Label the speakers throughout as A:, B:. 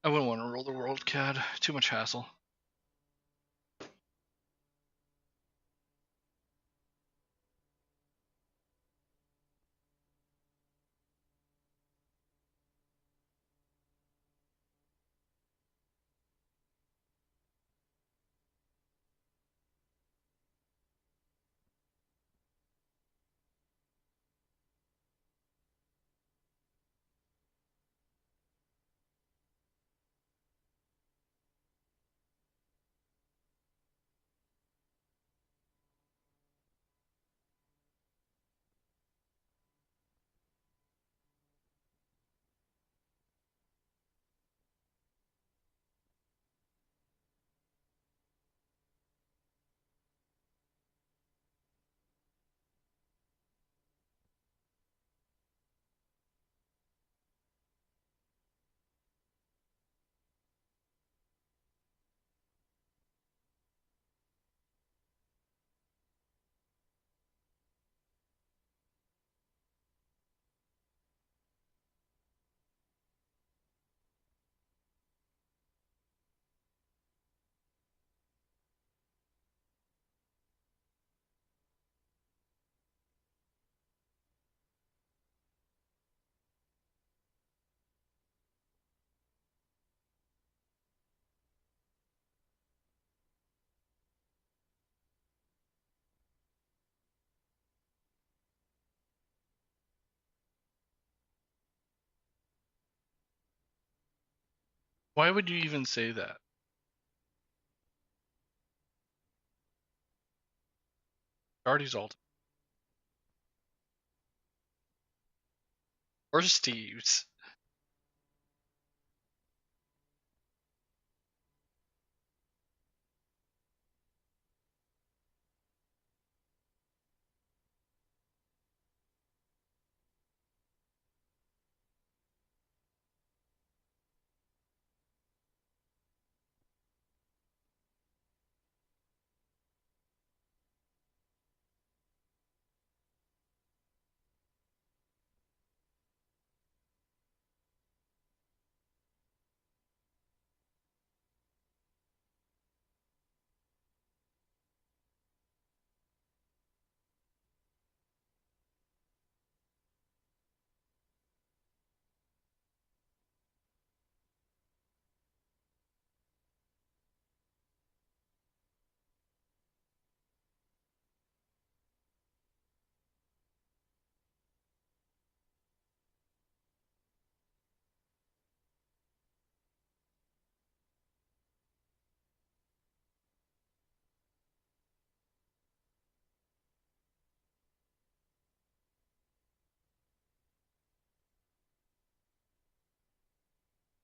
A: I wouldn't want to rule the world, CAD. Too much hassle. Why would you even say that? Artie's ult. Or Steve's.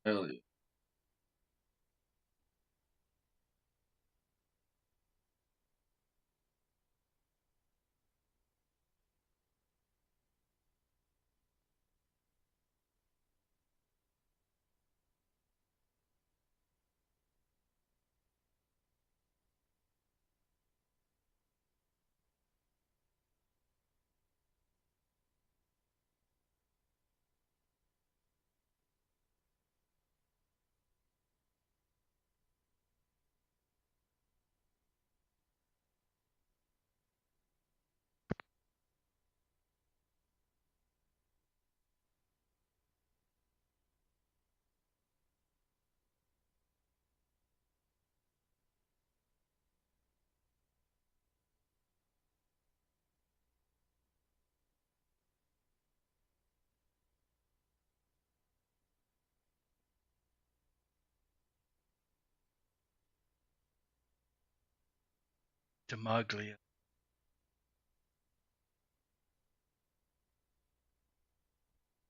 B: Hell yeah.
A: Demaglia.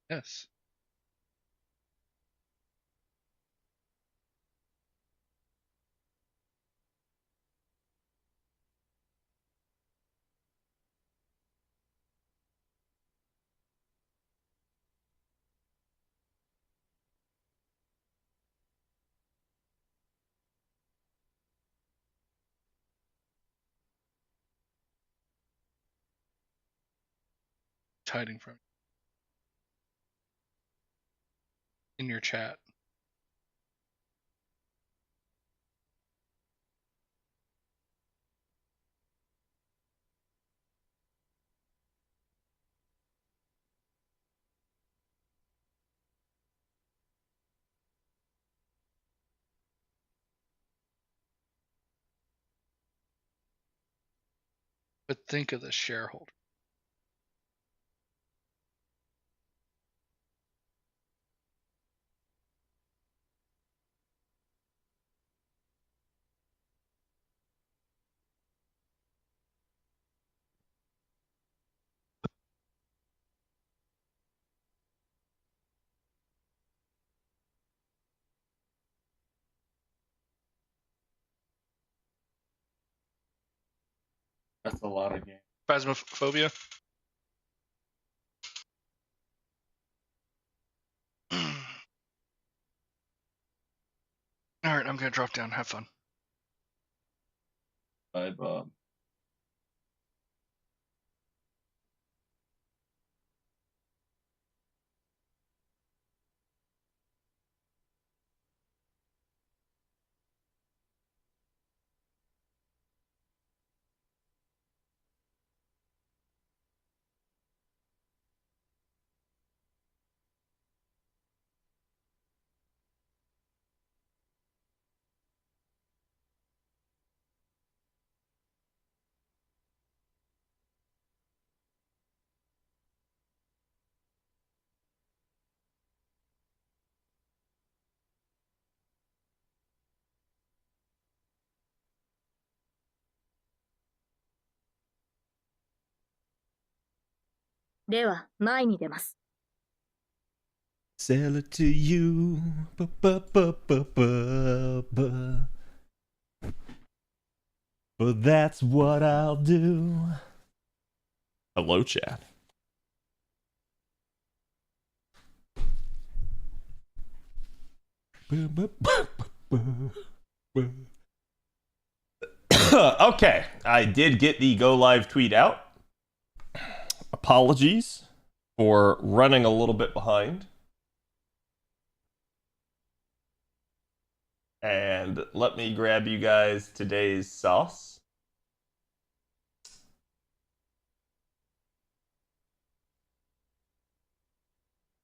A: Yes. It's hiding from in your chat. But think of the shareholder.
B: That's a lot of games.
A: Phasmophobia. Alright, I'm gonna drop down. Have fun.
B: Bye, Bob.
C: では前に出ます。
D: Sell it to you. But that's what I'll do. Hello, chat. Okay, I did get the go live tweet out. Apologies for running a little bit behind. And let me grab you guys today's sauce.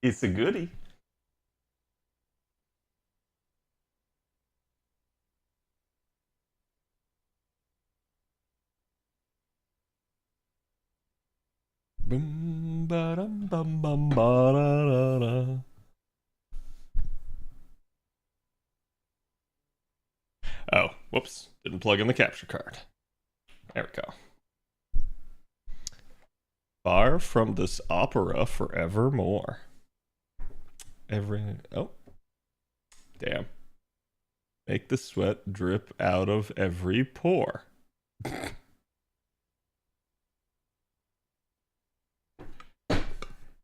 D: It's a goodie. Boom, ba-dum, bum, bum, ba-da-da-da. Oh, whoops. Didn't plug in the capture card. There we go. Far from this opera forevermore. Oh. Damn. Make the sweat drip out of every pore.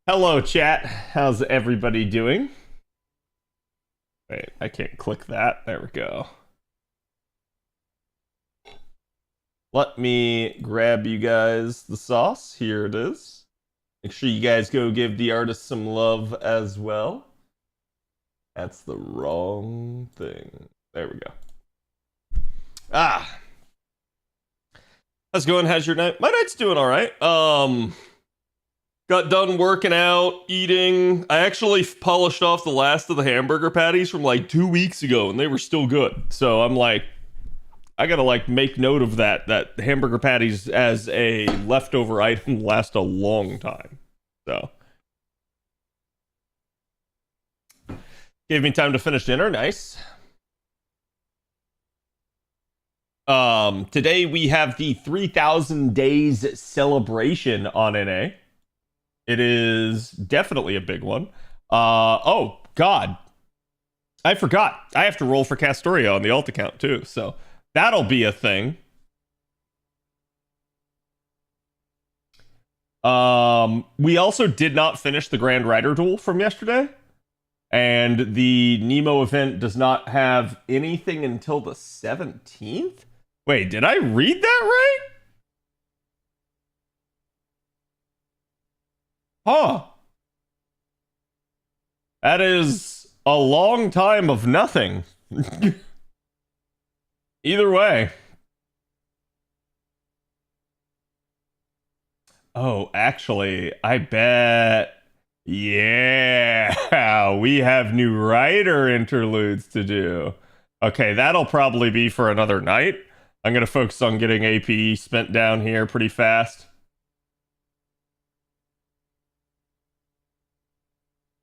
D: Hello, chat. How's everybody doing? Wait, I can't click that. There we go. Let me grab you guys the sauce. Here it is. Make sure you guys go give the artist some love as well. That's the wrong thing. There we go. Ah. How's it going? How's your night? My night's doing all right. Got done working out, eating. I actually polished off the last of the hamburger patties from like 2 weeks ago, and they were still good. So I'm like, I gotta like make note of that hamburger patties as a leftover item last a long time. So gave me time to finish dinner. Nice. Today we have the 3,000 days celebration on NA. It is definitely a big one. Oh god, I forgot. I have to roll for Castoria on the alt account too, so that'll be a thing. We also did not finish the Grand Rider duel from yesterday. And the Nemo event does not have anything until the 17th? Wait, did I read that right? Huh. That is a long time of nothing. Either way. Oh, actually, I bet. Yeah, we have new writer interludes to do. Okay, that'll probably be for another night. I'm going to focus on getting AP spent down here pretty fast.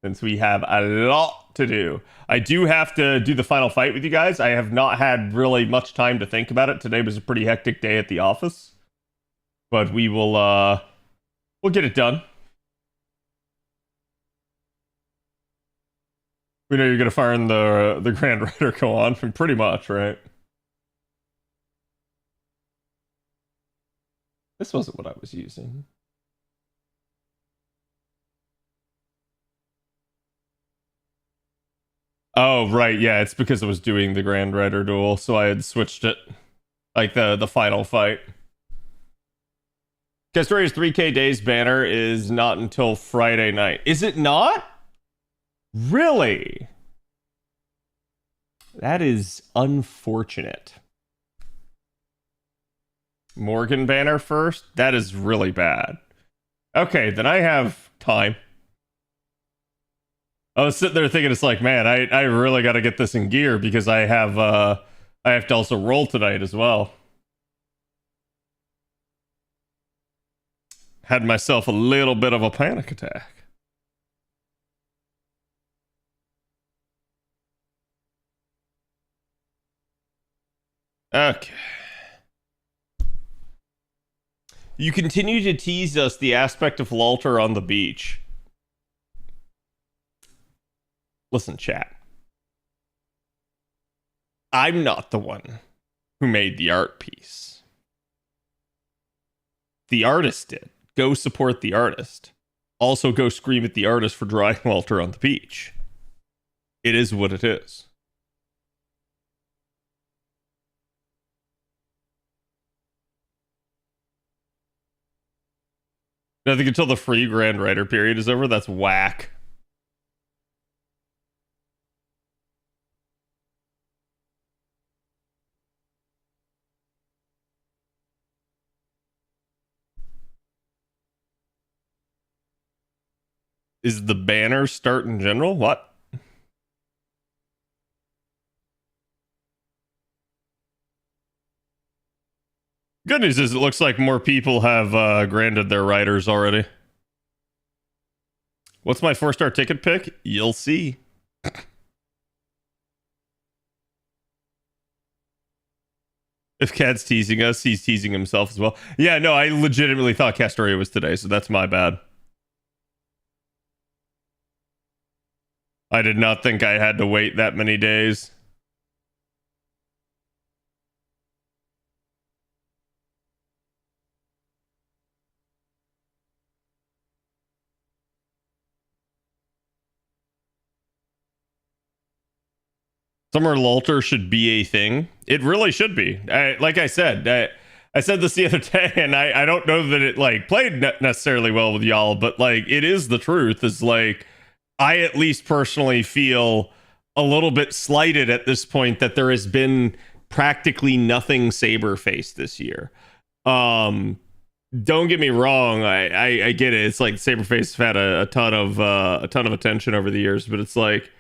D: Since we have a lot to do. I do have to do the final fight with you guys. I have not had really much time to think about it. Today was a pretty hectic day at the office. But we will, we'll get it done. We know you're going to fire in the Grand Rider go on, pretty much, right? This wasn't what I was using. Oh, right, yeah, it's because I was doing the Grand Rider duel, so I had switched it. Like the final fight. Castoria's 3K Days banner is not until Friday night. Is it not? Really? That is unfortunate. Morgan banner first? That is really bad. Okay, then I have time. I was sitting there thinking, it's like, man, I really got to get this in gear because I have to also roll tonight as well. Had myself a little bit of a panic attack. Okay. You continue to tease us the aspect of Lalter on the beach. Listen, chat. I'm not the one who made the art piece. The artist did. Go support the artist. Also go scream at the artist for drawing Lalter on the beach. It is what it is. I think until the free Grand Rider period is over, that's whack. Is the banner start in general? What? Good news is it looks like more people have granted their riders already. What's my 4-star ticket pick? You'll see. If Cad's teasing us, he's teasing himself as well. Yeah, no, I legitimately thought Castoria was today, so that's my bad. I did not think I had to wait that many days. Summer Lalter should be a thing. It really should be. Like I said, I said this the other day, and I don't know that it like played necessarily well with y'all, but like it is the truth. Is like I at least personally feel a little bit slighted at this point that there has been practically nothing Saberface this year. Don't get me wrong, I get it. It's like Saberface have had a ton of attention over the years, but it's like,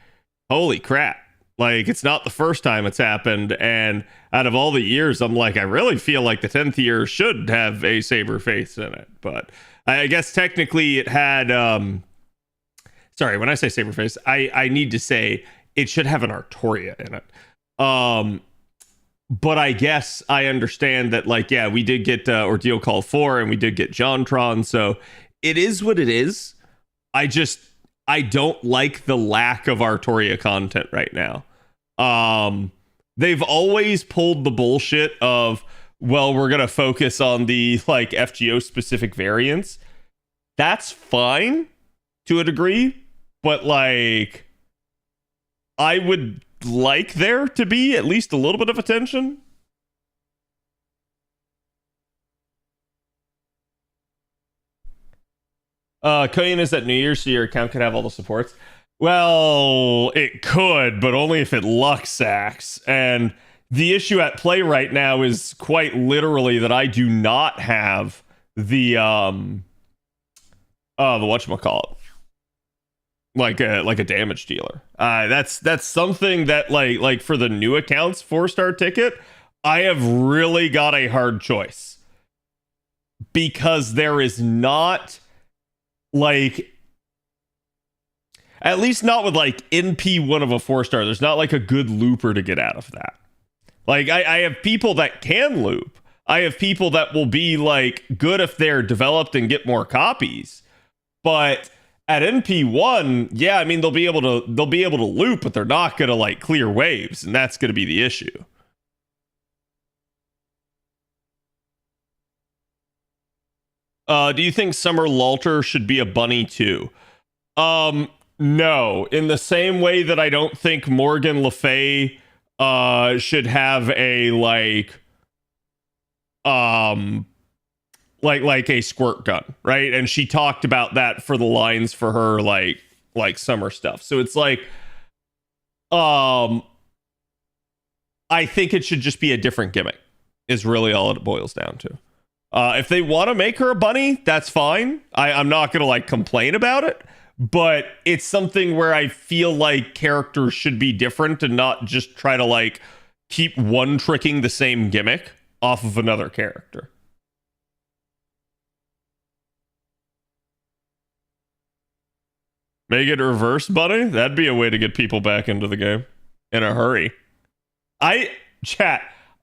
D: holy crap. Like, it's not the first time it's happened, and out of all the years, I'm like, I really feel like the 10th year should have a Saberface in it. But I guess technically it had, sorry, when I say Saberface, I need to say it should have an Artoria in it. But I guess I understand that, like, yeah, we did get Ordeal Call 4, and we did get Jontron, so it is what it is. I don't like the lack of Artoria content right now. They've always pulled the bullshit of, well, we're going to focus on the like FGO specific variants. That's fine to a degree, but like I would like there to be at least a little bit of attention. Koyan is at New Year's, so your account could have all the supports. Well, it could, but only if it luck sacks. And the issue at play right now is quite literally that I do not have the whatchamacallit. Like a damage dealer. That's something that like for the new accounts 4-star ticket, I have really got a hard choice because there is not like, at least not with like NP1 of a 4-star. There's not like a good looper to get out of that. Like I have people that can loop. I have people that will be like good if they're developed and get more copies. But at NP1, yeah, I mean they'll be able to loop, but they're not gonna like clear waves, and that's gonna be the issue. Do you think Summer Lalter should be a bunny too? No. In the same way that I don't think Morgan Le Fay should have a like a squirt gun, right? And she talked about that for the lines for her like summer stuff. So it's like I think it should just be a different gimmick is really all it boils down to. If they want to make her a bunny, that's fine. I'm not gonna like complain about it, but it's something where I feel like characters should be different and not just try to like keep one tricking the same gimmick off of another character. Make it reverse bunny? That'd be a way to get people back into the game in a hurry. Chat,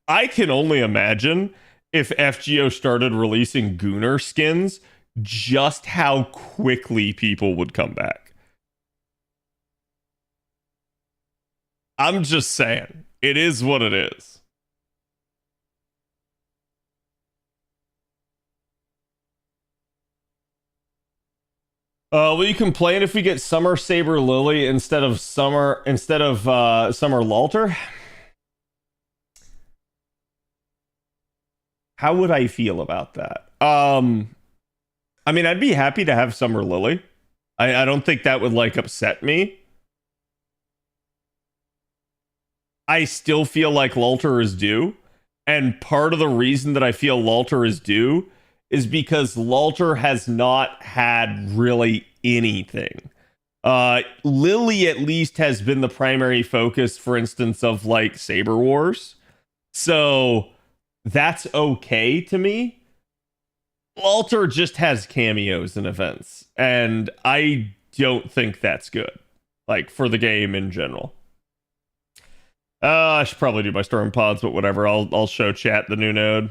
D: I can only imagine if FGO started releasing Gooner skins, just how quickly people would come back. I'm just saying, it is what it is. Will you complain if we get Summer Saber Lily instead of Summer Lalter? How would I feel about that? I mean, I'd be happy to have Summer Lily. I don't think that would like upset me. I still feel like Lalter is due. And part of the reason that I feel Lalter is due is because Lalter has not had really anything. Lily at least has been the primary focus, for instance, of like Saber Wars. So that's okay to me. Lalter just has cameos and events, and I don't think that's good, like for the game in general. I should probably do my storm pods, but whatever. I'll show chat the new node.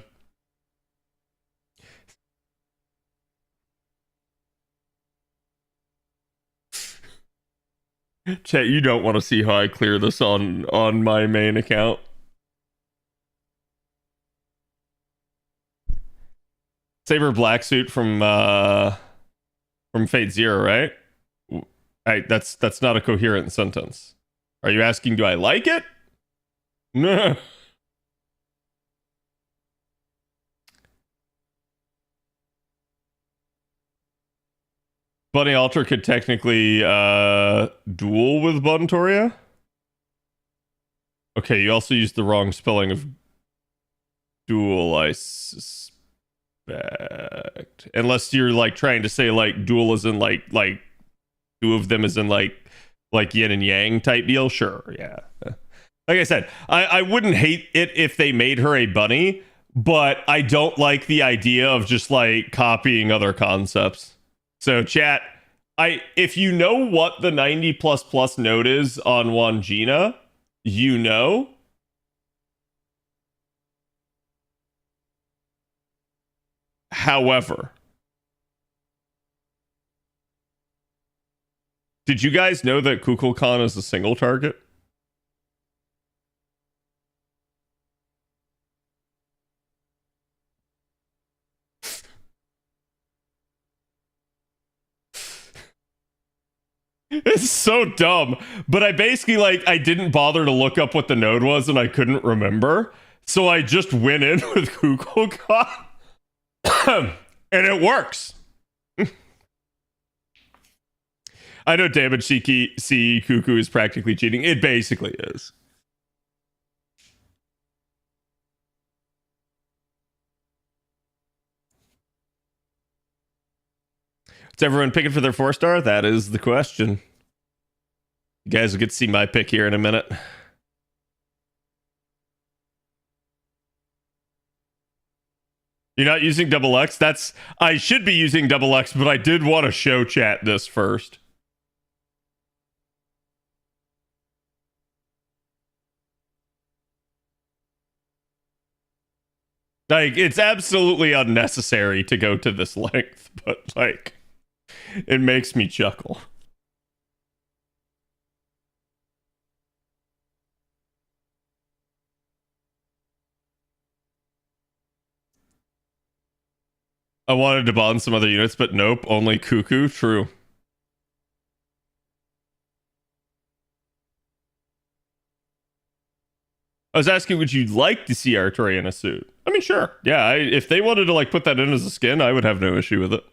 D: Chat, you don't want to see how I clear this on my main account. Saber Black Suit from Fate Zero, right? That's not a coherent sentence. Are you asking, do I like it? No. Bunny Alter could technically duel with Buntoria. Okay, you also used the wrong spelling of duel, I suspect. Unless you're like trying to say like duel is in like two of them is in like yin and yang type deal. Sure, yeah. Like I said, I wouldn't hate it if they made her a bunny, but I don't like the idea of just like copying other concepts. So chat, if you know what the 90++ node is on Wangina, you know. However, did you guys know that Kukulkan is a single target? It's so dumb. But I basically I didn't bother to look up what the node was and I couldn't remember. So I just went in with Kukulkan. And it works. I know damage CE Cuckoo is practically cheating. It basically is. Is everyone picking for their 4-star? That is the question. You guys will get to see my pick here in a minute. You're not using double X? I should be using double X, but I did want to show chat this first. Like, it's absolutely unnecessary to go to this length, but like, it makes me chuckle. I wanted to bond some other units, but nope, only Cuckoo. True. I was asking, would you like to see Arturi in a suit? I mean, sure. Yeah, if they wanted to like put that in as a skin, I would have no issue with it.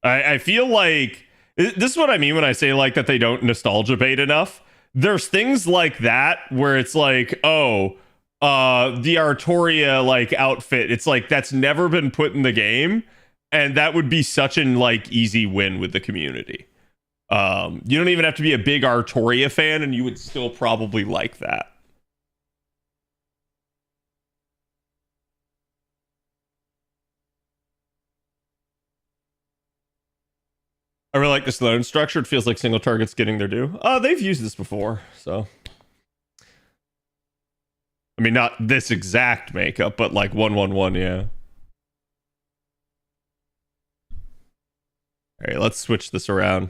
D: I feel like this is what I mean when I say like that they don't nostalgia bait enough. There's things like that where it's like, oh, the Artoria like outfit, it's like that's never been put in the game, and that would be such an like easy win with the community. You don't even have to be a big Artoria fan, and you would still probably like that. I really like this loan structure. It feels like single targets getting their due. They've used this before, so. I mean, not this exact makeup, but like 111, yeah. All right, let's switch this around.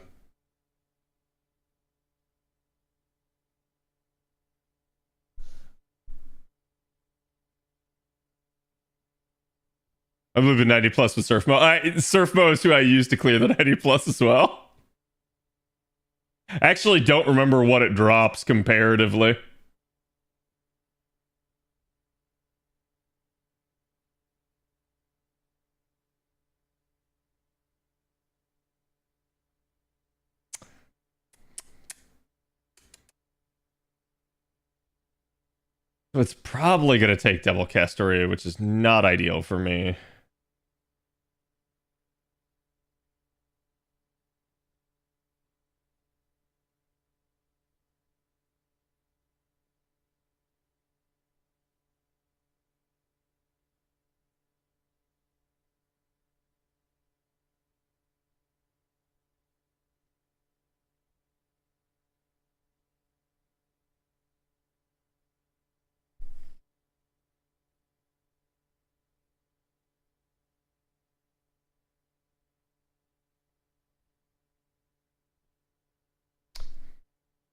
D: I'm moving 90 plus with Surf Mo. Surf Mo is who I use to clear the 90 plus as well. I actually don't remember what it drops comparatively. So it's probably going to take Devil Castoria, which is not ideal for me.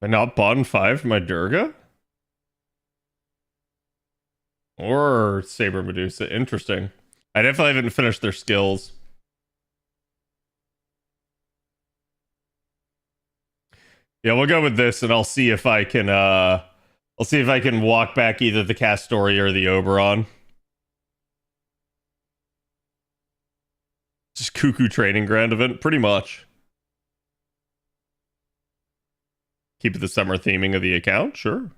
D: I not bond 5 for my Durga? Or Saber Medusa. Interesting. I definitely haven't finished their skills. Yeah, we'll go with this, and I'll see if I can walk back either the Castoria or the Oberon. Just Cuckoo training ground event, pretty much. Keep the summer theming of the account, sure.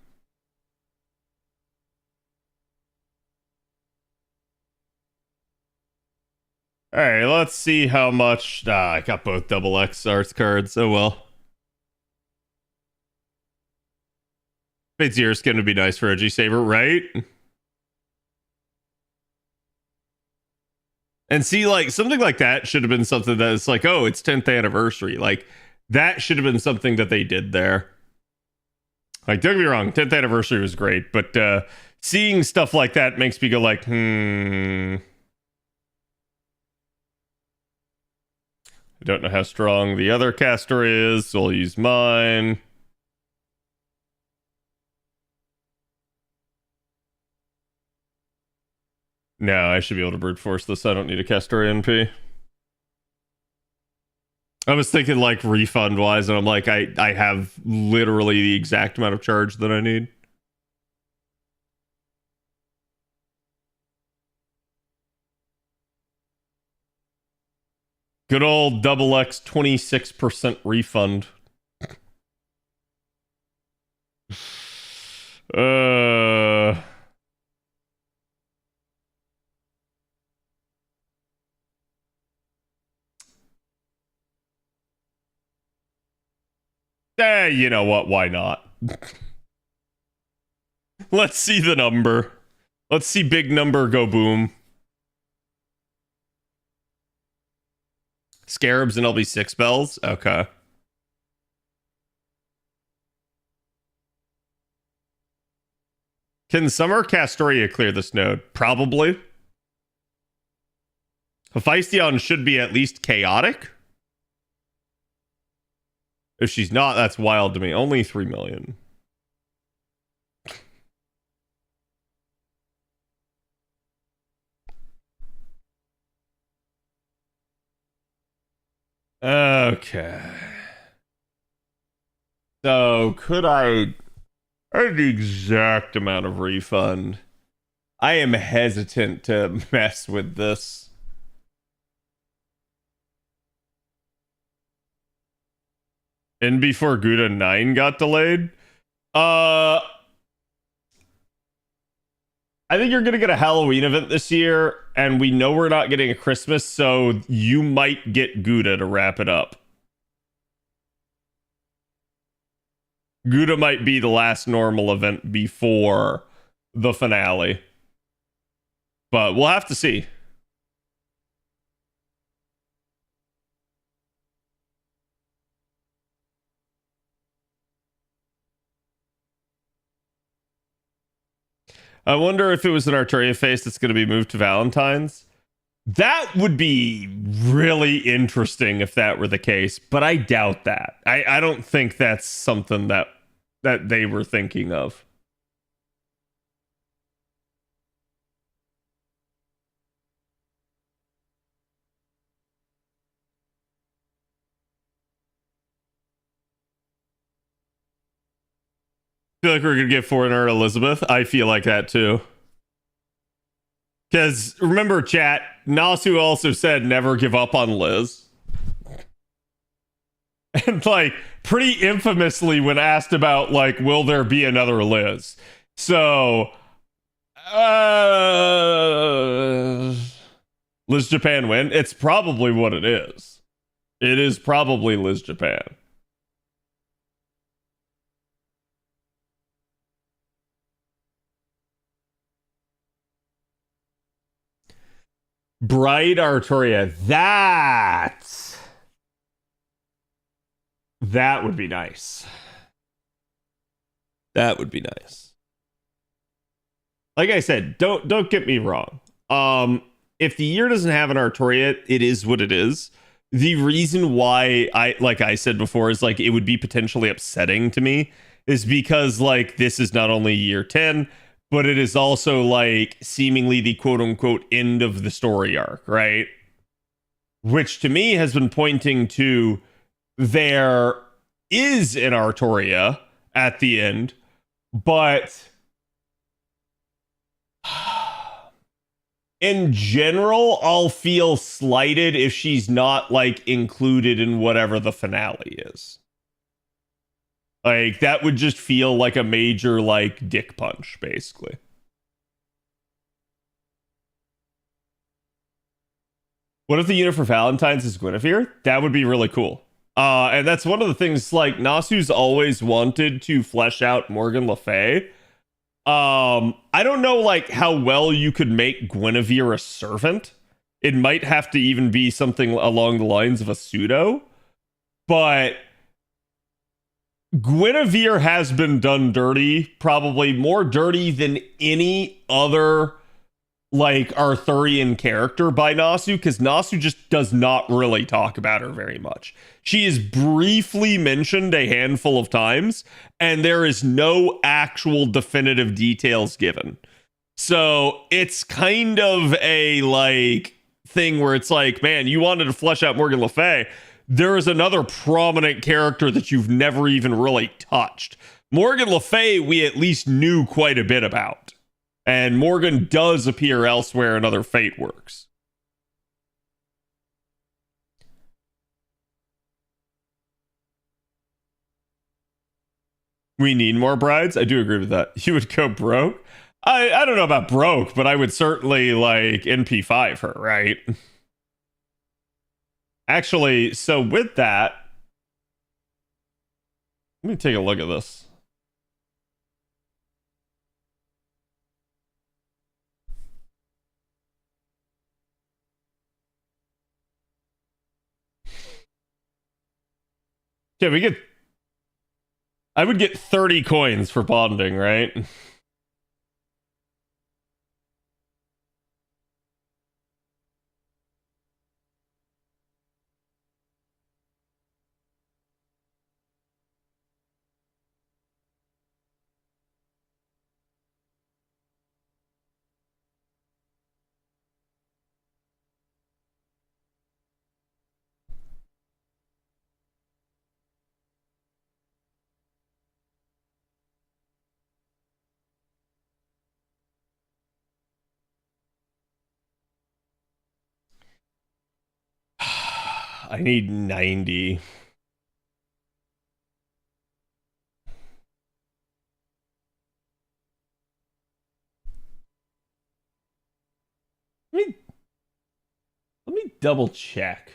D: All right, let's see how much. I got both double X arts cards. Oh well. Fate's Ear skin would be nice for OG Saber, right? And see, like, something like that should have been something that is like, oh, it's 10th anniversary. Like, that should have been something that they did there. Like, don't get me wrong, 10th anniversary was great, but seeing stuff like that makes me go like, I don't know how strong the other caster is, so I'll use mine. No, I should be able to brute force this. I don't need a caster NP. I was thinking like refund wise, and I'm like, I have literally the exact amount of charge that I need. Good old double X 26% refund. You know what? Why not? Let's see the number. Let's see big number go boom. Scarabs and LB6 bells? Okay. Can Summer Castoria clear this node? Probably. Hephaestion should be at least chaotic. If she's not, that's wild to me. Only 3 million. Okay. So, could I have the exact amount of refund? I am hesitant to mess with this. And before Gouda 9 got delayed? I think you're going to get a Halloween event this year, and we know we're not getting a Christmas, so you might get Gouda to wrap it up. Gouda might be the last normal event before the finale. But we'll have to see. I wonder if it was an Arturia face that's going to be moved to Valentine's. That would be really interesting if that were the case, but I doubt that. I don't think that's something that they were thinking of. I feel like we're going to get Foreigner Elizabeth. I feel like that too. Because remember, chat, Nasu also said never give up on Liz. And like, pretty infamously, when asked about, like, will there be another Liz? So, Liz Japan win? It's probably what it is. It is probably Liz Japan. Bride Arturia. That would be nice. That would be nice. Like I said, don't get me wrong. If the year doesn't have an Arturia, it is what it is. The reason why like I said before, is like it would be potentially upsetting to me is because like this is not only year 10, but it is also like seemingly the quote unquote end of the story arc, right? Which to me has been pointing to there is an Arturia at the end, but in general, I'll feel slighted if she's not like included in whatever the finale is. Like that would just feel like a major like dick punch, basically. What if the unit for Valentine's is Guinevere? That would be really cool. And that's one of the things, like, Nasu's always wanted to flesh out Morgan Le Fay. I don't know, like, how well you could make Guinevere a servant. It might have to even be something along the lines of a pseudo. But Guinevere has been done dirty, probably more dirty than any other like Arthurian character by Nasu, because Nasu just does not really talk about her very much. She is briefly mentioned a handful of times, and there is no actual definitive details given. So it's kind of a like thing where it's like, man, you wanted to flesh out Morgan Le Fay. There is another prominent character that you've never even really touched. Morgan Le Fay, we at least knew quite a bit about. And Morgan does appear elsewhere in other Fate works. We need more brides? I do agree with that. You would go broke? I don't know about broke, but I would certainly like NP5 her, right? Actually, so with that, let me take a look at this. Yeah, I would get 30 coins for bonding, right? I need 90. Let me let me double check.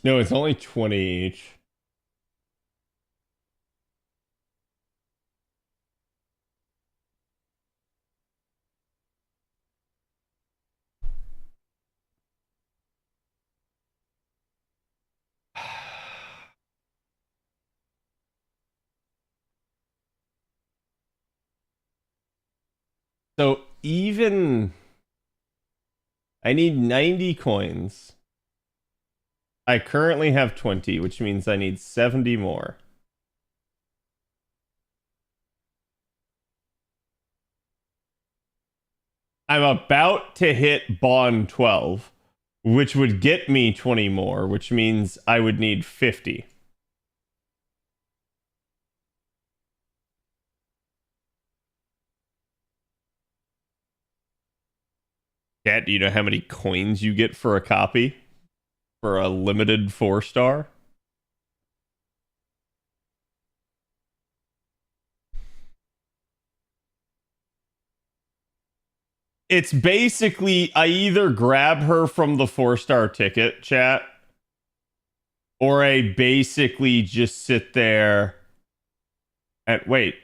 D: No, it's only 20 each. So even I need 90 coins. I currently have 20, which means I need 70 more. I'm about to hit Bond 12, which would get me 20 more, which means I would need 50. Cat, do you know how many coins you get for a copy? For a limited 4-star? It's basically I either grab her from the 4-star ticket, chat, or I basically just sit there and wait.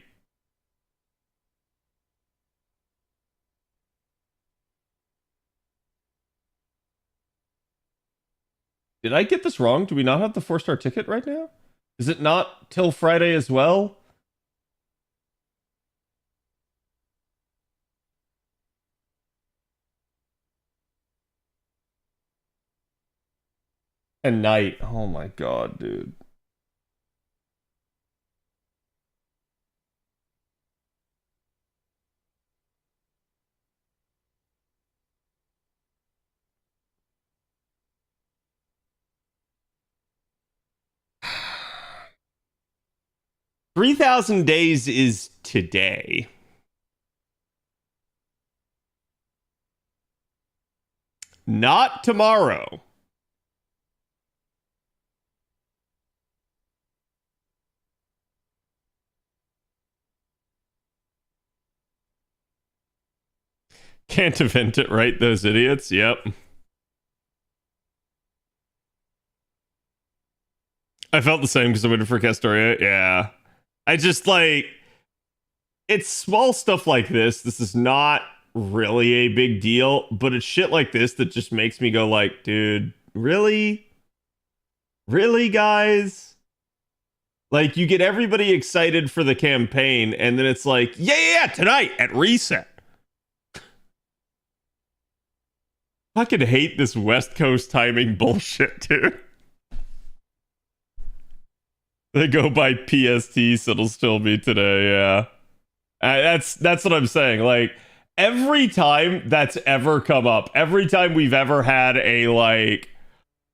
D: Did I get this wrong? Do we not have the 4-star ticket right now? Is it not till Friday as well? And night. Oh my god, dude. $3,000 days is today. Not tomorrow. Can't event it, right? Those idiots. Yep. I felt the same because I waited for Castoria. Yeah. I just like it's small stuff like this. This is not really a big deal, but it's shit like this that just makes me go like, dude, really? Really, guys? Like you get everybody excited for the campaign and then it's like, yeah, tonight at reset. Fucking hate this West Coast timing bullshit, dude. They go by PST, so it'll still be today, yeah. That's what I'm saying. Like, every time that's ever come up, every time we've ever had a, like,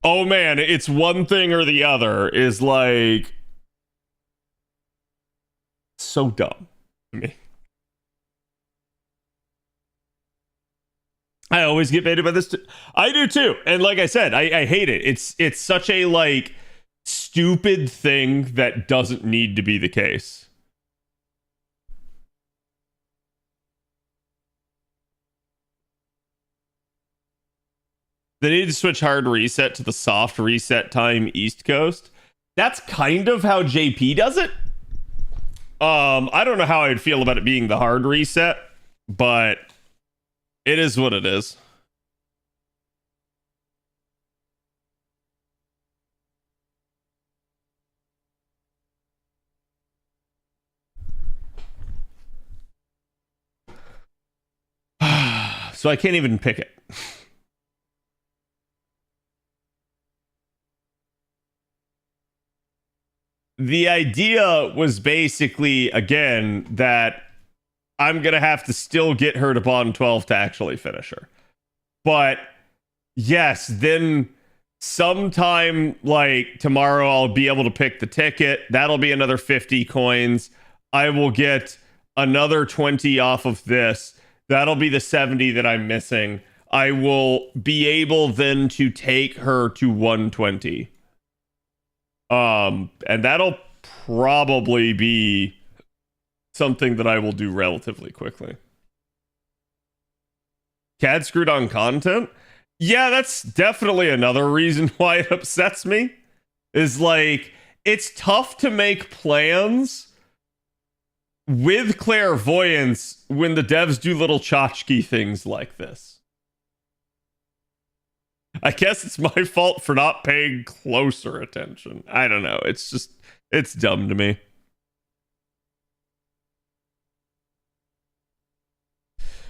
D: oh man, it's one thing or the other, is like, so dumb to me. I always get baited by this. I do too. And like I said, I hate it. It's such a, like, stupid thing that doesn't need to be the case. They need to switch hard reset to the soft reset time East Coast. That's kind of how JP does it. I don't know how I'd feel about it being the hard reset, but it is what it is. So I can't even pick it. The idea was basically, again, that I'm going to have to still get her to bottom 12 to actually finish her. But yes, then sometime like tomorrow, I'll be able to pick the ticket. That'll be another 50 coins. I will get another 20 off of this. That'll be the 70 that I'm missing. I will be able then to take her to 120. And that'll probably be something that I will do relatively quickly. CAD screwed on content? Yeah, that's definitely another reason why it upsets me. Is like, it's tough to make plans with clairvoyance when the devs do little tchotchke things like this. I guess it's my fault for not paying closer attention. I don't know. It's just, it's dumb to me.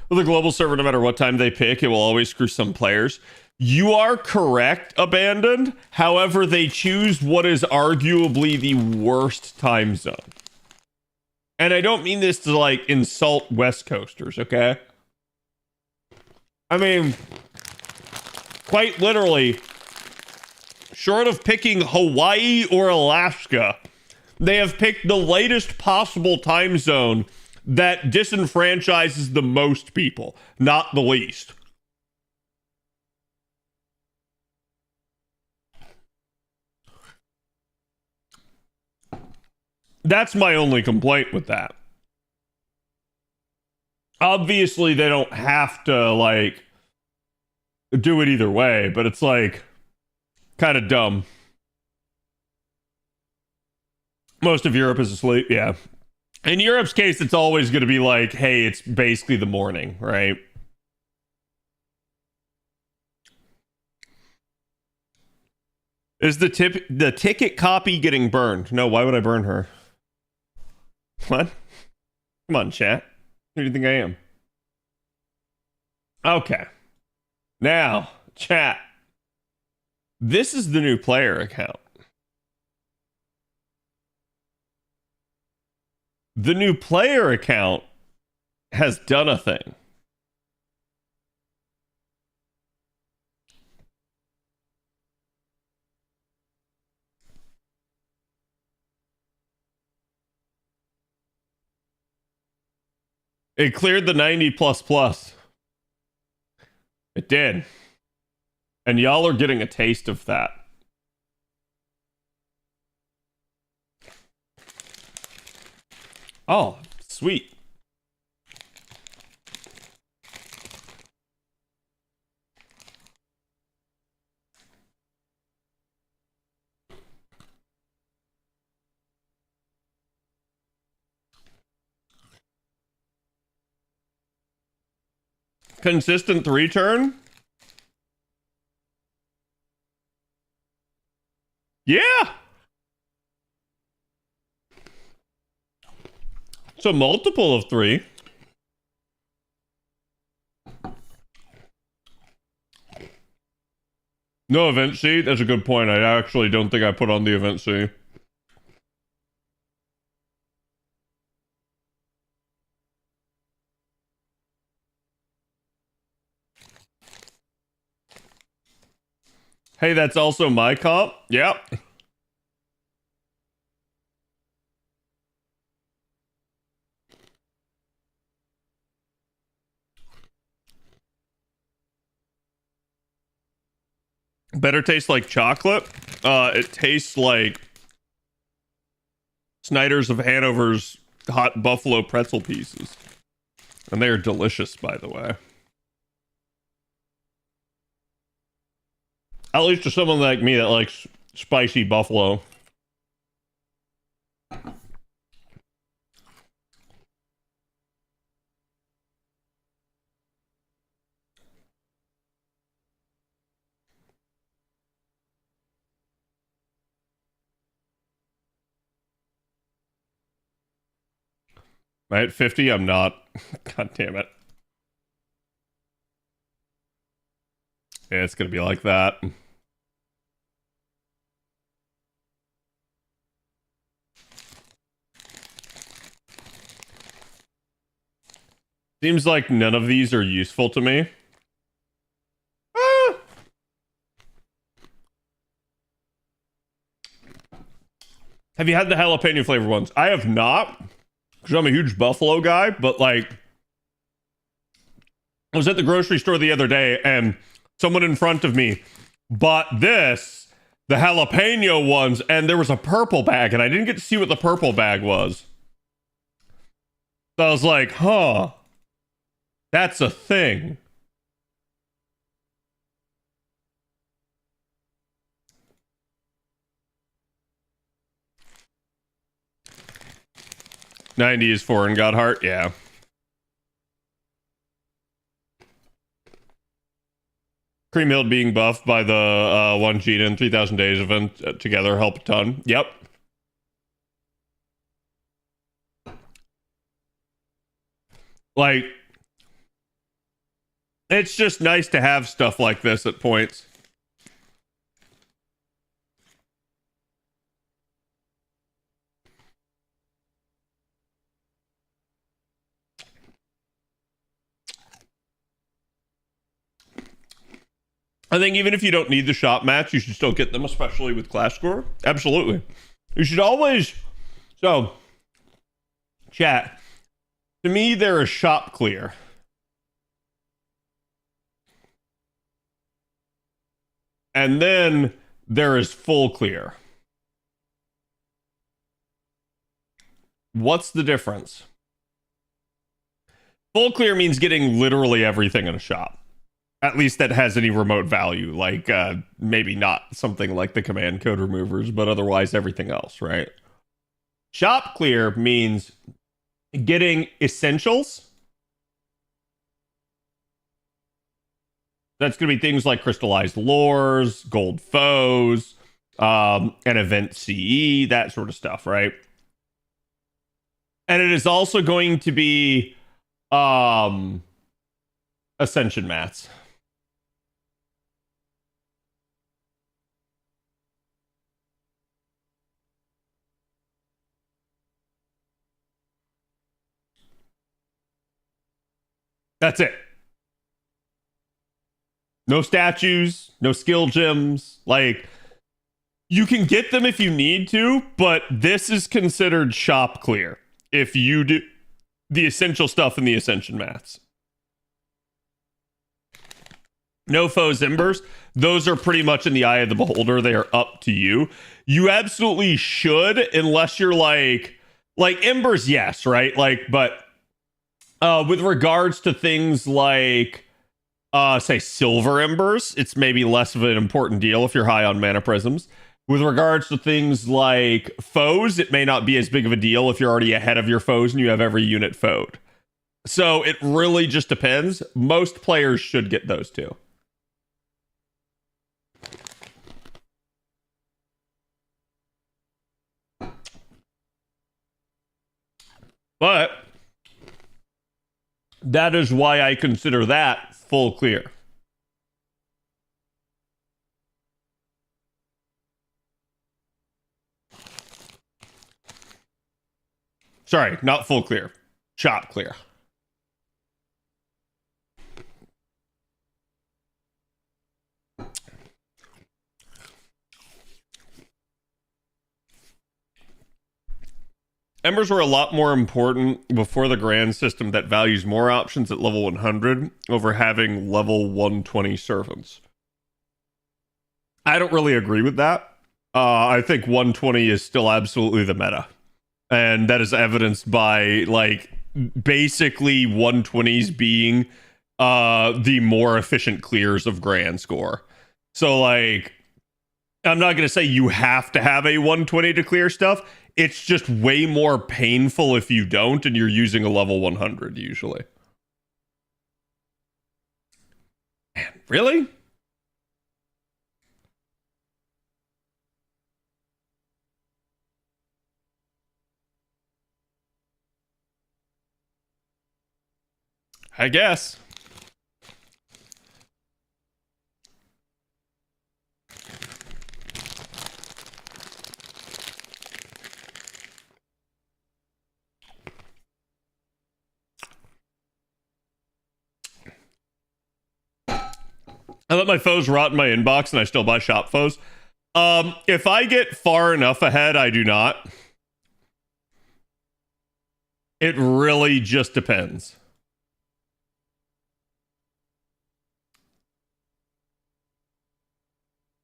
D: With a global server, no matter what time they pick, it will always screw some players. You are correct, Abandoned. However, they choose what is arguably the worst time zone. And I don't mean this to, like, insult West Coasters, okay? I mean, quite literally, short of picking Hawaii or Alaska, they have picked the latest possible time zone that disenfranchises the most people, not the least. That's my only complaint with that. Obviously, they don't have to, like, do it either way, but it's, like, kind of dumb. Most of Europe is asleep, yeah. In Europe's case, it's always going to be like, hey, it's basically the morning, right? Is the ticket copy getting burned? No, why would I burn her? What? Come on, chat. Who do you think I am? Okay. Now, chat. This is the new player account. The new player account has done a thing. It cleared the 90 plus plus. It did. And y'all are getting a taste of that. Oh, sweet. Consistent 3-turn? Yeah. So multiple of 3. No event C? That's a good point. I actually don't think I put on the event C. Hey, that's also my comp? Yep. Better taste like chocolate? It tastes like Snyder's of Hanover's hot buffalo pretzel pieces. And they are delicious, by the way. At least to someone like me that likes spicy buffalo. Right at 50, I'm not. God damn it. Yeah, it's gonna be like that. Seems like none of these are useful to me. Ah! Have you had the jalapeno flavored ones? I have not, because I'm a huge buffalo guy, but like, I was at the grocery store the other day and someone in front of me bought this, the jalapeno ones, and there was a purple bag, and I didn't get to see what the purple bag was. So I was like, huh, that's a thing. '90 is foreign Godheart, yeah. Cream Hill being buffed by the one Gina and 3000 Days event together help a ton. Yep. Like, it's just nice to have stuff like this at points. I think even if you don't need the shop match, you should still get them, especially with Clash Score. Absolutely. You should always... So, chat. To me, they're a shop clear. And then there is full clear. What's the difference? Full clear means getting literally everything in a shop. At least that has any remote value. Like, maybe not something like the command code removers, but otherwise everything else, right? Shop clear means getting essentials. That's going to be things like crystallized lores, gold foes, an event CE, that sort of stuff, right? And it is also going to be ascension mats. That's it. No statues, no skill gems. Like, you can get them if you need to, but this is considered shop clear if you do the essential stuff in the ascension mats. No foes embers. Those are pretty much in the eye of the beholder. They are up to you. You absolutely should, unless you're like embers, yes, right? Like, but with regards to things like say silver embers, it's maybe less of an important deal if you're high on mana prisms. With regards to things like foes, it may not be as big of a deal if you're already ahead of your foes and you have every unit foed. So it really just depends. Most players should get those two. But that is why I consider that full clear. Sorry, not full clear. Shot clear. Embers were a lot more important before the grand system that values more options at level 100 over having level 120 servants. I don't really agree with that. I think 120 is still absolutely the meta. And that is evidenced by, like, basically 120s being the more efficient clears of grand score. So, like, I'm not going to say you have to have a 120 to clear stuff. It's just way more painful if you don't, and you're using a level 100 usually. Man, really? I guess. I let my foes rot in my inbox and I still buy shop foes. If I get far enough ahead, I do not. It really just depends.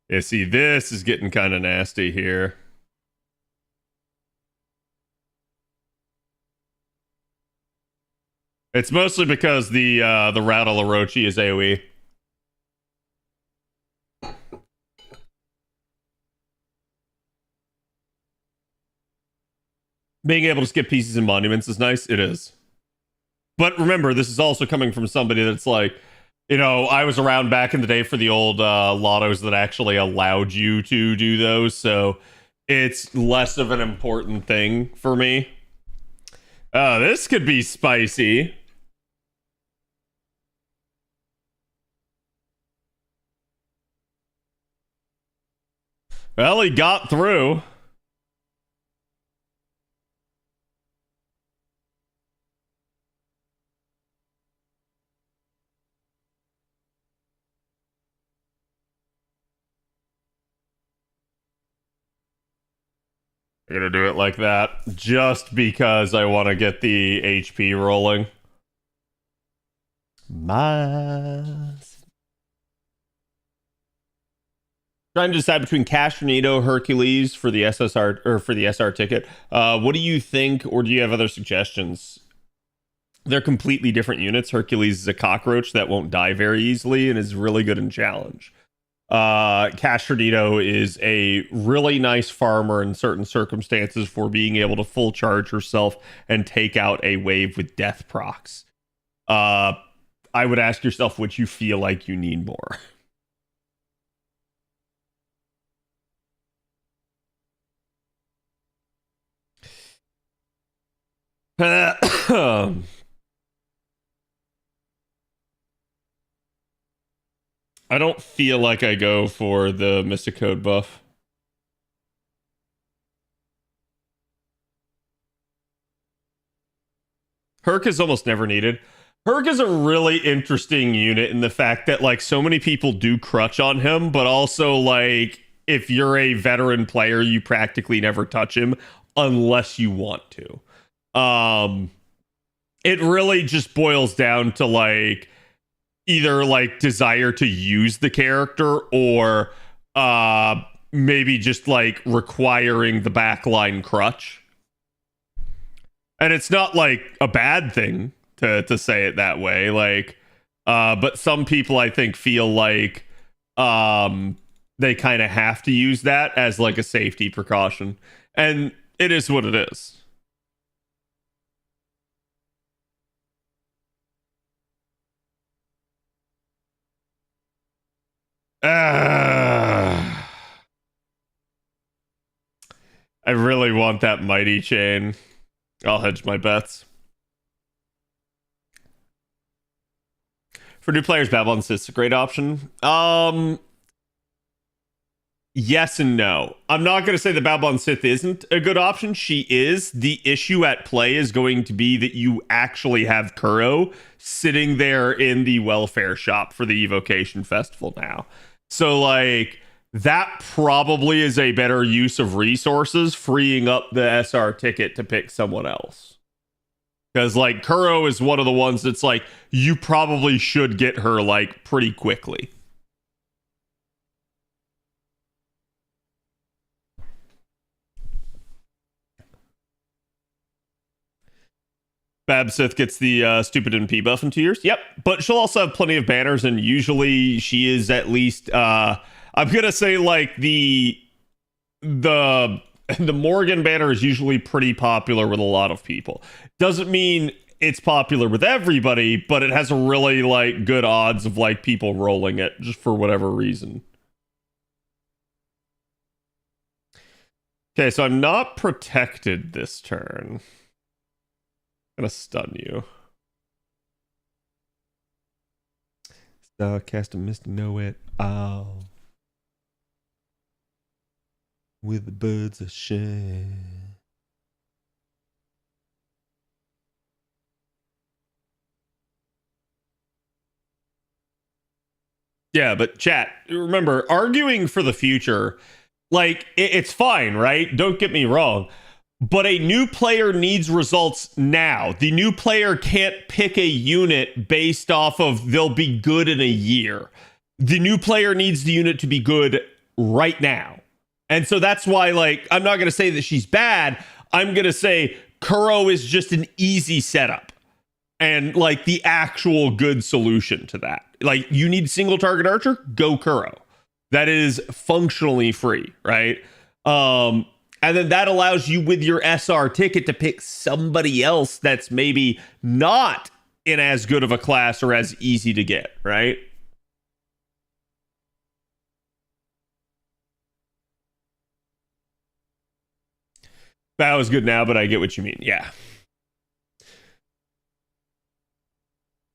D: Yeah, see, this is getting kind of nasty here. It's mostly because the Rattle Orochi is AoE. Being able to skip pieces and monuments is nice. It is. But remember, this is also coming from somebody that's like, you know, I was around back in the day for the old lottos that actually allowed you to do those. So it's less of an important thing for me. This could be spicy. Well, he got through. I'm gonna do it like that just because I want to get the HP rolling. Trying to decide between Castronito, Hercules for the SSR or for the SR ticket. What do you think, or do you have other suggestions? They're completely different units. Hercules is a cockroach that won't die very easily and is really good in challenge. Castronito is a really nice farmer in certain circumstances for being able to full charge herself and take out a wave with death procs. I would ask yourself which you feel like you need more. I don't feel like I go for the Mystic Code buff. Herc is almost never needed. Herc is a really interesting unit in the fact that, like, so many people do crutch on him, but also, like, if you're a veteran player, you practically never touch him unless you want to. It really just boils down to, like, either like desire to use the character or maybe just like requiring the backline crutch. And it's not like a bad thing to say it that way, like but some people I think feel like they kind of have to use that as like a safety precaution, and it is what it is. I really want that mighty chain. I'll hedge my bets. For new players, Babylon Sith's a great option. Yes and no. I'm not going to say the Babylon Sith isn't a good option. She is. The issue at play is going to be that you actually have Kuro sitting there in the welfare shop for the Evocation Festival now. So, like, that probably is a better use of resources, freeing up the SR ticket to pick someone else. Because, like, Kuro is one of the ones that's like, you probably should get her, like, pretty quickly. Babsith gets the stupid NP buff in 2 years. Yep, but she'll also have plenty of banners, and usually she is at least. I'm gonna say like the Morgan banner is usually pretty popular with a lot of people. Doesn't mean it's popular with everybody, but it has a really like good odds of like people rolling it just for whatever reason. Okay, so I'm not protected this turn. Gonna stun you. Cast a mist, know it all. With the birds of shame. Yeah, but chat, remember, arguing for the future, like, it's fine, right? Don't get me wrong. But a new player needs results now. The new player can't pick a unit based off of they'll be good in a year. The new player needs the unit to be good right now. And so that's why, like, I'm not going to say that she's bad. I'm going to say Kuro is just an easy setup and, like, the actual good solution to that. Like, you need single target archer? Go Kuro. That is functionally free, right? And then that allows you with your SR ticket to pick somebody else that's maybe not in as good of a class or as easy to get, right? That was good now, but I get what you mean. Yeah.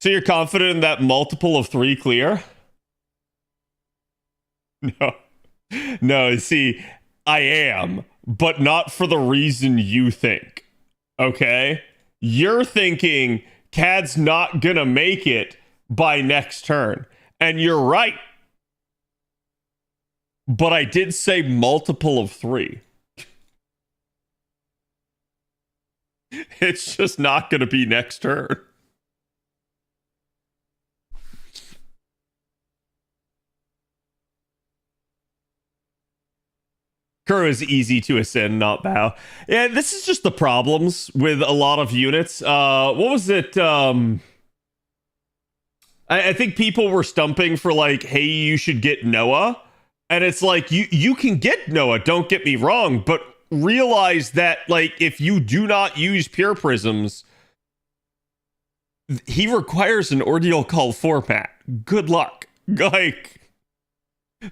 D: So you're confident in that multiple of 3 clear? No. No, see, I am, but not for the reason you think. Okay? You're thinking Cad's not gonna make it by next turn. And you're right. But I did say multiple of 3. It's just not gonna be next turn. Kuro is easy to ascend, not bow. Yeah, this is just the problems with a lot of units. What was it? I think people were stumping for like, hey, you should get Noah. And it's like, you can get Noah, don't get me wrong, but realize that like if you do not use pure prisms, he requires an ordeal call format. Good luck. Like,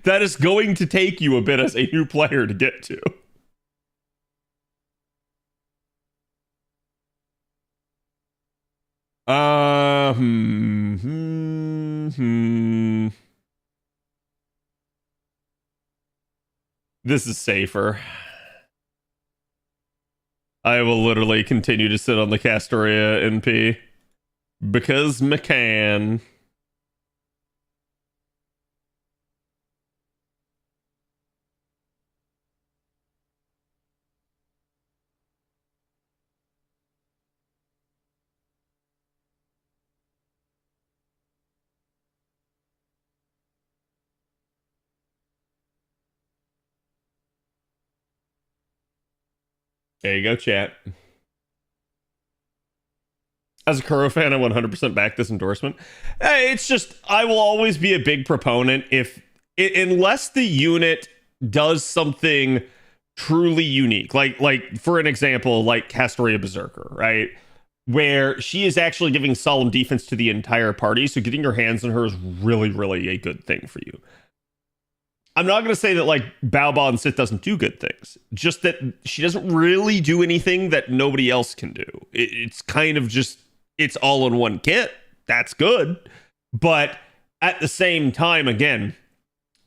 D: that is going to take you a bit as a new player to get to. This is safer. I will literally continue to sit on the Castoria NP. Because McCann. There you go, chat. As a Kuro fan, I 100% back this endorsement. It's just, I will always be a big proponent unless the unit does something truly unique. Like for an example, like Castoria Berserker, right? Where she is actually giving solemn defense to the entire party. So getting your hands on her is really, really a good thing for you. I'm not going to say that like Baobab and Sith doesn't do good things. Just that she doesn't really do anything that nobody else can do. It's kind of just, it's all in one kit. That's good. But at the same time, again,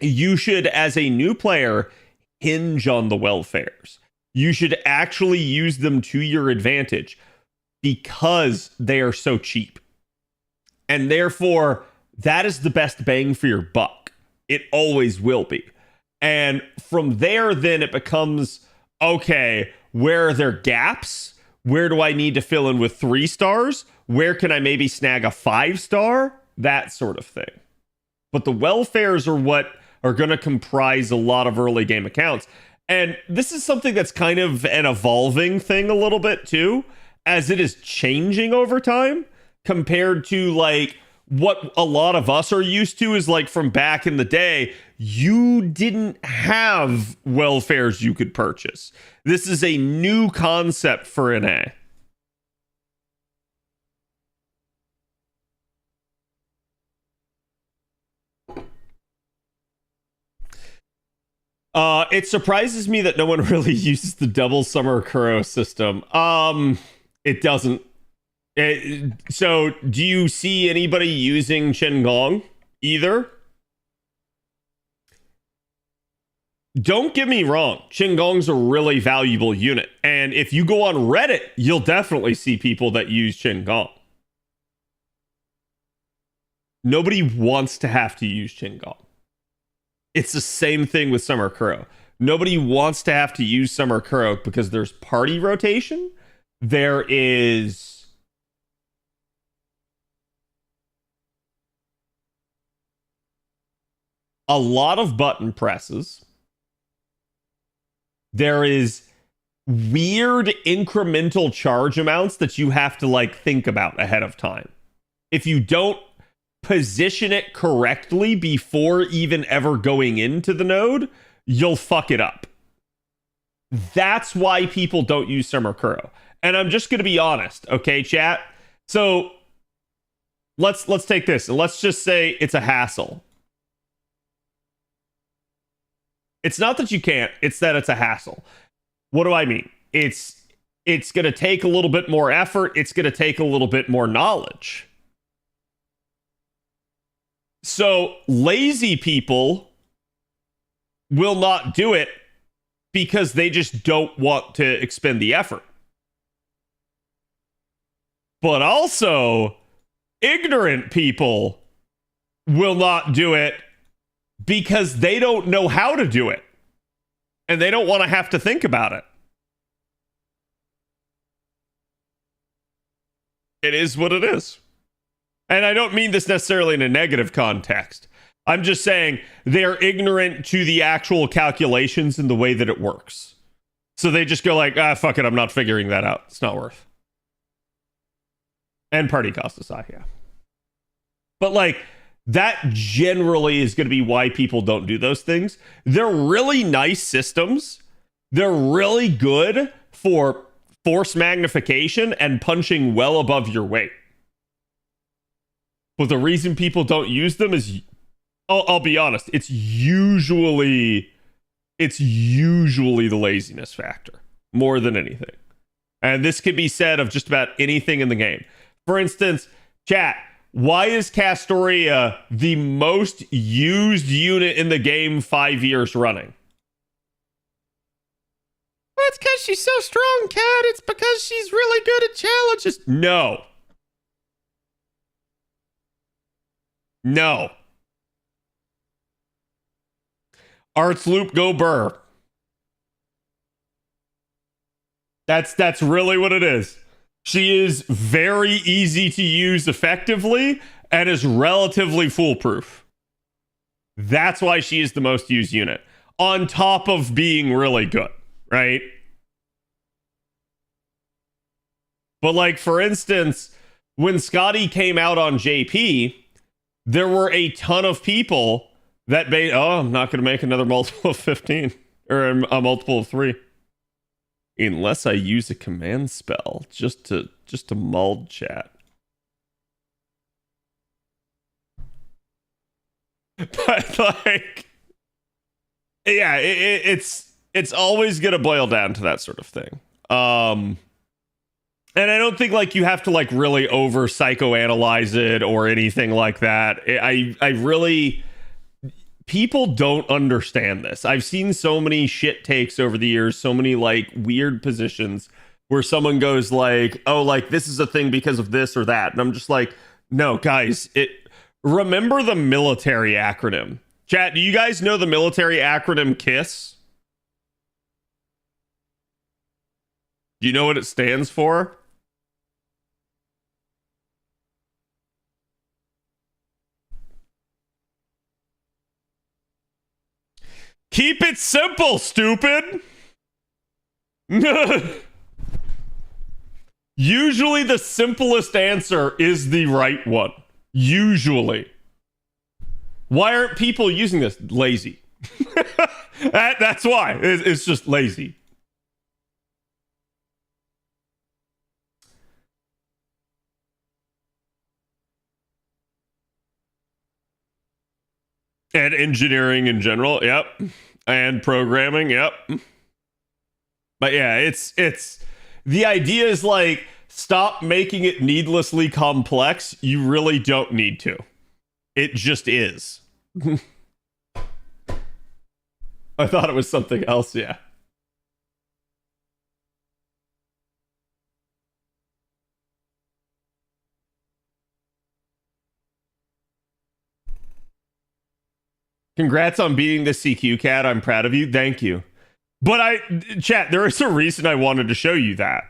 D: you should, as a new player, hinge on the welfares. You should actually use them to your advantage because they are so cheap. And therefore, that is the best bang for your buck. It always will be. And from there, then it becomes, okay, where are there gaps? Where do I need to fill in with 3 stars? Where can I maybe snag a 5-star? That sort of thing. But the welfares are what are going to comprise a lot of early game accounts. And this is something that's kind of an evolving thing a little bit too, as it is changing over time compared to like what a lot of us are used to is like from back in the day, you didn't have welfares you could purchase. This is a new concept for NA. It surprises me that no one really uses the double summer Kuro system. It doesn't. So, do you see anybody using Qinggong either? Don't get me wrong, Qinggong's a really valuable unit. And if you go on Reddit, you'll definitely see people that use Qinggong. Nobody wants to have to use Qinggong. It's the same thing with Summer Kuro. Nobody wants to have to use Summer Kuro because there's party rotation. There is a lot of button presses. There is weird incremental charge amounts that you have to like think about ahead of time. If you don't position it correctly before even ever going into the node, you'll fuck it up. That's why people don't use Summer Kuro. And I'm just going to be honest, okay, chat? So let's take this and let's just say it's a hassle. It's not that you can't, it's that it's a hassle. What do I mean? It's going to take a little bit more effort, it's going to take a little bit more knowledge. So lazy people will not do it because they just don't want to expend the effort. But also, ignorant people will not do it because they don't know how to do it. And they don't want to have to think about it. It is what it is. And I don't mean this necessarily in a negative context. I'm just saying they're ignorant to the actual calculations and the way that it works. So they just go like, fuck it, I'm not figuring that out. It's not worth. And party cost aside, yeah. But like, that generally is going to be why people don't do those things. They're really nice systems. They're really good for force magnification and punching well above your weight. But the reason people don't use them is, I'll be honest, it's usually the laziness factor more than anything. And this could be said of just about anything in the game. For instance, chat, why is Castoria the most used unit in the game 5 years running? That's because she's so strong, Cat. It's because she's really good at challenges. No. Arts Loop go burr. That's really what it is. She is very easy to use effectively and is relatively foolproof. That's why she is the most used unit. On top of being really good, right? But like, for instance, when Scotty came out on JP, there were a ton of people that I'm not going to make another multiple of 15 or a multiple of 3 unless I use a command spell just to mull chat. But like, yeah, it's always going to boil down to that sort of thing. And I don't think like you have to like really over psychoanalyze it or anything like that. people don't understand this. I've seen so many shit takes over the years, so many like weird positions where someone goes like, "Oh, like this is a thing because of this or that," and I'm just like, "No, guys, remember the military acronym." Chat, do you guys know the military acronym KISS? Do you know what it stands for? Keep it simple, stupid. Usually the simplest answer is the right one. Usually. Why aren't people using this? Lazy. That's why. It's just lazy. And engineering in general, yep. And programming, yep. But yeah, it's the idea is like, stop making it needlessly complex. You really don't need to. It just is. I thought it was something else, yeah. Congrats on beating the CQ cat. I'm proud of you. Thank you. But chat, there is a reason I wanted to show you that.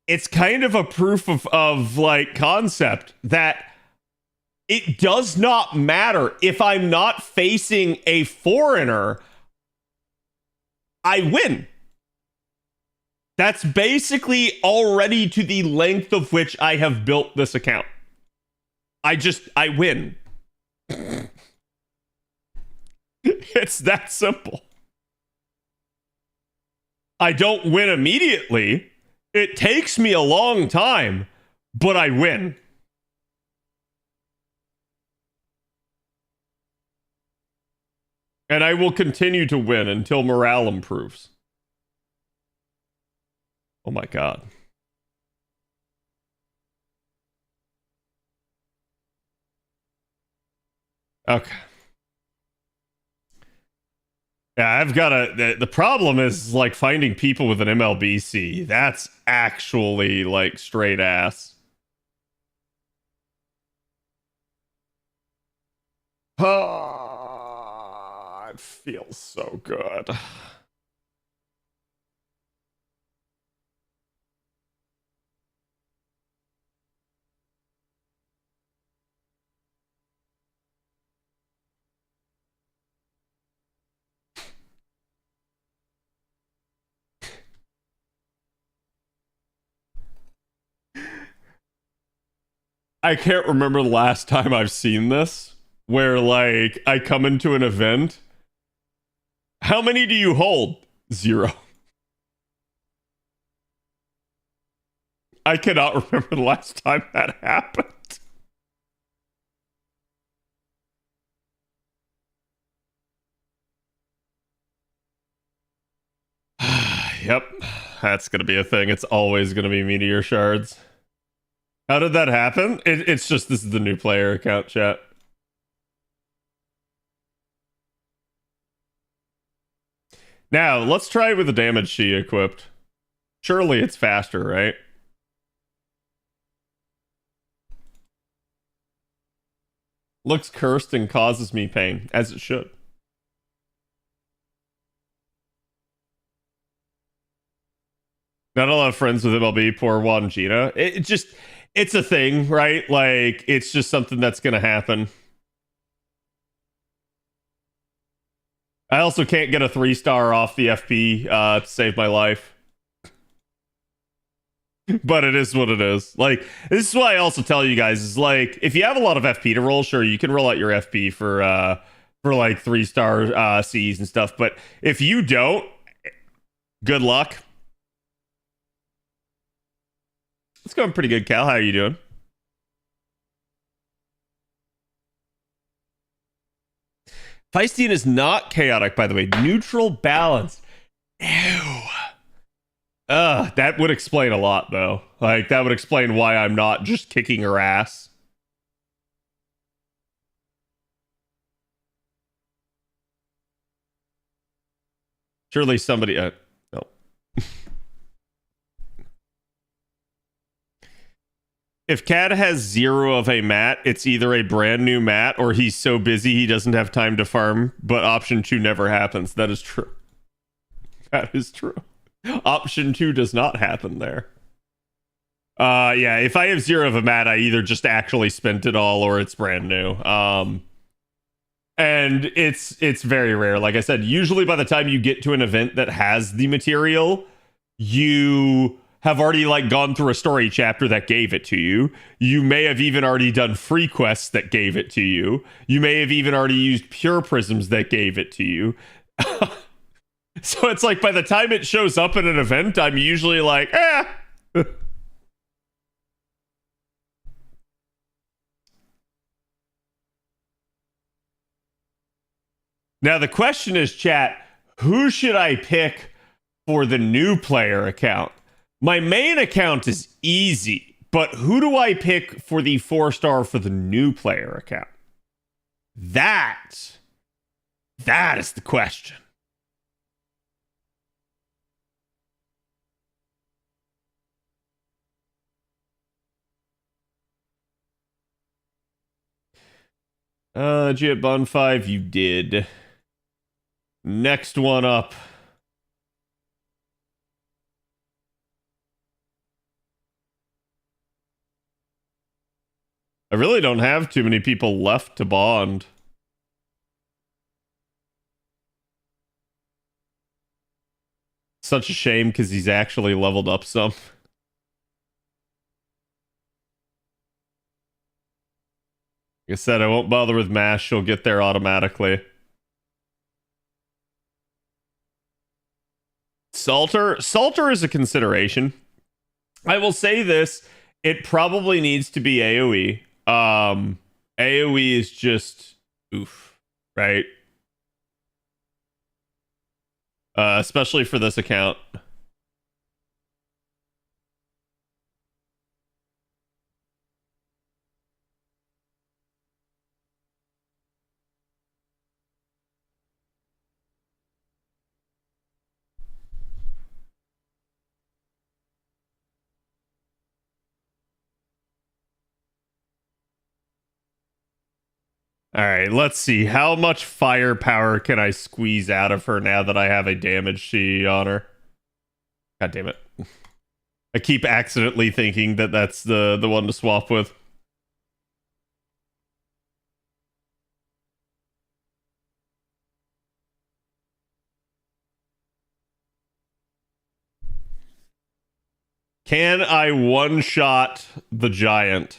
D: It's kind of a proof of like concept that it does not matter if I'm not facing a foreigner, I win. That's basically already to the length of which I have built this account. I win. It's that simple. I don't win immediately. It takes me a long time, but I win. And I will continue to win until morale improves. Oh my god. Okay. Yeah, I've got the problem is like finding people with an MLBC. That's actually like straight ass. Oh, it feels so good. I can't remember the last time I've seen this where like I come into an event. How many do you hold? 0. I cannot remember the last time that happened. Yep, that's gonna be a thing. It's always gonna be meteor shards. How did that happen? It's just this is the new player account, chat. Now, let's try with the damage she equipped. Surely it's faster, right? Looks cursed and causes me pain, as it should. Not a lot of friends with MLB, poor Juan Gina. It's a thing, right? Like, it's just something that's gonna happen. I also can't get a 3-star off the FP to save my life. But it is what it is. Like, this is why I also tell you guys is like, if you have a lot of FP to roll, sure, you can roll out your FP for like 3-star Cs and stuff. But if you don't, good luck. It's going pretty good, Cal. How are you doing? Feisty is not chaotic, by the way. Neutral balance. Ew. That would explain a lot, though. Like, that would explain why I'm not just kicking her ass. Surely somebody. No. If Cad has 0 of a mat, it's either a brand new mat or he's so busy he doesn't have time to farm, but option 2 never happens. That is true. That is true. Option 2 does not happen there. Yeah, if I have 0 of a mat, I either just actually spent it all or it's brand new. And it's very rare. Like I said, usually by the time you get to an event that has the material, you have already like gone through a story chapter that gave it to you. You may have even already done free quests that gave it to you. You may have even already used pure prisms that gave it to you. So it's like by the time it shows up in an event, I'm usually like, Now the question is, chat, who should I pick for the new player account? My main account is easy, but who do I pick for the 4-star for the new player account? That is the question. G at Bun 5, you did. Next one up. I really don't have too many people left to bond. Such a shame because he's actually leveled up some. Like I said, I won't bother with Mash. She'll get there automatically. Salter is a consideration. I will say this. It probably needs to be AoE. AoE is just oof, right? Especially for this account. All right, let's see. How much firepower can I squeeze out of her now that I have a damage she on her? God damn it. I keep accidentally thinking that that's the one to swap with. Can I one-shot the giant?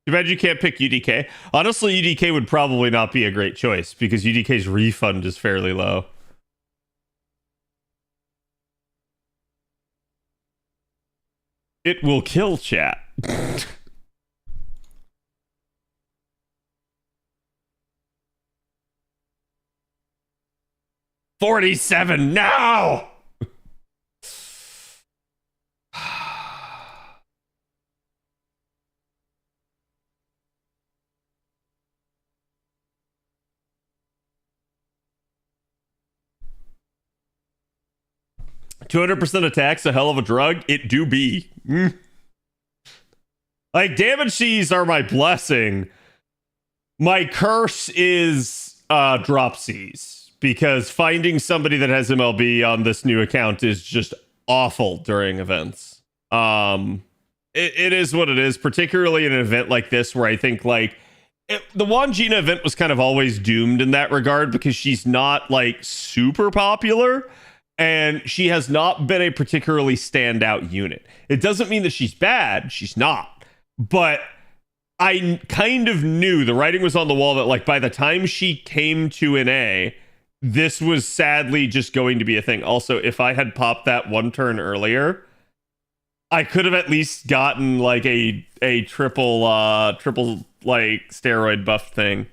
D: Too bad you can't pick UDK. Honestly, UDK would probably not be a great choice because UDK's refund is fairly low. It will kill chat. 47 now! 200% attacks a hell of a drug. It do be. Like, damage Cs are my blessing. My curse is drop Cs. Because finding somebody that has MLB on this new account is just awful during events. It is what it is, particularly in an event like this where I think, like, the Wangina event was kind of always doomed in that regard because she's not, like, super popular. And she has not been a particularly standout unit. It doesn't mean that she's bad. She's not. But I kind of knew the writing was on the wall that, like, by the time she came to an A, this was sadly just going to be a thing. Also, if I had popped that one turn earlier, I could have at least gotten like a triple like steroid buff thing.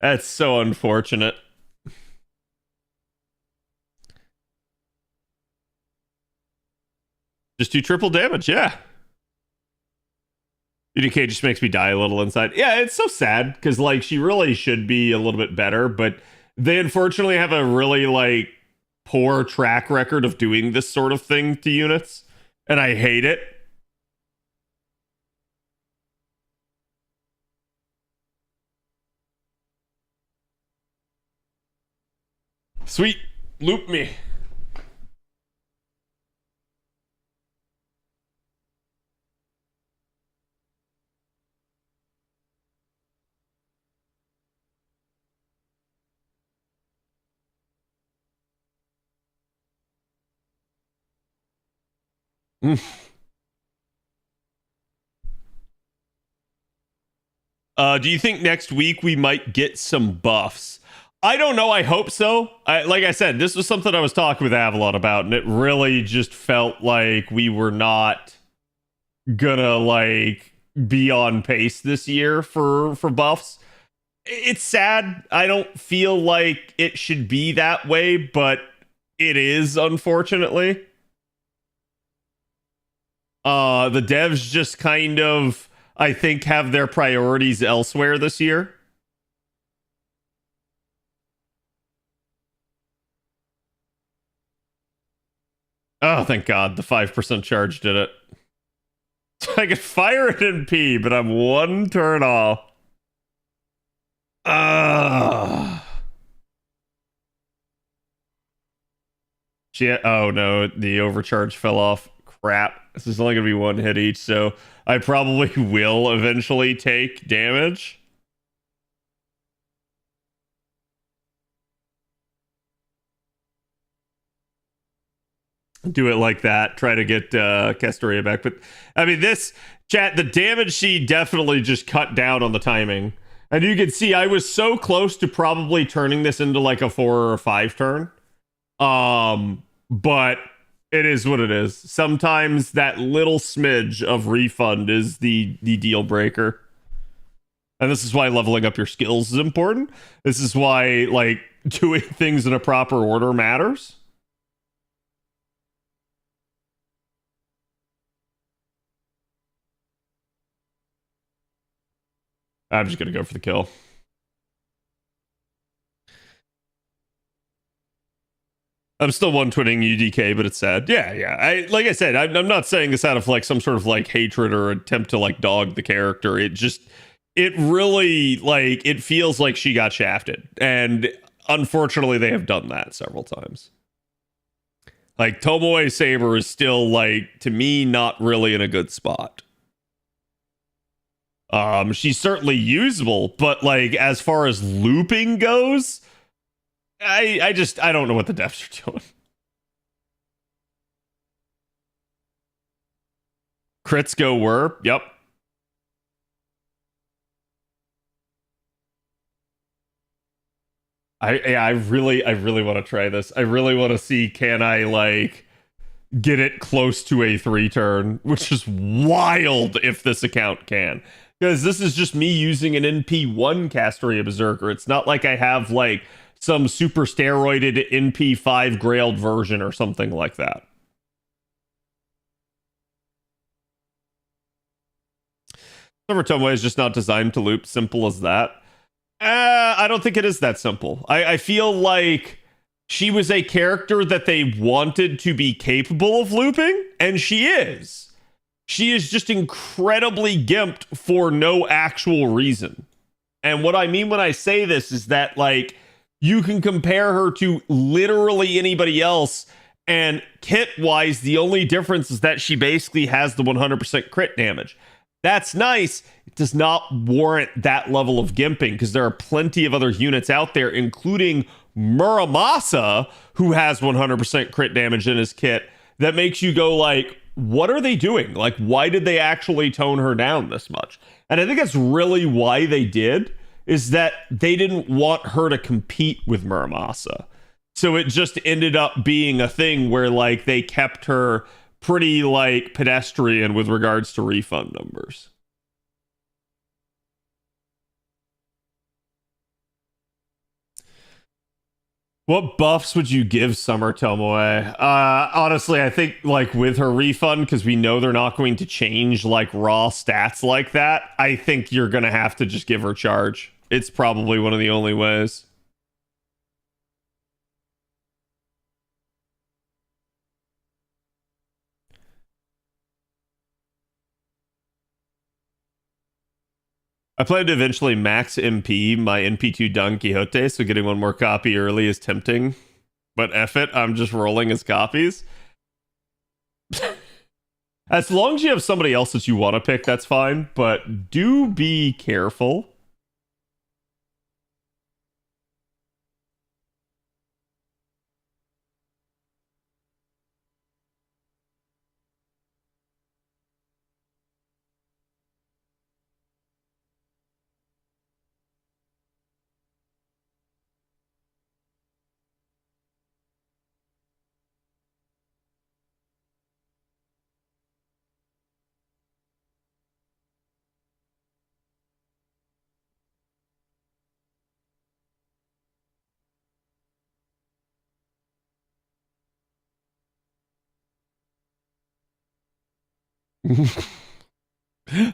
D: That's so unfortunate. Just do triple damage, yeah. UDK just makes me die a little inside. Yeah, it's so sad because like she really should be a little bit better, but they unfortunately have a really like poor track record of doing this sort of thing to units, and I hate it. Sweet, loop me. Do you think next week we might get some buffs? I don't know. I hope so. Like I said, this was something I was talking with Avalon about, and it really just felt like we were not gonna like be on pace this year for buffs. It's sad. I don't feel like it should be that way, but it is, unfortunately. The devs just kind of, I think, have their priorities elsewhere this year. Oh, thank God. The 5% charge did it. So I could fire it in P, but I'm one turn off. Shit. Oh, no. The overcharge fell off. Crap. This is only going to be one hit each, so I probably will eventually take damage. Do it like that. Try to get Castoria back. But, I mean, this, chat, the damage she definitely just cut down on the timing. And you can see I was so close to probably turning this into like a 4 or a 5 turn. But it is what it is. Sometimes that little smidge of refund is the deal breaker. And this is why leveling up your skills is important. This is why, like, doing things in a proper order matters. I'm just going to go for the kill. I'm still one-twinning UDK, but it's sad. Yeah. Like I said, I'm not saying this out of like some sort of like hatred or attempt to like dog the character. It really like it feels like she got shafted, and unfortunately, they have done that several times. Like Tomoe Saber is still like to me not really in a good spot. She's certainly usable, but like as far as looping goes, I don't know what the devs are doing. Crits go were. Yep. I really want to try this. I really want to see can I like get it close to a 3 turn, which is wild if this account can. Because this is just me using an NP1 Castoria Berserker. It's not like I have like some super steroided NP5 Grailed version or something like that. Silver Tomoe is just not designed to loop. Simple as that. I don't think it is that simple. I feel like she was a character that they wanted to be capable of looping, and she is. She is just incredibly gimped for no actual reason. And what I mean when I say this is that, like, you can compare her to literally anybody else, and kit-wise, the only difference is that she basically has the 100% crit damage. That's nice. It does not warrant that level of gimping because there are plenty of other units out there, including Muramasa, who has 100% crit damage in his kit, that makes you go like, what are they doing? Like, why did they actually tone her down this much? And I think that's really why they did, is that they didn't want her to compete with Muramasa. So it just ended up being a thing where, like, they kept her pretty, like, pedestrian with regards to refund numbers. What buffs would you give Summer Tomoe? Honestly, I think like with her refund, because we know they're not going to change like raw stats like that. I think you're gonna have to just give her charge. It's probably one of the only ways. I plan to eventually max MP my NP2 Don Quixote, so getting one more copy early is tempting. But F it, I'm just rolling as copies. As long as you have somebody else that you want to pick, that's fine. But do be careful.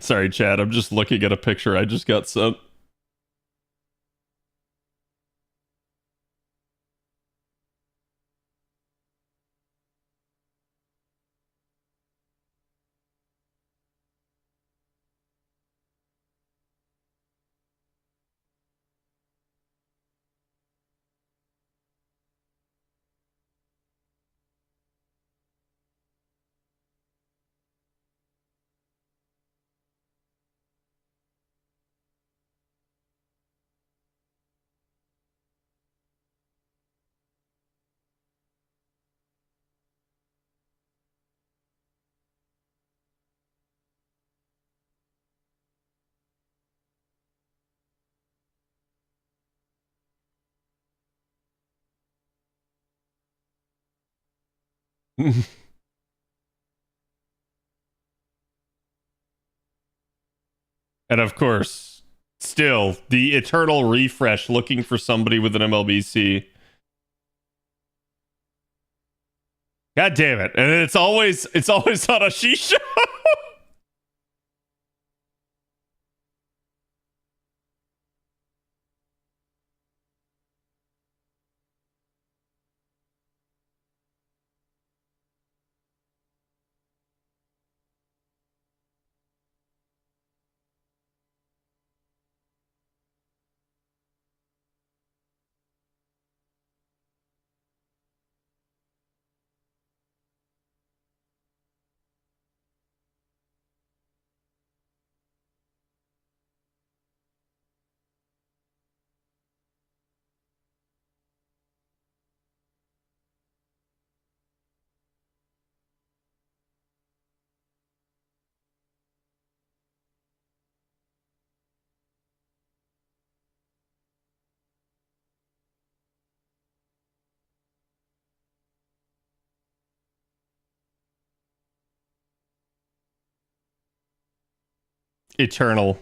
D: Sorry, Chad. I'm just looking at a picture I just got sent. And of course, still the eternal refresh looking for somebody with an MLBC. God damn it. And it's always on a shisha. Eternal.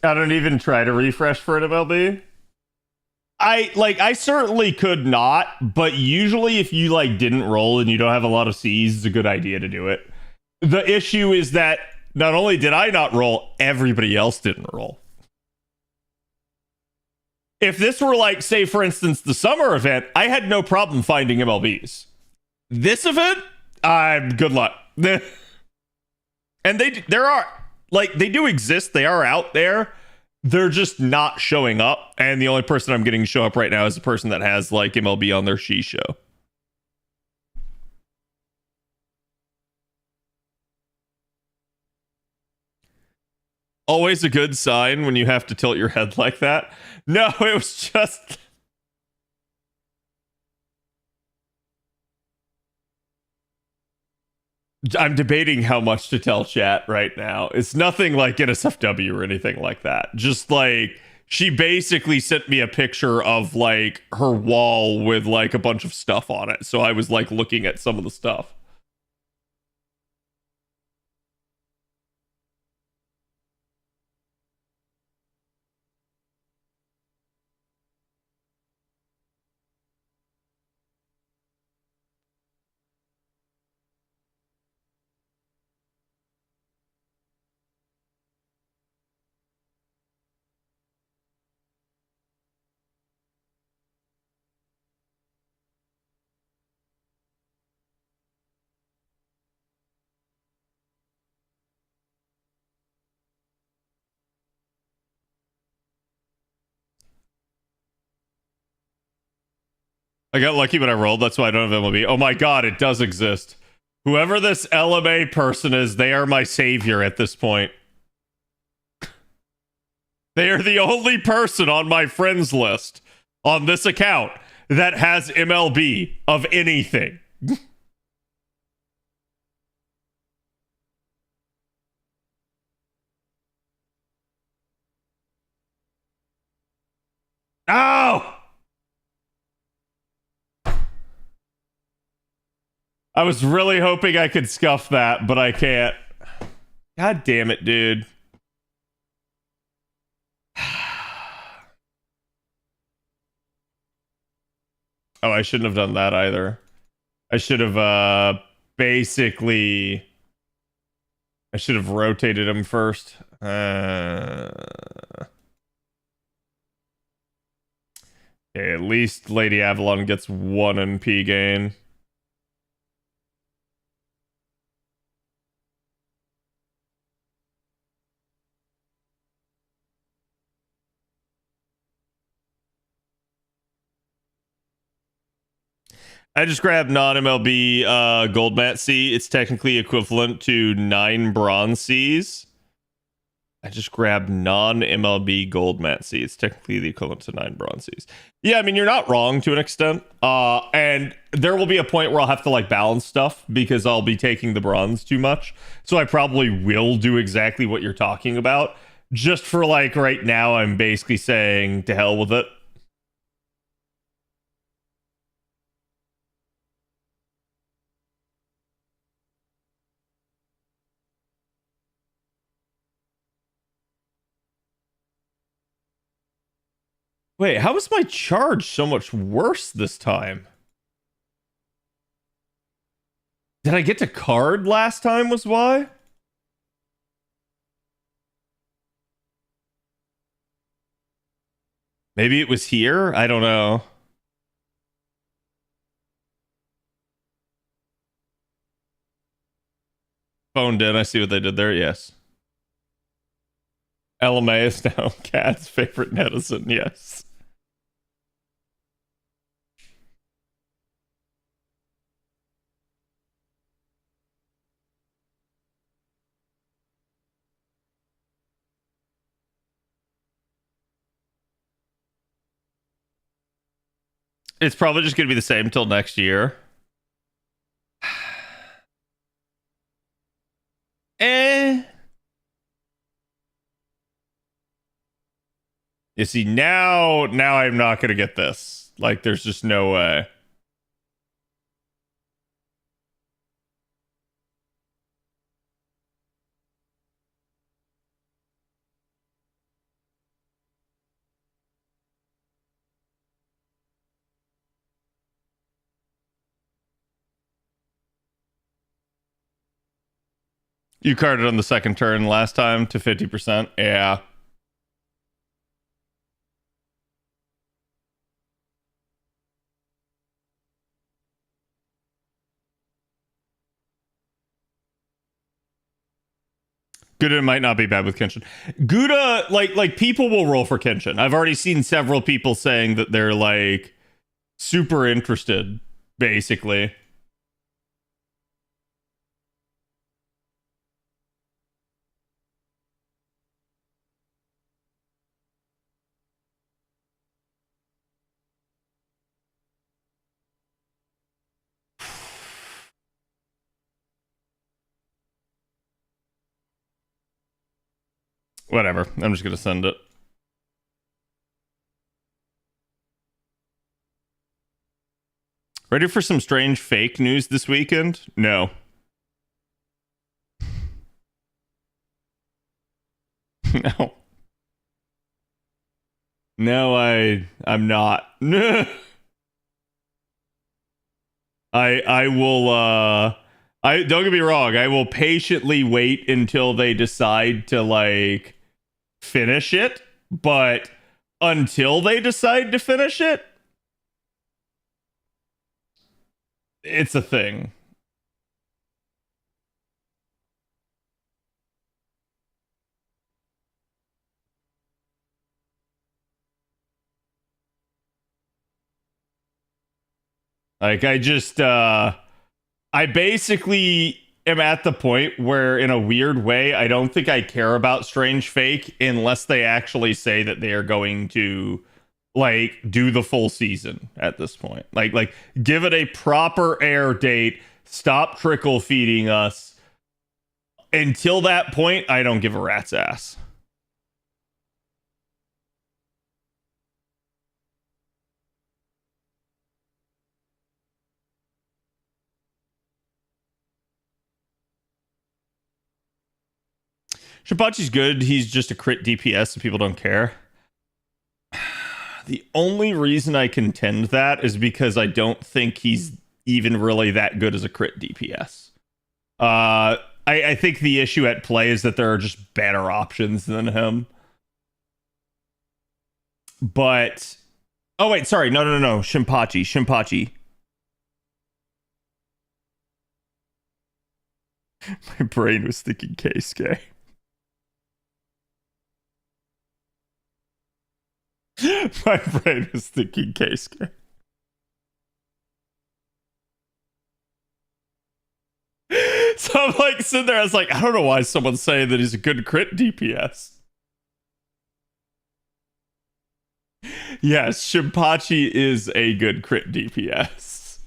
D: I don't even try to refresh for an MLB. I certainly could not, but usually if you like didn't roll and you don't have a lot of C's, it's a good idea to do it. The issue is that not only did I not roll, everybody else didn't roll. If this were like, say, for instance, the summer event, I had no problem finding MLBs. This event, I'm good luck. And there are like they do exist, they are out there. They're just not showing up, and the only person I'm getting to show up right now is the person that has like MLB on their she show. Always a good sign when you have to tilt your head like that. No, it was just I'm debating how much to tell chat right now. It's nothing like NSFW or anything like that. Just like she basically sent me a picture of like her wall with like a bunch of stuff on it. So I was like looking at some of the stuff. I got lucky when I rolled. That's why I don't have MLB. Oh my god, it does exist. Whoever this LMA person is, they are my savior at this point. They are the only person on my friends list on this account that has MLB of anything. Oh! I was really hoping I could scuff that, but I can't. God damn it, dude. Oh, I shouldn't have done that either. I should have basically I should have rotated him first. Okay, at least Lady Avalon gets 1 NP gain. I just grabbed non-MLB gold mat C. It's technically equivalent to 9 bronze Cs. I just grabbed non-MLB gold mat C. It's technically the equivalent to 9 bronze Cs. Yeah, I mean, you're not wrong to an extent. And there will be a point where I'll have to like balance stuff because I'll be taking the bronze too much. So I probably will do exactly what you're talking about. Just for like right now, I'm basically saying to hell with it. Wait, how is my charge so much worse this time? Did I get to card last time was why? Maybe it was here? I don't know. Phoned in. I see what they did there. Yes. LMA is now Cat's favorite netizen. Yes. It's probably just going to be the same until next year. Eh. You see, now I'm not going to get this. Like, there's just no way. You carded on the second turn last time to 50%. Yeah. Gouda might not be bad with Kenshin. Gouda, like people will roll for Kenshin. I've already seen several people saying that they're like super interested, basically. Whatever. I'm just gonna send it. Ready for some strange fake news this weekend? No. No. No, I'm not. I will I don't get me wrong, I will patiently wait until they decide to like finish it, but until they decide to finish it, it's a thing. Like I basically am at the point where in a weird way I don't think I care about Strange Fake unless they actually say that they are going to like do the full season at this point. Like give it a proper air date, stop trickle feeding us. Until that point, I don't give a rat's ass. Shibachi's good. He's just a crit DPS, so people don't care. The only reason I contend that is because I don't think he's even really that good as a crit DPS. I think the issue at play is that there are just better options than him. But oh wait, sorry, no, Shimpachi. My brain was thinking Keisuke. My brain was thinking Keisuke. So I'm like sitting there, I was like, I don't know why someone's saying that he's a good crit DPS. Yes, Shimpachi is a good crit DPS.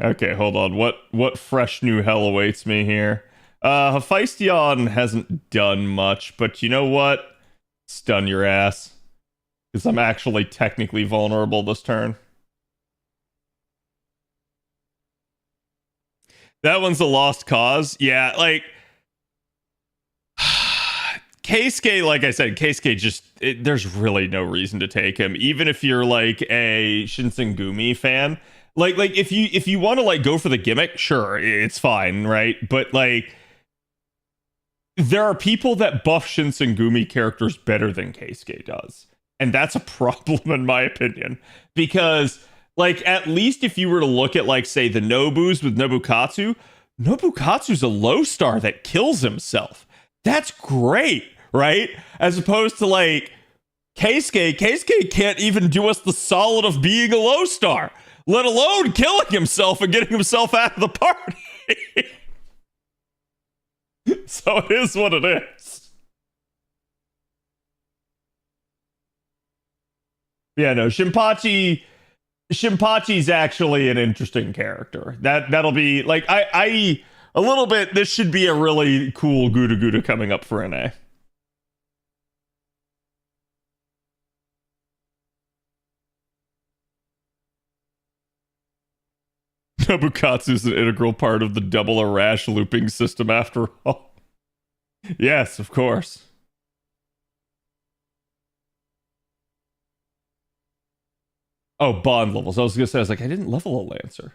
D: Okay, hold on. What fresh new hell awaits me here? Hephaestion hasn't done much, but you know what? Stun your ass. Because I'm actually technically vulnerable this turn. That one's a lost cause. Yeah, like Keisuke, like I said, Keisuke just there's really no reason to take him, even if you're like a Shinsengumi fan. Like if you want to like go for the gimmick, sure, it's fine, right? But like there are people that buff Shinsengumi characters better than Keisuke does. And that's a problem in my opinion. Because like at least if you were to look at like say the Nobus with Nobukatsu's a low star that kills himself. That's great, right? As opposed to like Keisuke can't even do us the solid of being a low star, let alone killing himself and getting himself out of the party. So it is what it is. Yeah, no, Shimpachi's actually an interesting character. That'll be like I a little bit. This should be a really cool Guda coming up for NA. Nobukatsu's an integral part of the double Arash looping system after all. Yes, of course. Oh, bond levels. I was gonna say, I was like, I didn't level a Lancer.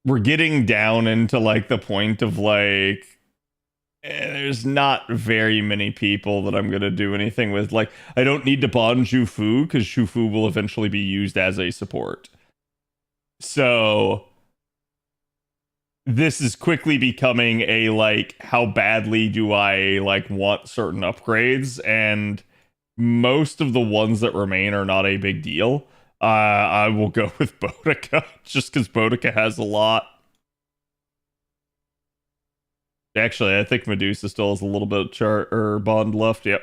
D: We're getting down into like the point of like there's not very many people that I'm gonna do anything with. Like I don't need to bond Jufu because Jufu will eventually be used as a support. So this is quickly becoming a like, how badly do I like want certain upgrades, and most of the ones that remain are not a big deal. I will go with Boudica just because Boudica has a lot. Actually, I think Medusa still has a little bit of chart or bond left. Yep.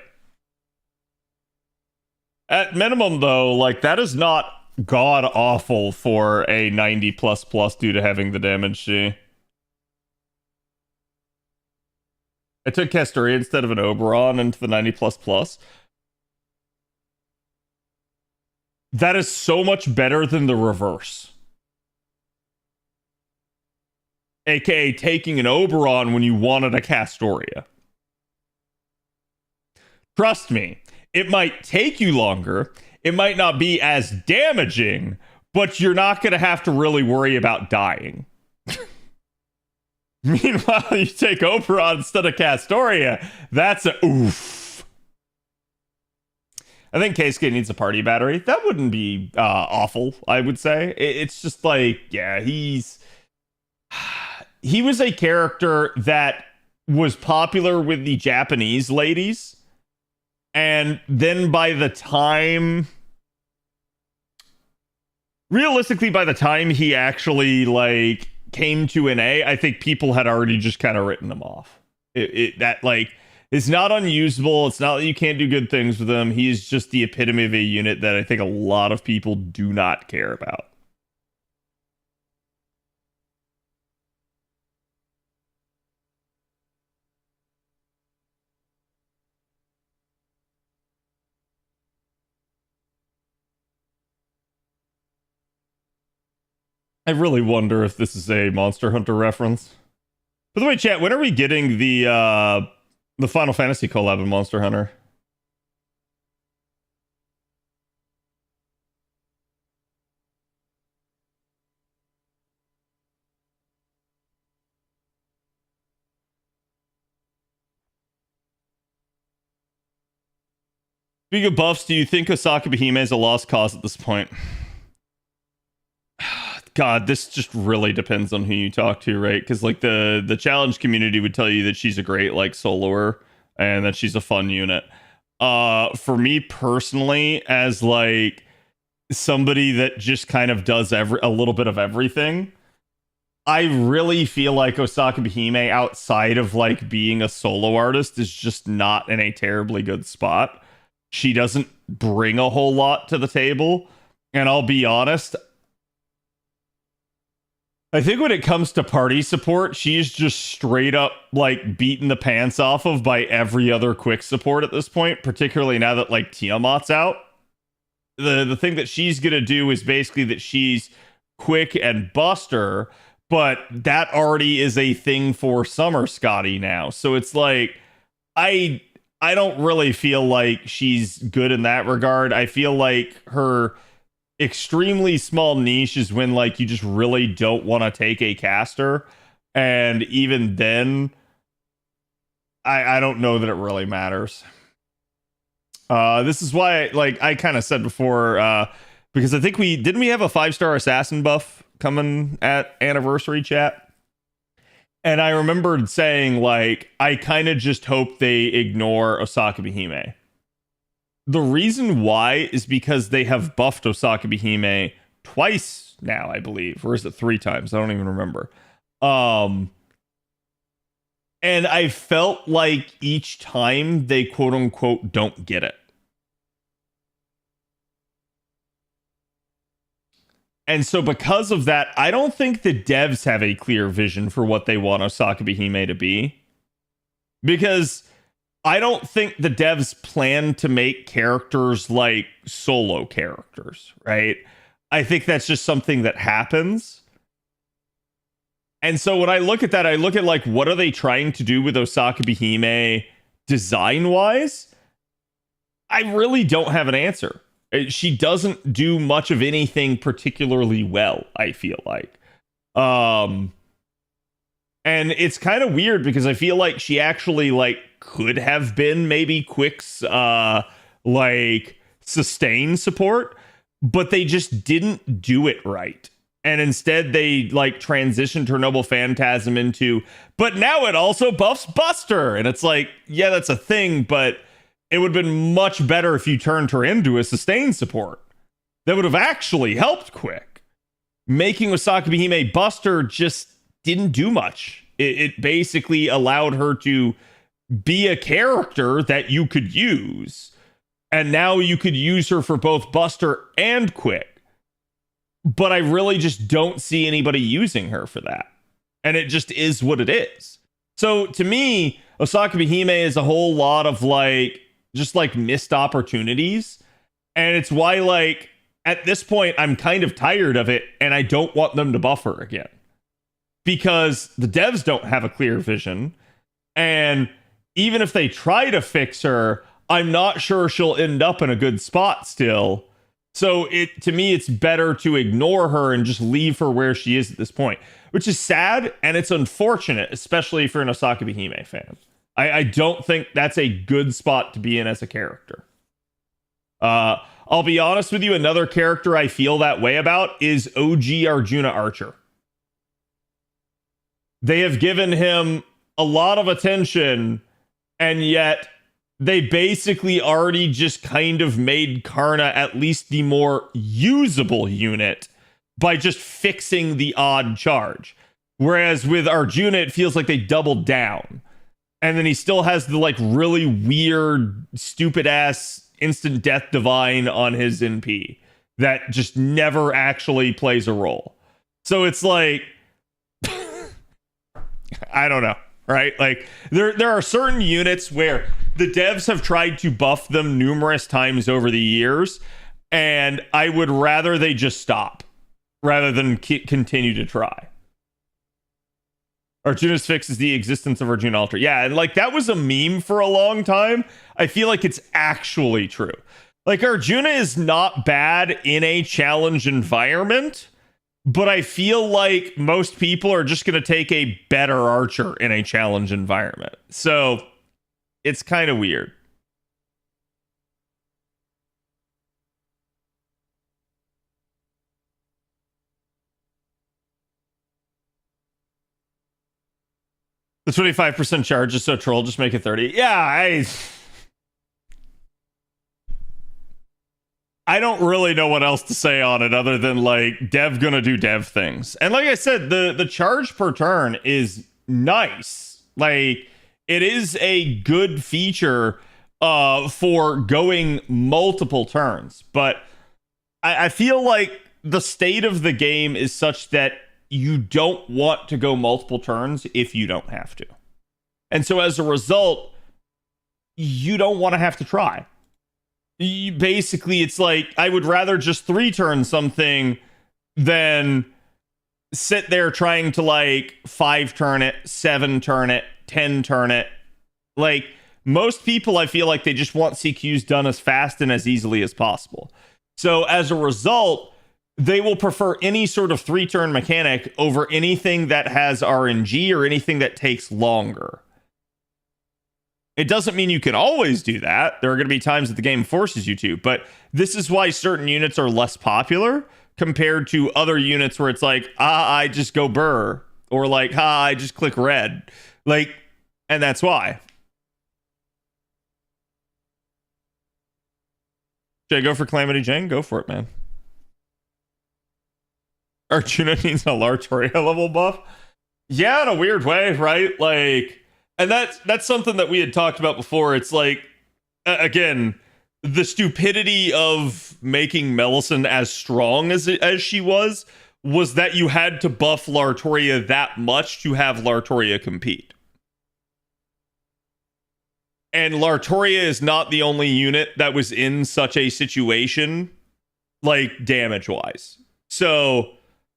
D: At minimum, though, like that is not god awful for a 90 plus plus due to having the damage she. I took Castoria instead of an Oberon into the 90 plus plus. That is so much better than the reverse. AKA taking an Oberon when you wanted a Castoria. Trust me, it might take you longer. It might not be as damaging, but you're not going to have to really worry about dying. Meanwhile, you take Oberon instead of Castoria. That's a oof. I think Keisuke needs a party battery. That wouldn't be awful, I would say. It's just like, yeah, he was a character that was popular with the Japanese ladies. And then by the time... realistically, by the time he actually, like, came to an A, I think people had already just kind of written him off. That, like, it's not unusable. It's not that you can't do good things with him. He's just the epitome of a unit that I think a lot of people do not care about. I really wonder if this is a Monster Hunter reference. By the way, chat, when are we getting the Final Fantasy collab in Monster Hunter? Speaking of buffs, do you think Osaka Behime is a lost cause at this point? God, this just really depends on who you talk to, right? Because like the challenge community would tell you that she's a great like soloer and that she's a fun unit. For me personally, as like somebody that just kind of does a little bit of everything, I really feel like Osaka Behime outside of like being a solo artist is just not in a terribly good spot. She doesn't bring a whole lot to the table, and I'll be honest, I think when it comes to party support, she's just straight up like beaten the pants off of by every other quick support at this point, particularly now that like Tiamat's out. The thing that she's going to do is basically that she's quick and buster, but that already is a thing for Summer Scotty now. So it's like, I don't really feel like she's good in that regard. I feel like her extremely small niche is when like you just really don't want to take a caster, and even then I don't know that it really matters. This is why like I kind of said before, because I think we have a 5-star assassin buff coming at anniversary chat, and I remembered saying like I kind of just hope they ignore Osaka Behime. The reason why is because they have buffed Osaka Behime twice now, I believe. Or is it 3 times? I don't even remember. And I felt like each time they quote unquote don't get it. And so because of that, I don't think the devs have a clear vision for what they want Osaka Behime to be. Because I don't think the devs plan to make characters like solo characters, right? I think that's just something that happens. And so when I look at that, I look at like, what are they trying to do with Osaka Behime design-wise? I really don't have an answer. She doesn't do much of anything particularly well, I feel like. And it's kind of weird because I feel like she actually like could have been maybe Quick's like sustain support, but they just didn't do it right. And instead they like transitioned her noble phantasm into, but now it also buffs Buster. And it's like, yeah, that's a thing, but it would have been much better if you turned her into a sustain support. That would have actually helped Quick. Making Osaka Behime Buster just didn't do much. It basically allowed her to be a character that you could use. And now you could use her for both Buster and Quick. But I really just don't see anybody using her for that. And it just is what it is. So to me, Osaka Behime is a whole lot of like, just like missed opportunities. And it's why like, at this point, I'm kind of tired of it and I don't want them to buff her again. Because the devs don't have a clear vision. And even if they try to fix her, I'm not sure she'll end up in a good spot still. So to me, it's better to ignore her and just leave her where she is at this point, which is sad and it's unfortunate, especially for an Osaka Behime fan. I don't think that's a good spot to be in as a character. I'll be honest with you, another character I feel that way about is OG Arjuna Archer. They have given him a lot of attention, and yet they basically already just kind of made Karna at least the more usable unit by just fixing the odd charge. Whereas with Arjuna, it feels like they doubled down. And then he still has the like really weird, stupid ass instant death divine on his NP that just never actually plays a role. So it's like, I don't know, right? Like there are certain units where the devs have tried to buff them numerous times over the years, and I would rather they just stop rather than continue to try. Arjuna's fix is the existence of Arjuna Alter. Yeah, and like that was a meme for a long time. I feel like it's actually true. Like Arjuna is not bad in a challenge environment, but I feel like most people are just going to take a better archer in a challenge environment. So it's kind of weird. The 25% charge is so troll, just make it 30. Yeah, I don't really know what else to say on it other than like dev gonna do dev things. And like I said, the charge per turn is nice. Like it is a good feature for going multiple turns, but I feel like the state of the game is such that you don't want to go multiple turns if you don't have to. And so as a result, you don't want to have to try. Basically, it's like, I would rather just 3 turn something than sit there trying to like 5 turn it, 7 turn it, 10 turn it. Like most people, I feel like they just want CQs done as fast and as easily as possible. So as a result, they will prefer any sort of 3-turn mechanic over anything that has RNG or anything that takes longer. It doesn't mean you can always do that. There are going to be times that the game forces you to, but this is why certain units are less popular compared to other units where it's like, I just go burr, or like, I just click red. Like, and that's why. Should I go for Calamity Jane? Go for it, man. Arjuna needs a Lartoria level buff. Yeah, in a weird way, right? Like, and that's something that we had talked about before. It's like, again, the stupidity of making Melisande as strong as she was that you had to buff Lartoria that much to have Lartoria compete. And Lartoria is not the only unit that was in such a situation, like damage-wise. So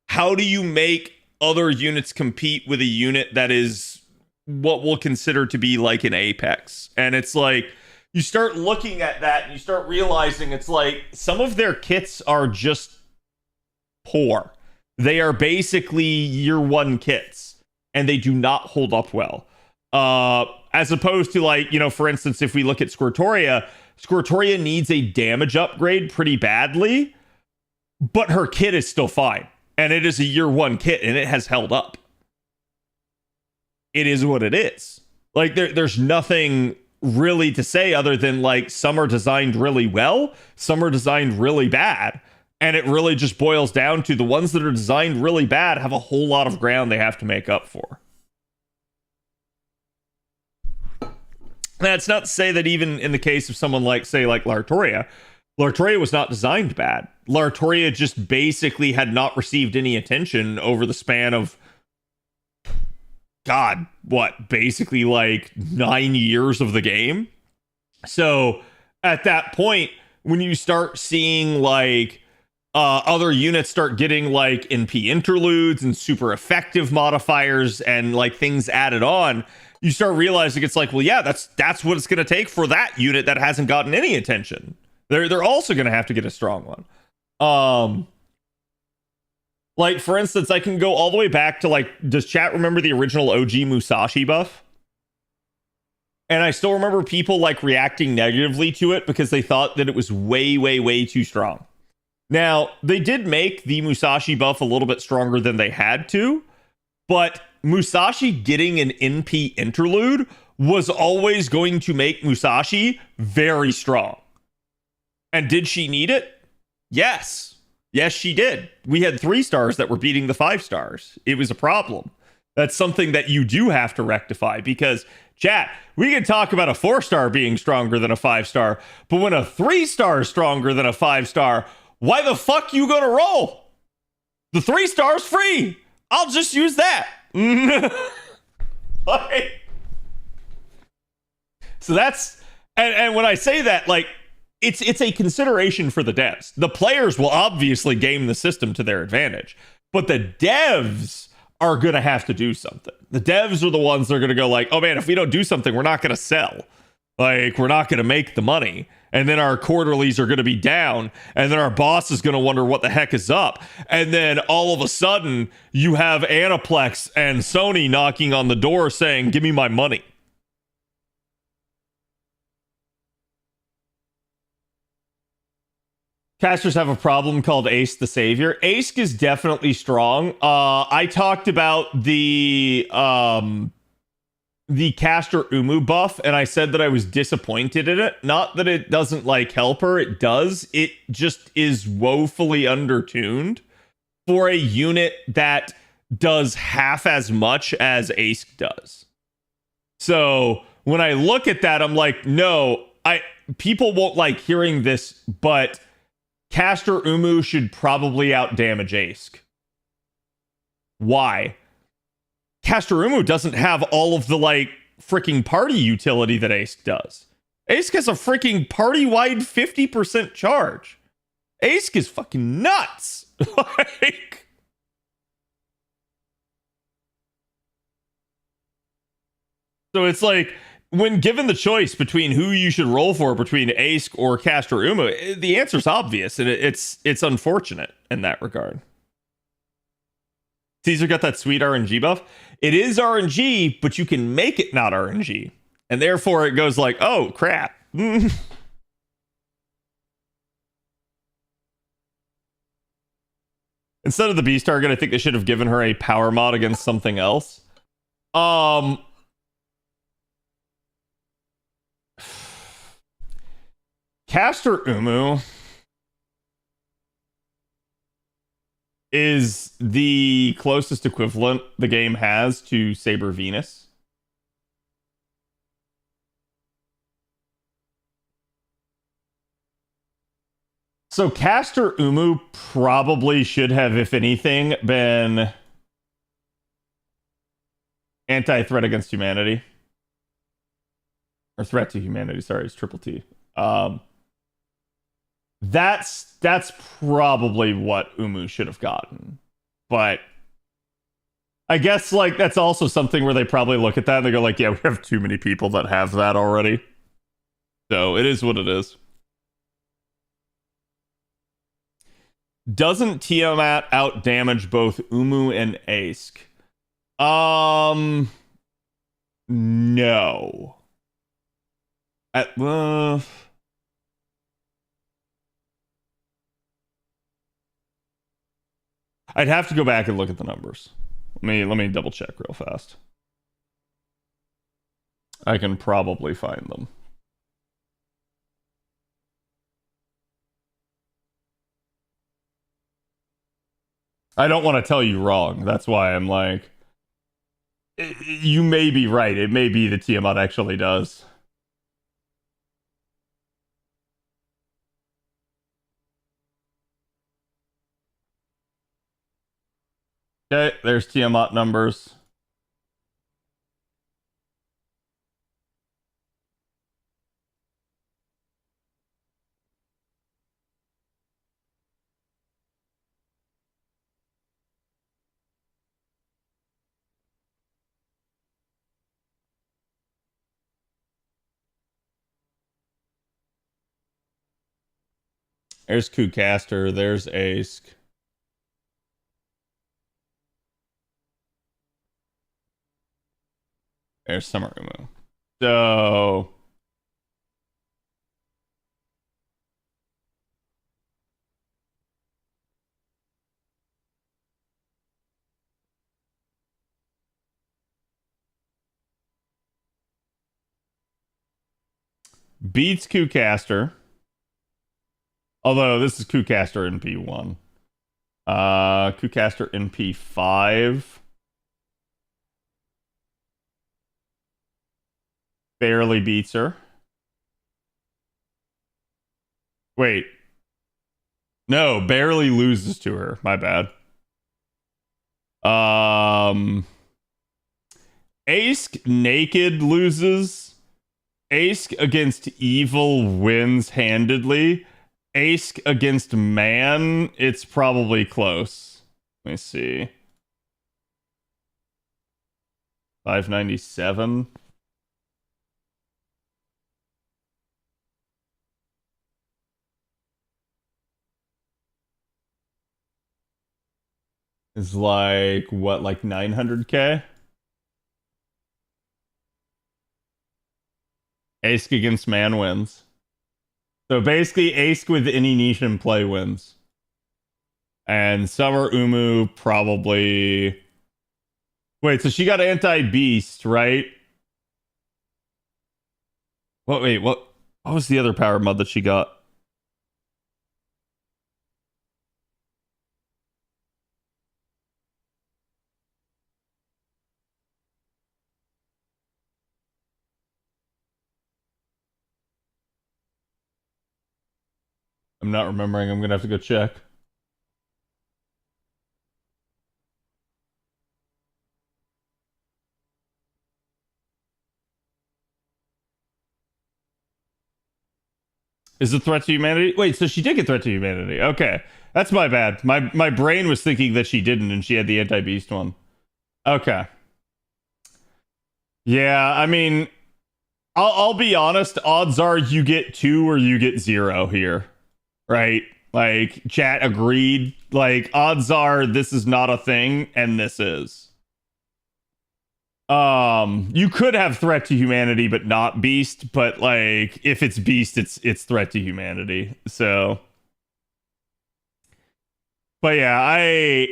D: how do you make other units compete with a unit that is what we'll consider to be like an apex? And it's like, you start looking at that and you start realizing it's like some of their kits are just poor. They are basically year 1 kits and they do not hold up well. As opposed to like, you know, for instance, if we look at Squirtoria needs a damage upgrade pretty badly, but her kit is still fine. And it is a year one kit, and it has held up. It is what it is. Like, there's nothing really to say other than, like, some are designed really well, some are designed really bad. And it really just boils down to the ones that are designed really bad have a whole lot of ground they have to make up for. That's not to say that even in the case of someone like, say, like Lartoria was not designed bad. Lartoria just basically had not received any attention over the span of, God, what, basically like 9 years of the game. So at that point, when you start seeing like other units start getting like NP interludes and super effective modifiers and like things added on, you start realizing it's like, well, yeah, that's what it's going to take for that unit that hasn't gotten any attention. They're also going to have to get a strong one. Like, for instance, I can go all the way back to, like, does chat remember the original OG Musashi buff? And I still remember people, like, reacting negatively to it because they thought that it was way, way, way too strong. Now, they did make the Musashi buff a little bit stronger than they had to, but Musashi getting an NP interlude was always going to make Musashi very strong. And did she need it? Yes. Yes, she did. We had 3 stars that were beating the 5 stars. It was a problem. That's something that you do have to rectify because, chat, we can talk about a 4-star being stronger than a 5-star, but when a 3-star is stronger than a 5-star, why the fuck you gonna roll? The 3-star's free. I'll just use that. Like, so that's, and when I say that, like, it's a consideration for the devs. The players will obviously game the system to their advantage, but the devs are going to have to do something. The devs are the ones that are going to go like, oh man, if we don't do something, we're not going to sell. Like, we're not going to make the money. And then our quarterlies are going to be down. And then our boss is going to wonder what the heck is up. And then all of a sudden, you have Aniplex and Sony knocking on the door saying, give me my money. Casters have a problem called Ace the Savior. Ace is definitely strong. I talked about the caster Umu buff, and I said that I was disappointed in it. Not that it doesn't like help her, it does. It just is woefully undertuned for a unit that does half as much as Ace does. So when I look at that, I'm like, no, people won't like hearing this, but Caster Umu should probably outdamage Ace. Why? Caster Umu doesn't have all of the like freaking party utility that Ace does. Ace has a freaking party-wide 50% charge. Ace is fucking nuts. Like, so it's like, when given the choice between who you should roll for between Ace or Caster Umu, the answer's obvious, and it's unfortunate in that regard. Caesar got that sweet RNG buff. It is RNG, but you can make it not RNG. And therefore it goes like, oh, crap. Instead of the Beast target, I think they should have given her a power mod against something else. Caster Umu is the closest equivalent the game has to Saber Venus. So Caster Umu probably should have, if anything, been anti-threat against humanity. Or threat to humanity, sorry, it's triple T. That's probably what Umu should have gotten. But I guess like that's also something where they probably look at that and they go like, yeah, we have too many people that have that already. So it is what it is. Doesn't Tiamat out damage both Umu and Ace? No. I'd have to go back and look at the numbers. Let me double check real fast. I can probably find them. I don't want to tell you wrong. That's why I'm like, you may be right. It may be that Tiamat actually does. Okay, there's Tiamat numbers. There's Kucaster. There's Ace. There's Summer Umu. So beats Kucaster. Although this is Kucaster in P1. Kucaster in P5. Barely beats her. Wait. No, barely loses to her. My bad. Ace naked loses. Ace against evil wins handedly. Ace against man, it's probably close. Let me see. 597. Is like what, like 900k? Ace against man wins. So basically, Ace with any niche in play wins. And Summer Umu probably. Wait, so she got anti-beast, right? What? Wait, what? What was the other power mod that she got? I'm not remembering. I'm gonna have to go check. Is it threat to humanity? Wait, so she did get threat to humanity. Okay. That's my bad. My brain was thinking that she didn't and she had the anti-beast one. Okay. Yeah, I mean, I'll be honest, odds are you get 2 or you get 0 here. Right? Like chat agreed. Like odds are this is not a thing and this is. You could have threat to humanity but not beast, but like if it's beast it's threat to humanity. So but yeah, I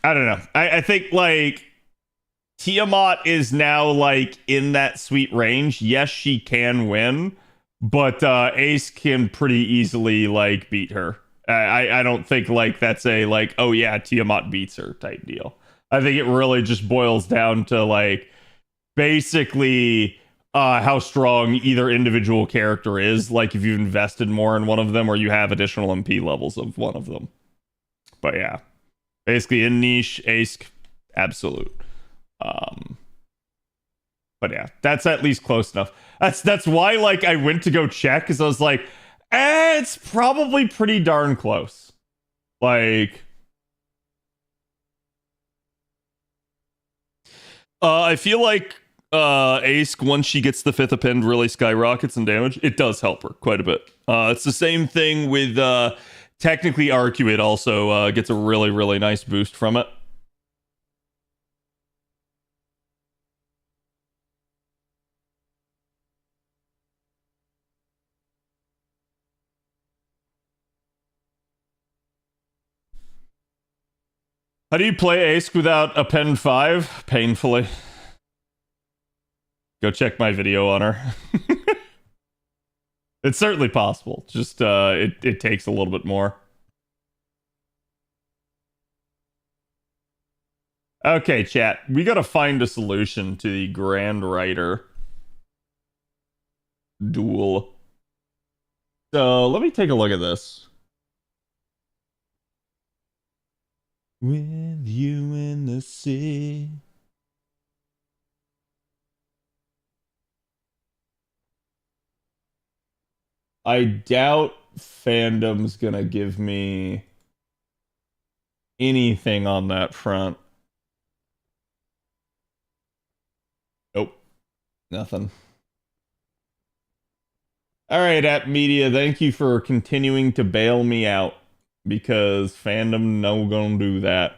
D: don't know. I think like Tiamat is now like in that sweet range. Yes, she can win, but Ace can pretty easily like beat her. I don't think like that's a like, oh yeah, Tiamat beats her type deal. I think it really just boils down to like basically how strong either individual character is, like if you've invested more in one of them or you have additional MP levels of one of them. But yeah, basically in niche, Ace, absolute. But yeah, that's at least close enough. That's why like I went to go check because I was like, it's probably pretty darn close. Like, I feel like Ace, once she gets the 5th append, really skyrockets in damage. It does help her quite a bit. It's the same thing with technically Arcuate also gets a really, really nice boost from it. How do you play Ace without a pen 5? Painfully. Go check my video on her. It's certainly possible. Just it takes a little bit more. Okay, chat. We gotta find a solution to the Grand Rider duel. So let me take a look at this. With you in the sea. I doubt fandom's gonna give me anything on that front. Nope. Nothing. All right, App Media, thank you for continuing to bail me out because fandom no gonna do that.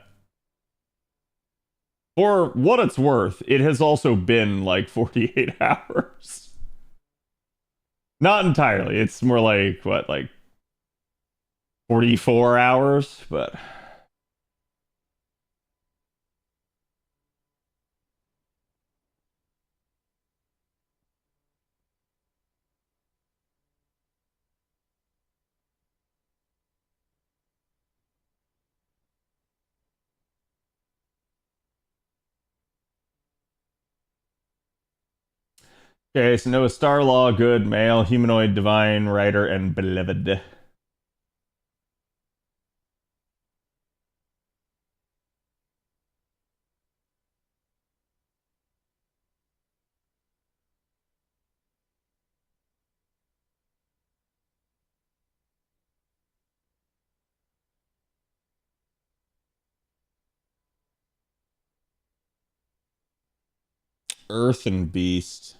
D: For what it's worth, it has also been like 48 hours. Not entirely. It's more like what, like 44 hours, but okay, so Noah Starlaw, good, male, humanoid, divine, writer, and beloved. Earth and Beast.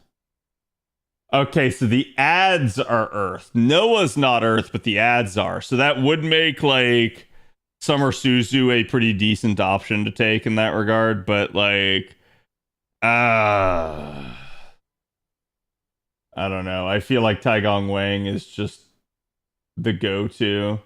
D: Okay, so the ads are Earth. Noah's not Earth, but the ads are. So that would make like Summer Suzu a pretty decent option to take in that regard, but like I don't know. I feel like Taigong Wang is just the go-to.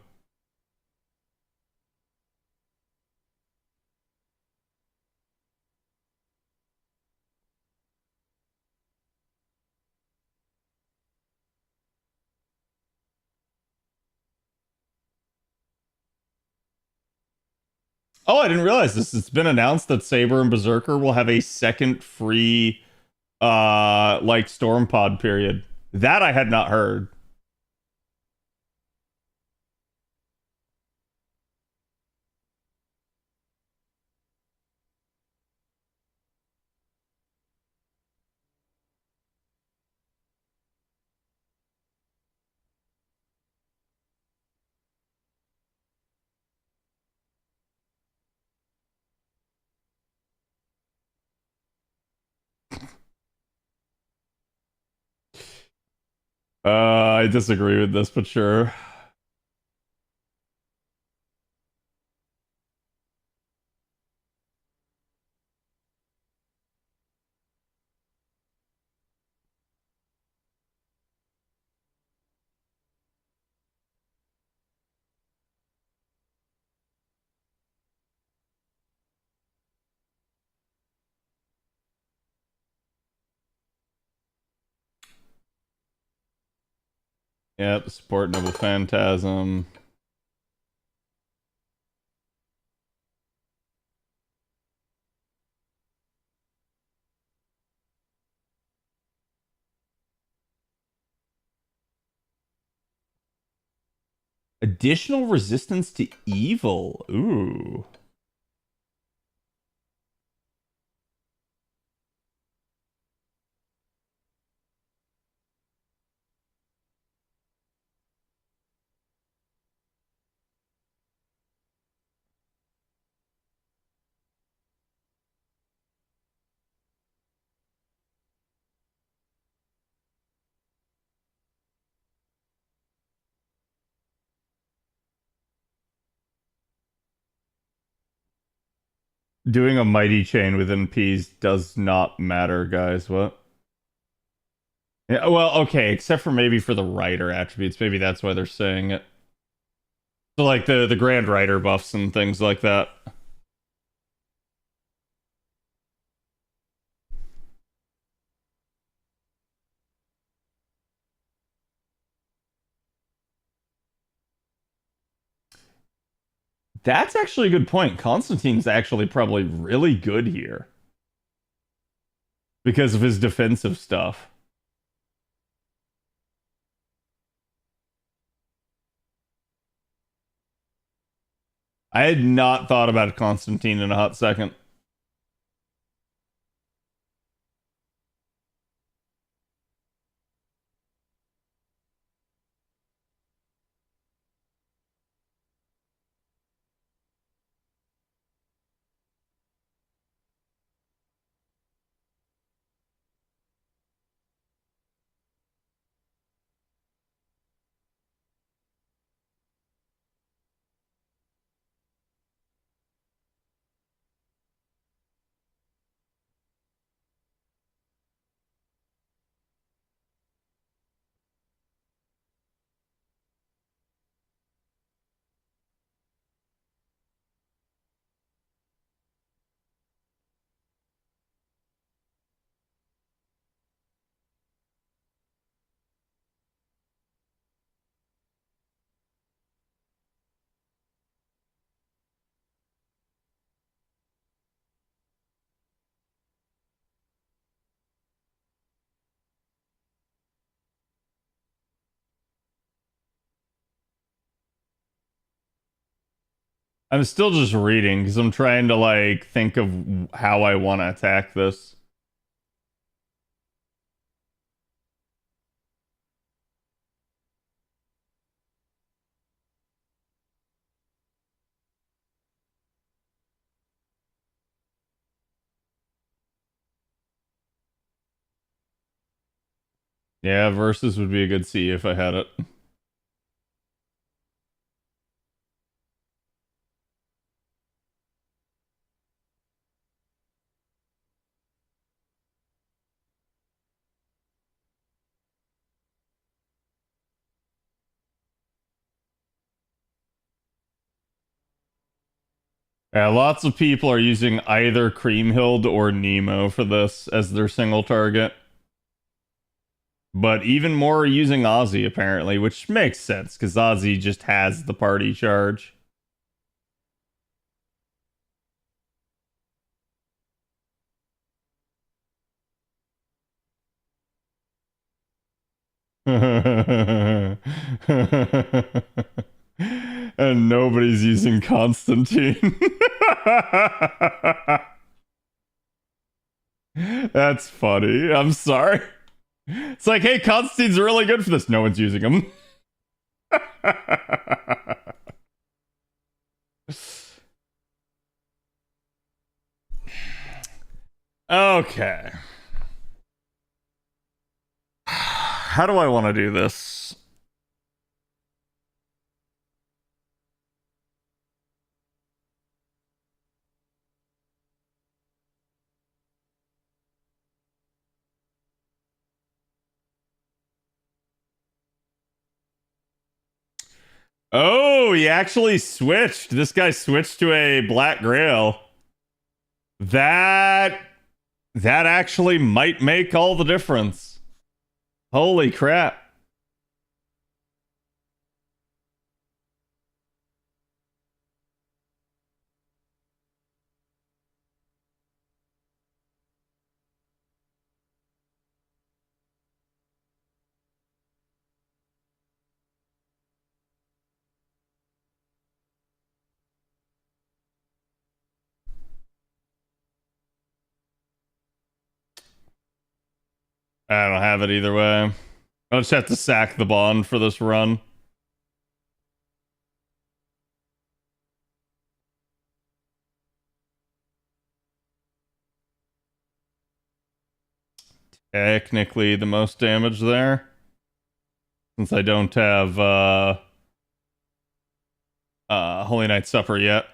D: Oh, I didn't realize this. It's been announced that Saber and Berserker will have a second free like Storm Pod period. That I had not heard. I disagree with this, but sure. Yep, support Noble Phantasm. Additional resistance to evil. Ooh. Doing a mighty chain within P's does not matter, guys. What? Yeah, well, okay, except for maybe for the writer attributes. Maybe that's why they're saying it. So like the Grand Rider buffs and things like that. That's actually a good point. Constantine's actually probably really good here because of his defensive stuff. I had not thought about Constantine in a hot second. I'm still just reading because I'm trying to like think of how I want to attack this. Yeah, versus would be a good C if I had it. Yeah, lots of people are using either Creamhild or Nemo for this as their single target. But even more are using Ozzy apparently, which makes sense because Ozzy just has the party charge. And nobody's using Constantine. That's funny. I'm sorry. It's like, hey, Constantine's really good for this. No one's using him. Okay. How do I want to do this? Oh, he actually switched. This guy switched to a Black Grail. That that actually might make all the difference. Holy crap. I don't have it either way. I'll just have to sack the bond for this run. Technically the most damage there. Since I don't have Holy Night Supper yet.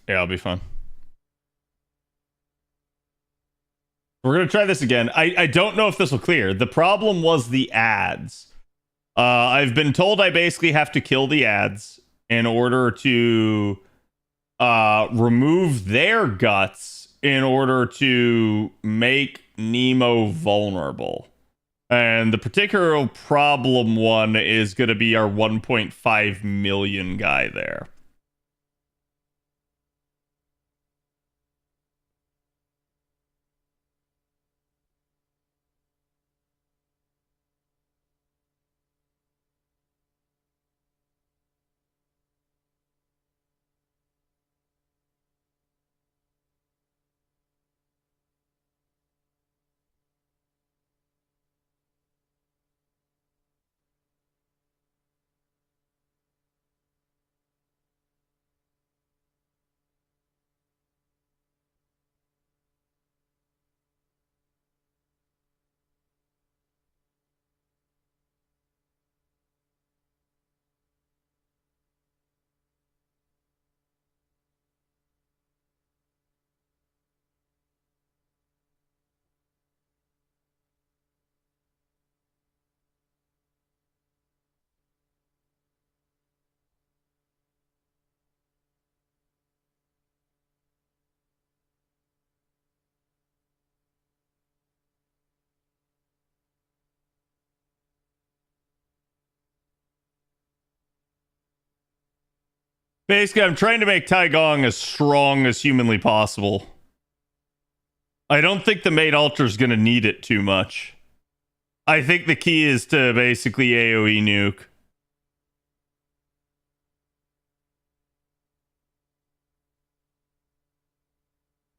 D: Yeah, I'll be fine. We're gonna try this again. I don't know if this will clear. The problem was the ads. I've been told I basically have to kill the ads in order to remove their guts in order to make Nemo vulnerable. And the particular problem one is going to be our 1.5 million guy there. Basically, I'm trying to make Taigong as strong as humanly possible. I don't think the mate Alter's going to need it too much. I think the key is to basically AoE nuke.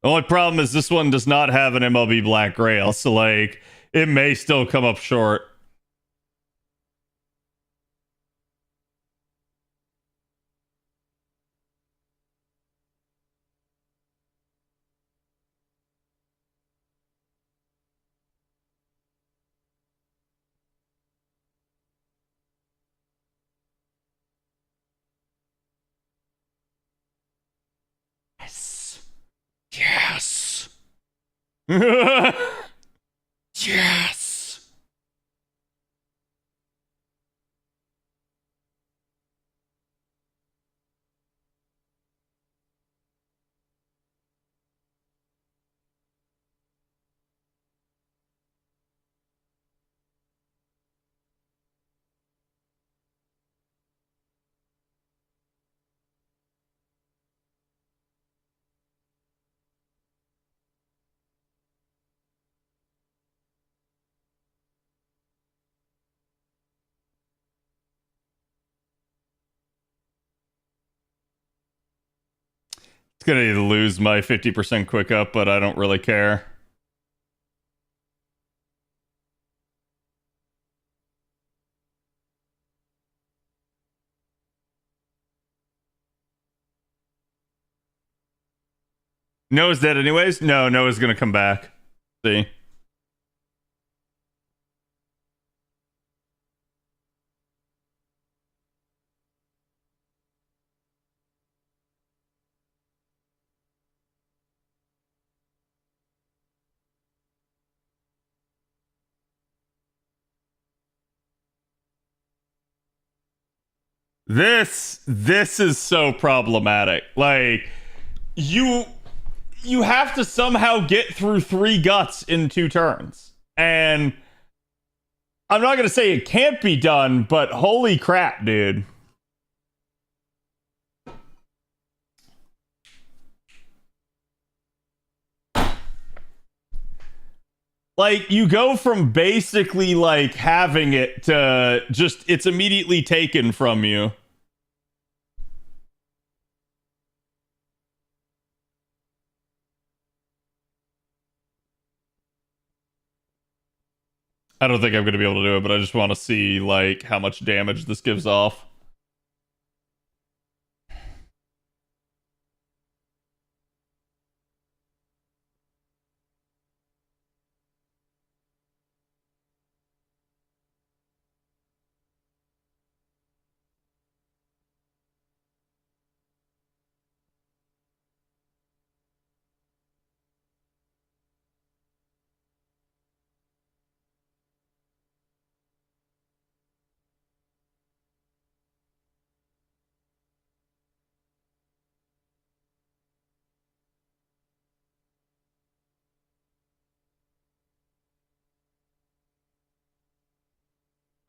D: The only problem is this one does not have an MLB Black Grail, so like it may still come up short. Yes. Yes. Yes. It's gonna lose my 50% quick up, but I don't really care. Noah's dead anyways? No, Noah's gonna come back. See? This is so problematic. Like you have to somehow get through 3 guts in 2 turns. And I'm not going to say it can't be done, but holy crap, dude. Like you go from basically like having it to just it's immediately taken from you. I don't think I'm going to be able to do it, but I just want to see like how much damage this gives off.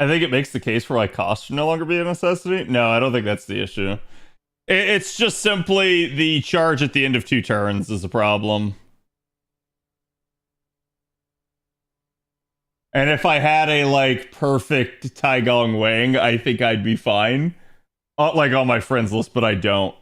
D: I think it makes the case for like cost should no longer be a necessity. No, I don't think that's the issue. It's just simply the charge at the end of 2 turns is a problem. And if I had a like perfect Taigong Wang, I think I'd be fine. Like on my friends list, but I don't.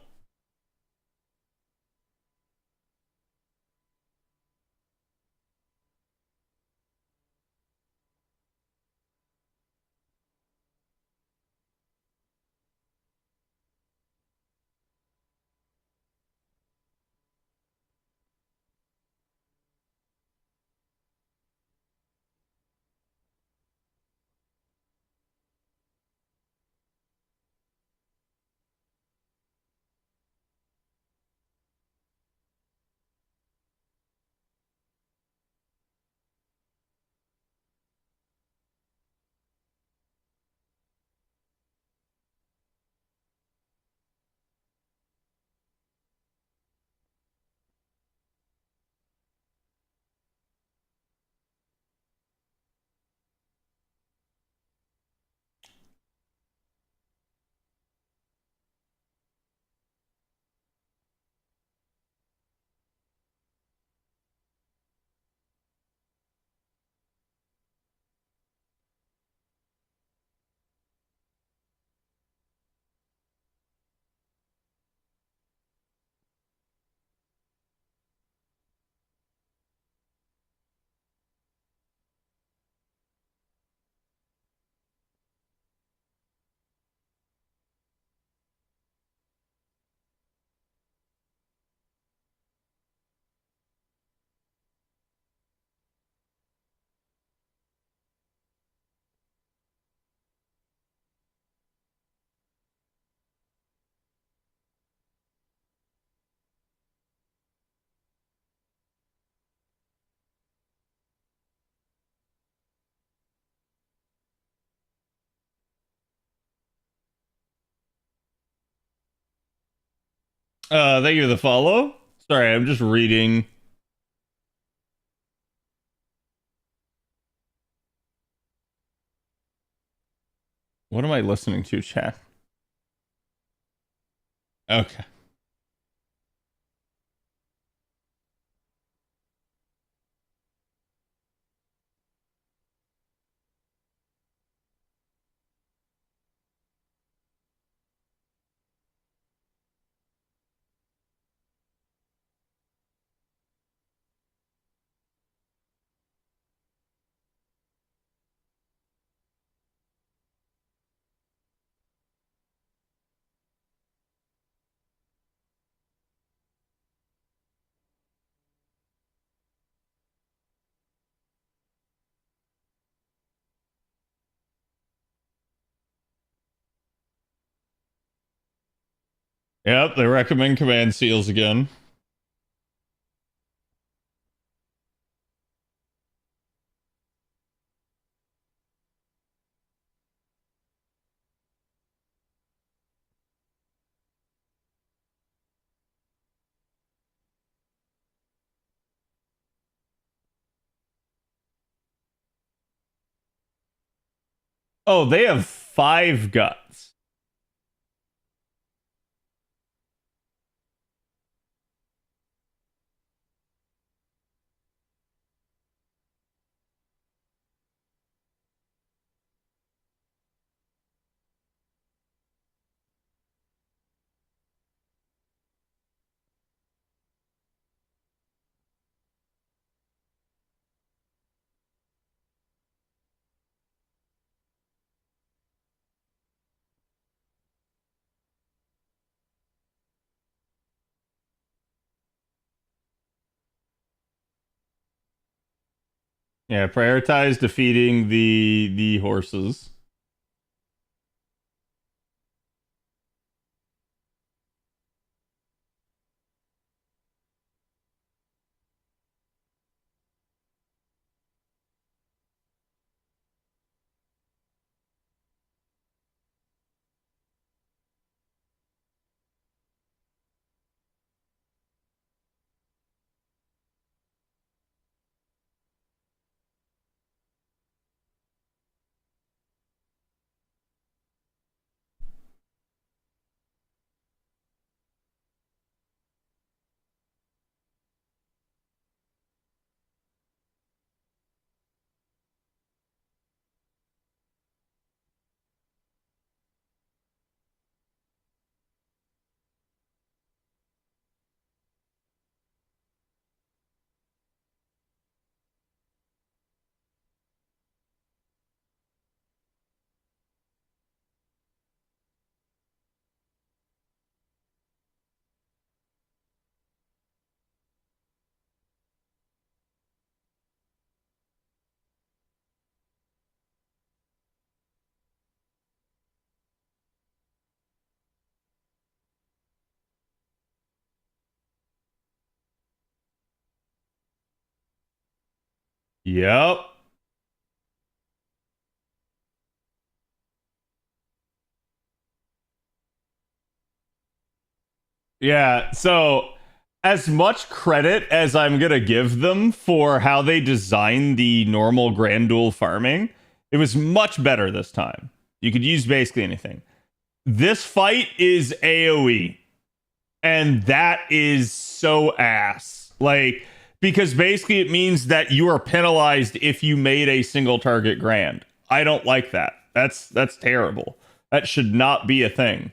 D: Thank you for the follow. Sorry, I'm just reading. What am I listening to, chat? Okay. Yep, they recommend command seals again. Oh, they have 5 guts. Yeah, prioritize defeating the horses. Yep. Yeah, so as much credit as I'm gonna give them for how they designed the normal Grand Duel farming, it was much better this time. You could use basically anything. This fight is AoE, and that is so ass. Like, because basically it means that you are penalized if you made a single target grand. I don't like that. That's terrible. That should not be a thing.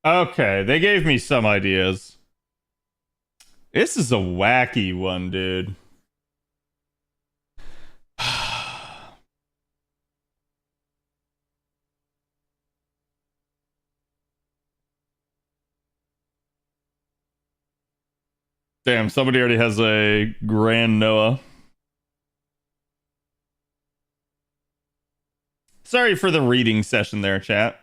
D: Okay, they gave me some ideas. This is a wacky one, dude. Damn, somebody already has a Grand Noah. Sorry for the reading session there, chat.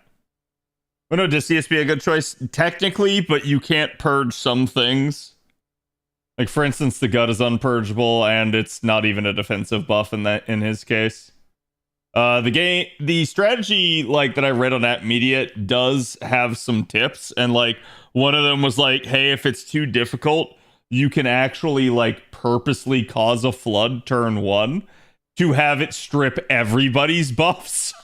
D: Oh no, does CS be a good choice? Technically, but you can't purge some things. Like for instance, the gut is unpurgeable, and it's not even a defensive buff in his case. The strategy like that I read on that media does have some tips, and like one of them was like, hey, if it's too difficult, you can actually like purposely cause a flood turn one to have it strip everybody's buffs.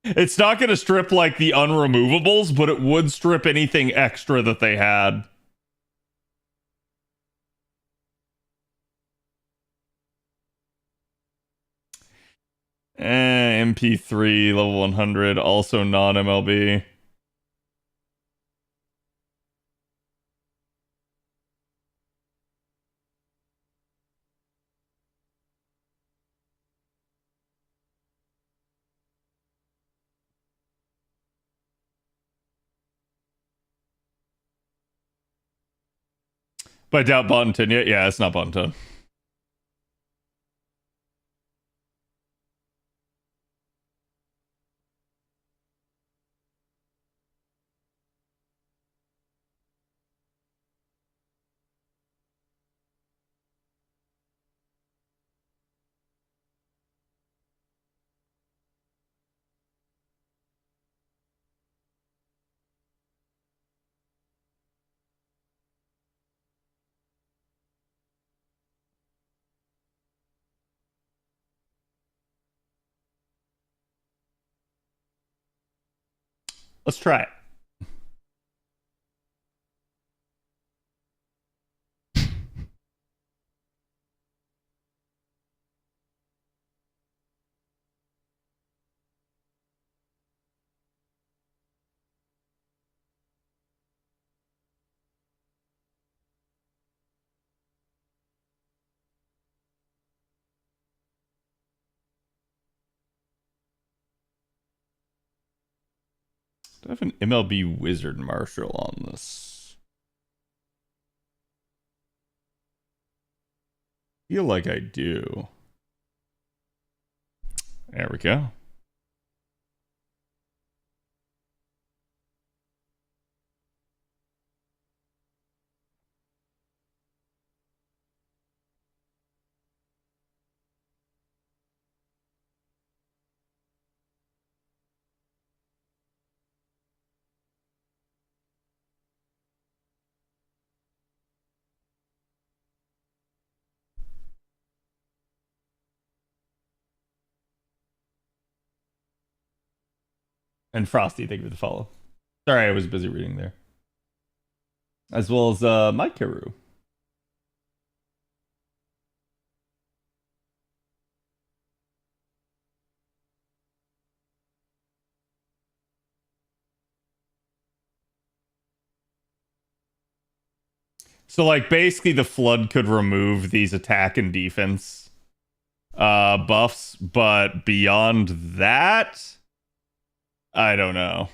D: It's not going to strip like the unremovables, but it would strip anything extra that they had. MP3 level 100, also non MLB. But I doubt Bonton yet. Yeah, it's not Bonton. Let's try it. Do I have an MLB Wizard Marshal on this? Feel like I do. There we go. And Frosty, thank you for the follow. Sorry, I was busy reading there. As well as Mike Carew. So, like, basically, the Flood could remove these attack and defense buffs, but beyond that, I don't know.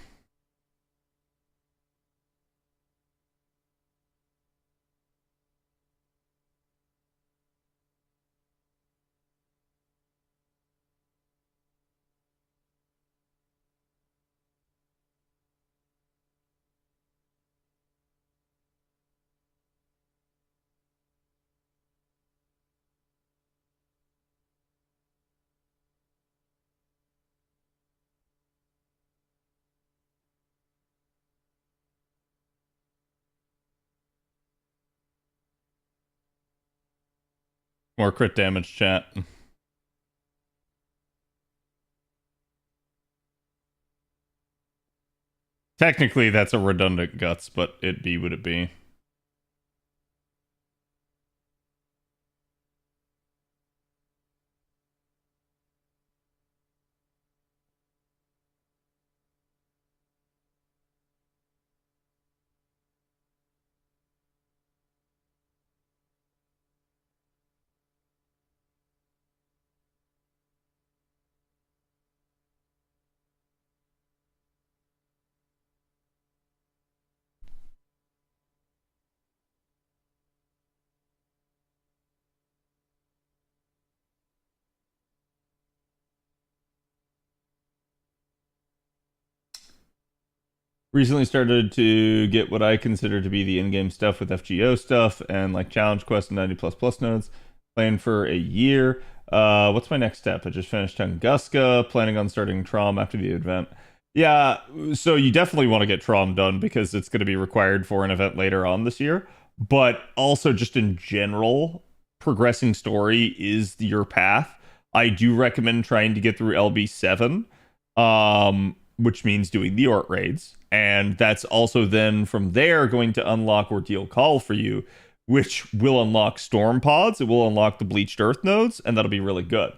D: More crit damage, chat. Technically, that's a redundant guts, but it be would it be. Recently started to get what I consider to be the in-game stuff with FGO stuff and like challenge quest and 90 plus plus nodes. Playing for a year. What's my next step? I just finished Tunguska, planning on starting Trom after the event. Yeah, so you definitely want to get Trom done because it's going to be required for an event later on this year. But also just in general, progressing story is your path. I do recommend trying to get through LB7. Which means doing the Ort raids. And that's also then from there going to unlock Ordeal Call for you, which will unlock Storm Pods. It will unlock the Bleached Earth nodes, and that'll be really good.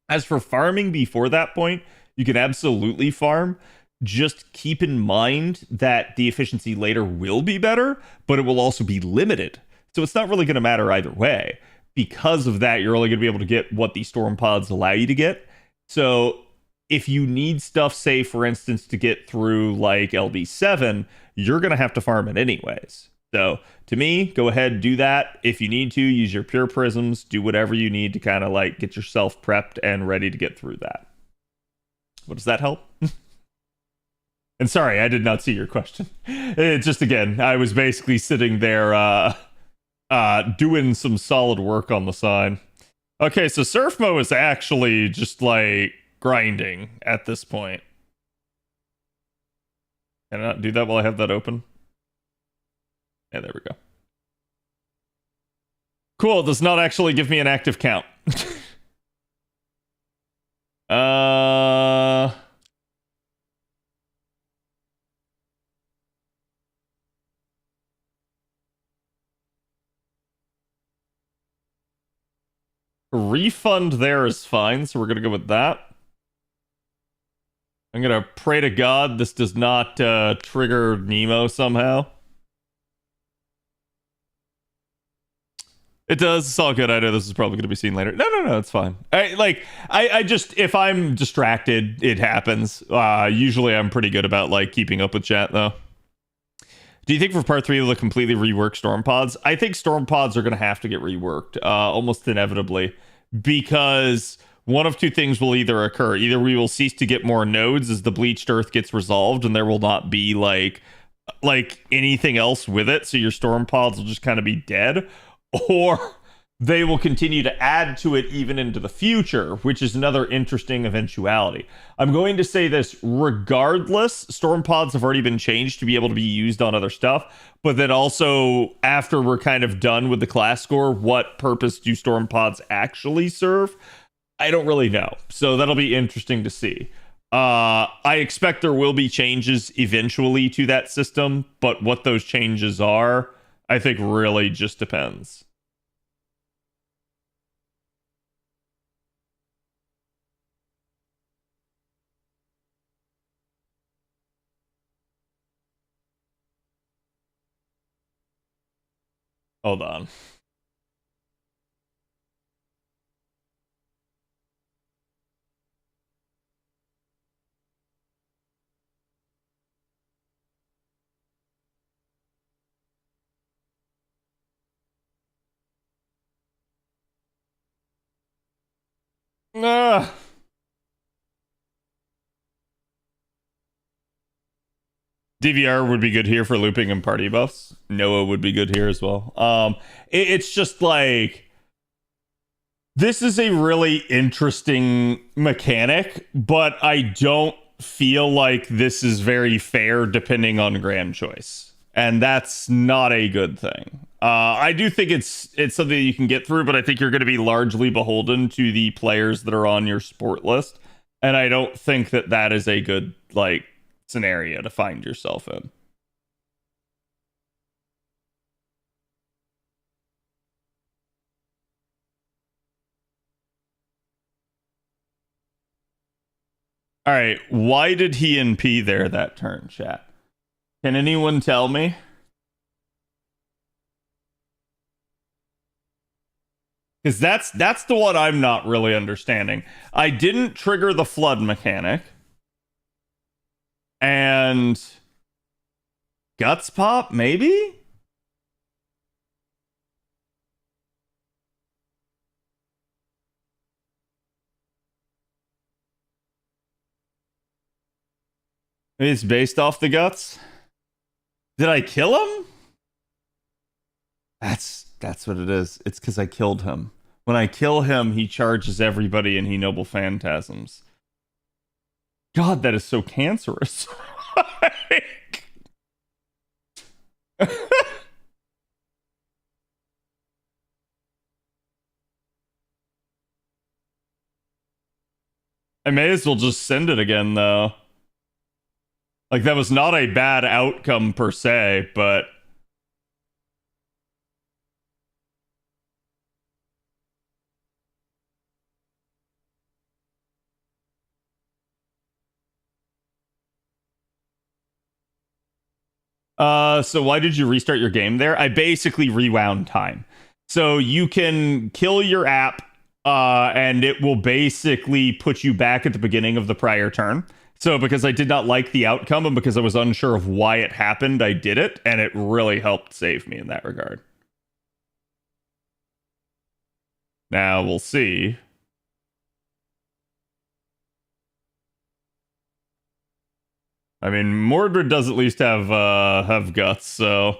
D: As for farming before that point, you can absolutely farm. Just keep in mind that the efficiency later will be better, but it will also be limited. So it's not really going to matter either way. Because of that, you're only going to be able to get what these Storm Pods allow you to get. So if you need stuff, say, for instance, to get through like LB7, you're going to have to farm it anyways. So to me, go ahead, do that. If you need to, use your pure prisms, do whatever you need to kind of like get yourself prepped and ready to get through that. What does that help? And sorry, I did not see your question. It's just, again, I was basically sitting there doing some solid work on the side. Okay, so Surfmo is actually just like grinding at this point. Can I not do that while I have that open? Yeah, there we go. Cool, it does not actually give me an active count. refund there is fine, so we're gonna go with that. I'm gonna pray to God this does not trigger Nemo somehow. It does. It's all good. I know this is probably going to be seen later. No, it's fine. I just, if I'm distracted, it happens. Usually I'm pretty good about like keeping up with chat though. Do you think for part 3 they'll completely rework storm pods? I think storm pods are going to have to get reworked, almost inevitably, because one of two things will either occur. Either we will cease to get more nodes as the bleached earth gets resolved, and there will not be like anything else with it, so your storm pods will just kind of be dead, or they will continue to add to it even into the future, which is another interesting eventuality. I'm going to say this regardless, storm pods have already been changed to be able to be used on other stuff, but then also after we're kind of done with the class score, what purpose do storm pods actually serve? I don't really know. So that'll be interesting to see. I expect there will be changes eventually to that system, but what those changes are, I think really just depends. Hold on. DVR would be good here for looping and party buffs. Noah would be good here as well. It's just like, this is a really interesting mechanic, but I don't feel like this is very fair depending on grand choice, and that's not a good thing. I do think it's something that you can get through, but I think you're going to be largely beholden to the players that are on your sport list, and I don't think that that is a good like scenario to find yourself in. All right, why did he NP there that turn, chat? Can anyone tell me? Because that's the one I'm not really understanding. I didn't trigger the flood mechanic, and guts pop maybe. Maybe it's based off the guts. Did I kill him? That's what it is. It's because I killed him. When I kill him, he charges everybody and he noble phantasms. God, that is so cancerous. I may as well just send it again, though. Like, that was not a bad outcome per se, but so why did you restart your game there? I basically rewound time. So you can kill your app, and it will basically put you back at the beginning of the prior turn. So because I did not like the outcome and because I was unsure of why it happened, I did it, and it really helped save me in that regard. Now we'll see. I mean, Mordred does at least have guts, so,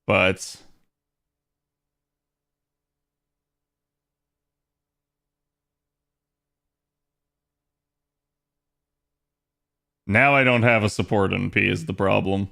D: but now I don't have a support NP is the problem.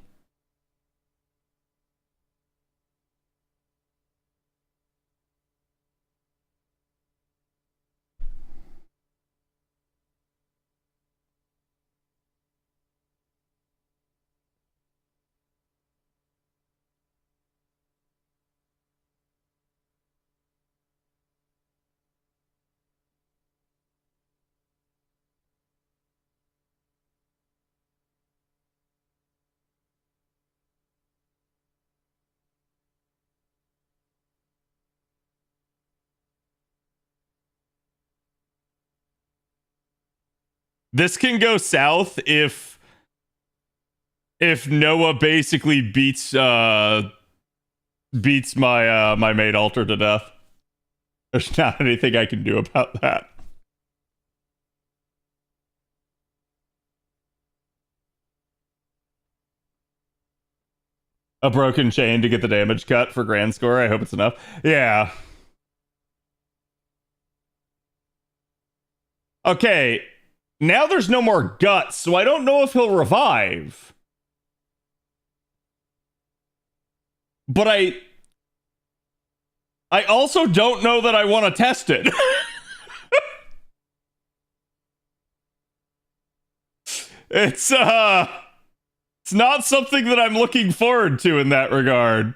D: This can go south if Noah basically beats my my mate Alter to death. There's not anything I can do about that. A broken chain to get the damage cut for grand score. I hope it's enough. Yeah. Okay. Now there's no more guts, so I don't know if he'll revive. But I also don't know that I want to test it. It's not something that I'm looking forward to in that regard.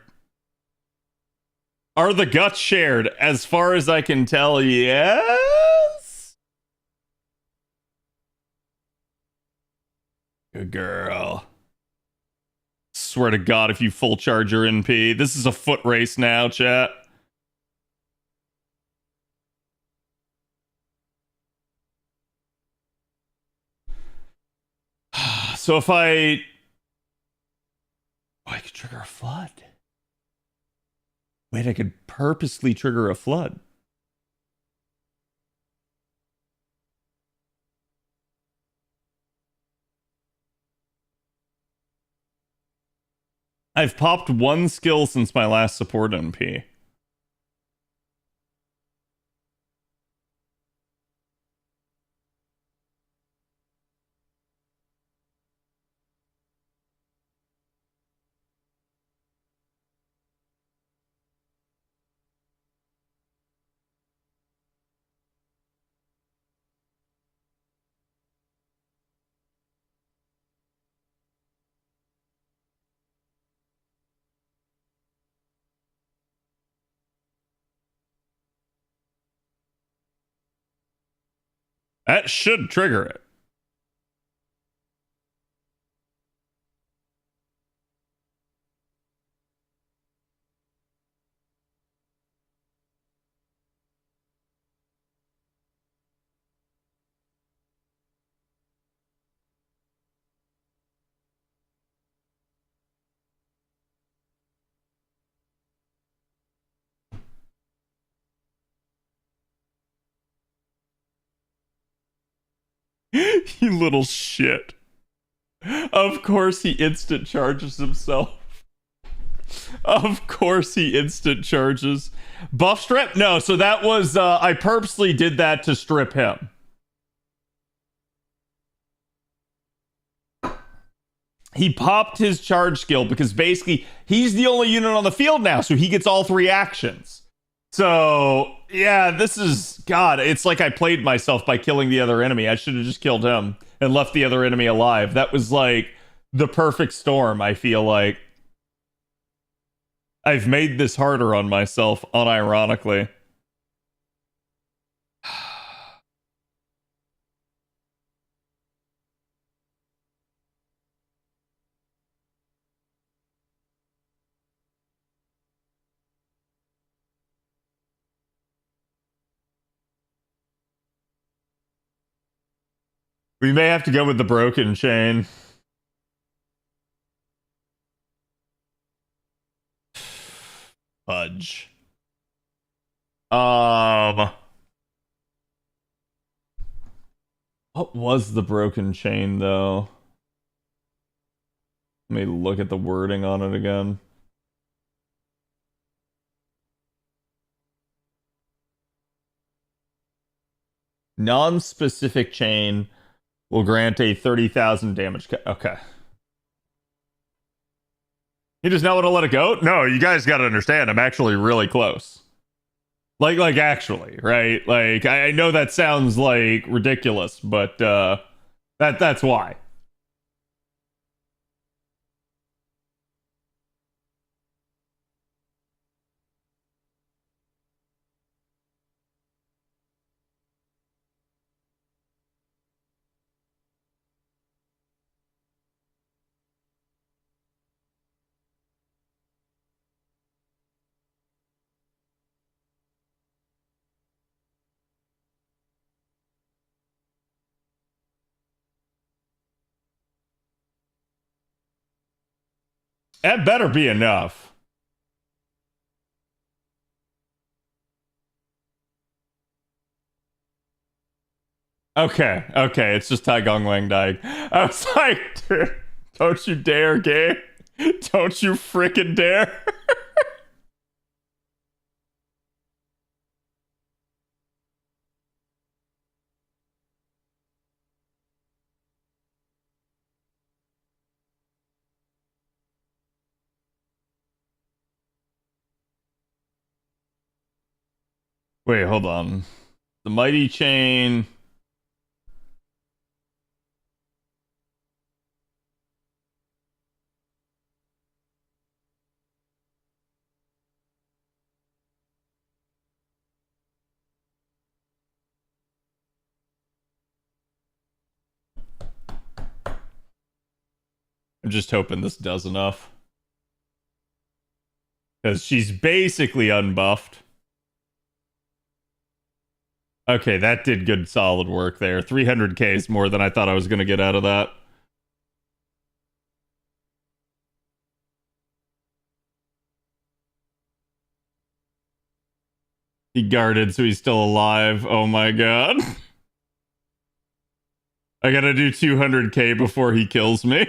D: Are the guts shared? As far as I can tell, yes. Good girl. Swear to God, if you full charge your NP. This is a foot race now, chat. So if I could trigger a flood. Wait, I could purposely trigger a flood. I've popped one skill since my last support NP. That should trigger it. You little shit. Of course he instant charges himself. Of course he instant charges. Buff strip? No, so that was I purposely did that to strip him. He popped his charge skill because basically he's the only unit on the field now, so he gets all 3 actions. So, yeah, this is God, it's like I played myself by killing the other enemy. I should have just killed him and left the other enemy alive. That was like the perfect storm, I feel like. I've made this harder on myself, unironically. We may have to go with the broken chain. Fudge. What was the broken chain, though? Let me look at the wording on it again. Non-specific chain will grant a 30,000 damage. Okay. He does not want to let it go? No, you guys got to understand, I'm actually really close. Like actually, right? Like, I know that sounds like ridiculous, but that's why. That better be enough. Okay, it's just Tai Gong Wang dying. I was like, dude, don't you dare, game. Don't you frickin' dare. Wait, hold on. The Mighty Chain. I'm just hoping this does enough. Because she's basically unbuffed. Okay, that did good solid work there. 300k is more than I thought I was going to get out of that. He guarded, so he's still alive. Oh my god. I gotta do 200k before he kills me.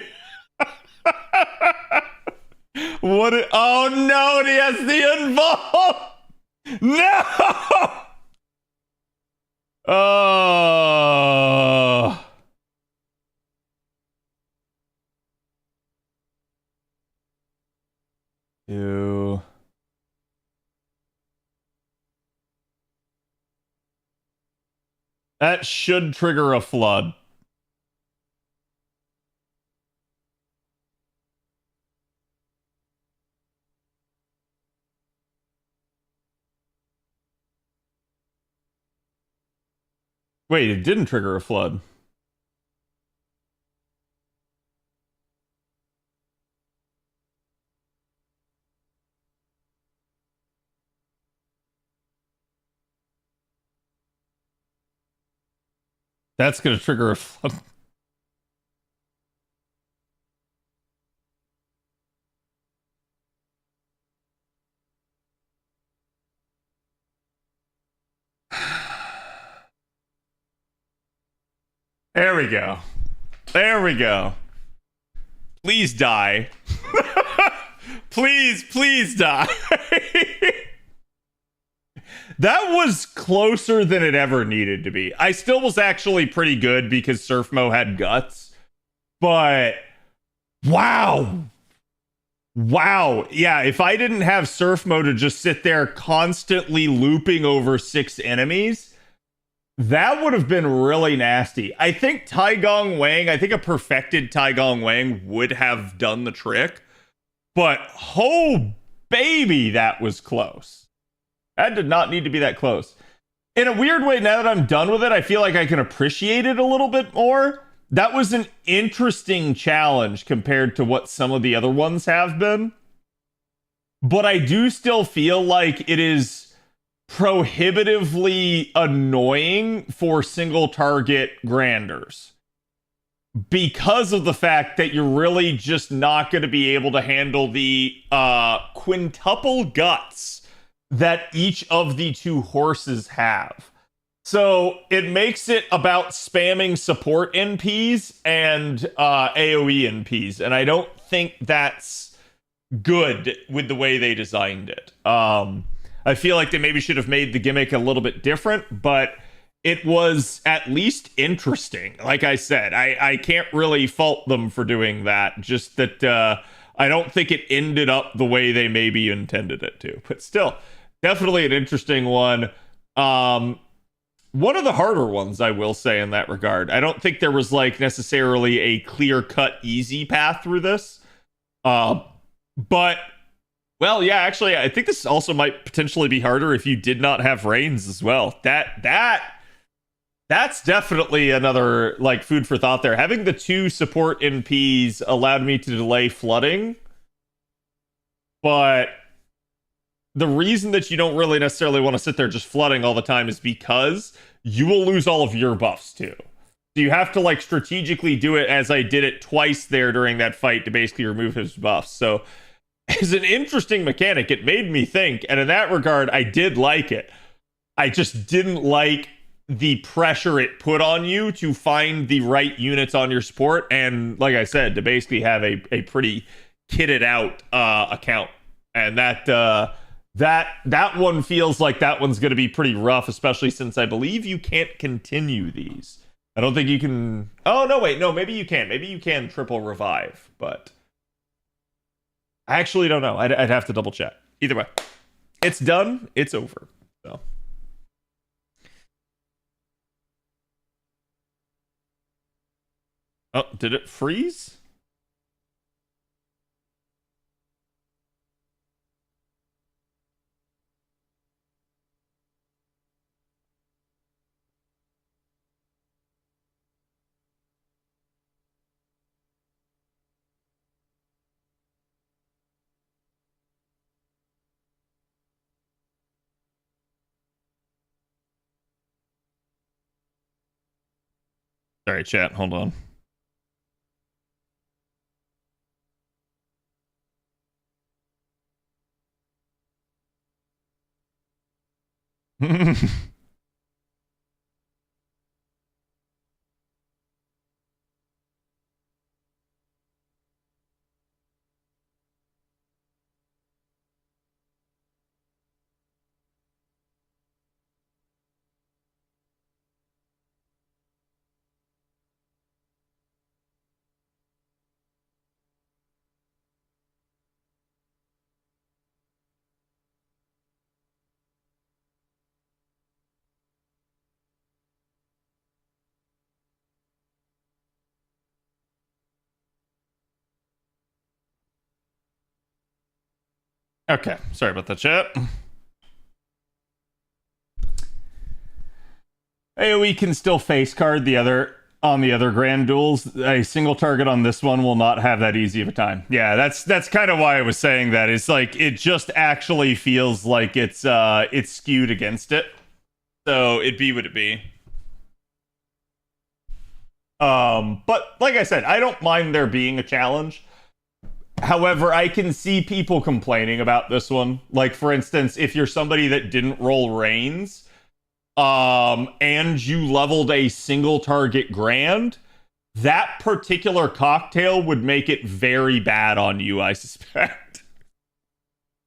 D: What? Oh no, and he has the involve! No! Oh. Ew. That should trigger a flood. Wait, it didn't trigger a flood. That's gonna trigger a flood. There we go. There we go. Please die. Please die. That was closer than it ever needed to be. I still was actually pretty good because Surfmo had guts. But wow. Wow. Yeah, if I didn't have Surfmo to just sit there constantly looping over 6 enemies, that would have been really nasty. I think Tai Gong Wang, I think a perfected Tai Gong Wang would have done the trick. But, oh, baby, that was close. That did not need to be that close. In a weird way, now that I'm done with it, I feel like I can appreciate it a little bit more. That was an interesting challenge compared to what some of the other ones have been. But I do still feel like it is prohibitively annoying for single target granders, because of the fact that you're really just not going to be able to handle the quintuple guts that each of the 2 horses have. So it makes it about spamming support NPs and AoE NPs, and I don't think that's good with the way they designed it. I feel like they maybe should have made the gimmick a little bit different, but it was at least interesting. Like I said, I can't really fault them for doing that, just that I don't think it ended up the way they maybe intended it to. But still, definitely an interesting one. One of the harder ones, I will say, in that regard. I don't think there was like necessarily a clear-cut, easy path through this. But, well, yeah, actually, I think this also might potentially be harder if you did not have Reigns as well. That's definitely another like food for thought there. Having the 2 support NPs allowed me to delay flooding, but the reason that you don't really necessarily want to sit there just flooding all the time is because you will lose all of your buffs too. So you have to like strategically do it as I did it twice there during that fight to basically remove his buffs. So it's an interesting mechanic. It made me think, and in that regard, I did like it. I just didn't like the pressure it put on you to find the right units on your support, and like I said, to basically have a pretty kitted out account. And that one feels like that one's going to be pretty rough, especially since I believe you can't continue these. I don't think you can. Oh no, wait, no, maybe you can. Maybe you can triple revive, but I actually don't know. I'd have to double check. Either way, it's done. It's over. So. Oh, did it freeze? Sorry, chat. Hold on. Okay, sorry about that, chat. AoE can still face card the other on the other grand duels. A single target on this one will not have that easy of a time. Yeah, that's kind of why I was saying that. It's like it just actually feels like it's skewed against it. So it'd be what it be. But like I said, I don't mind there being a challenge. However, I can see people complaining about this one. Like, for instance, if you're somebody that didn't roll Reigns, and you leveled a single target grand, that particular cocktail would make it very bad on you, I suspect.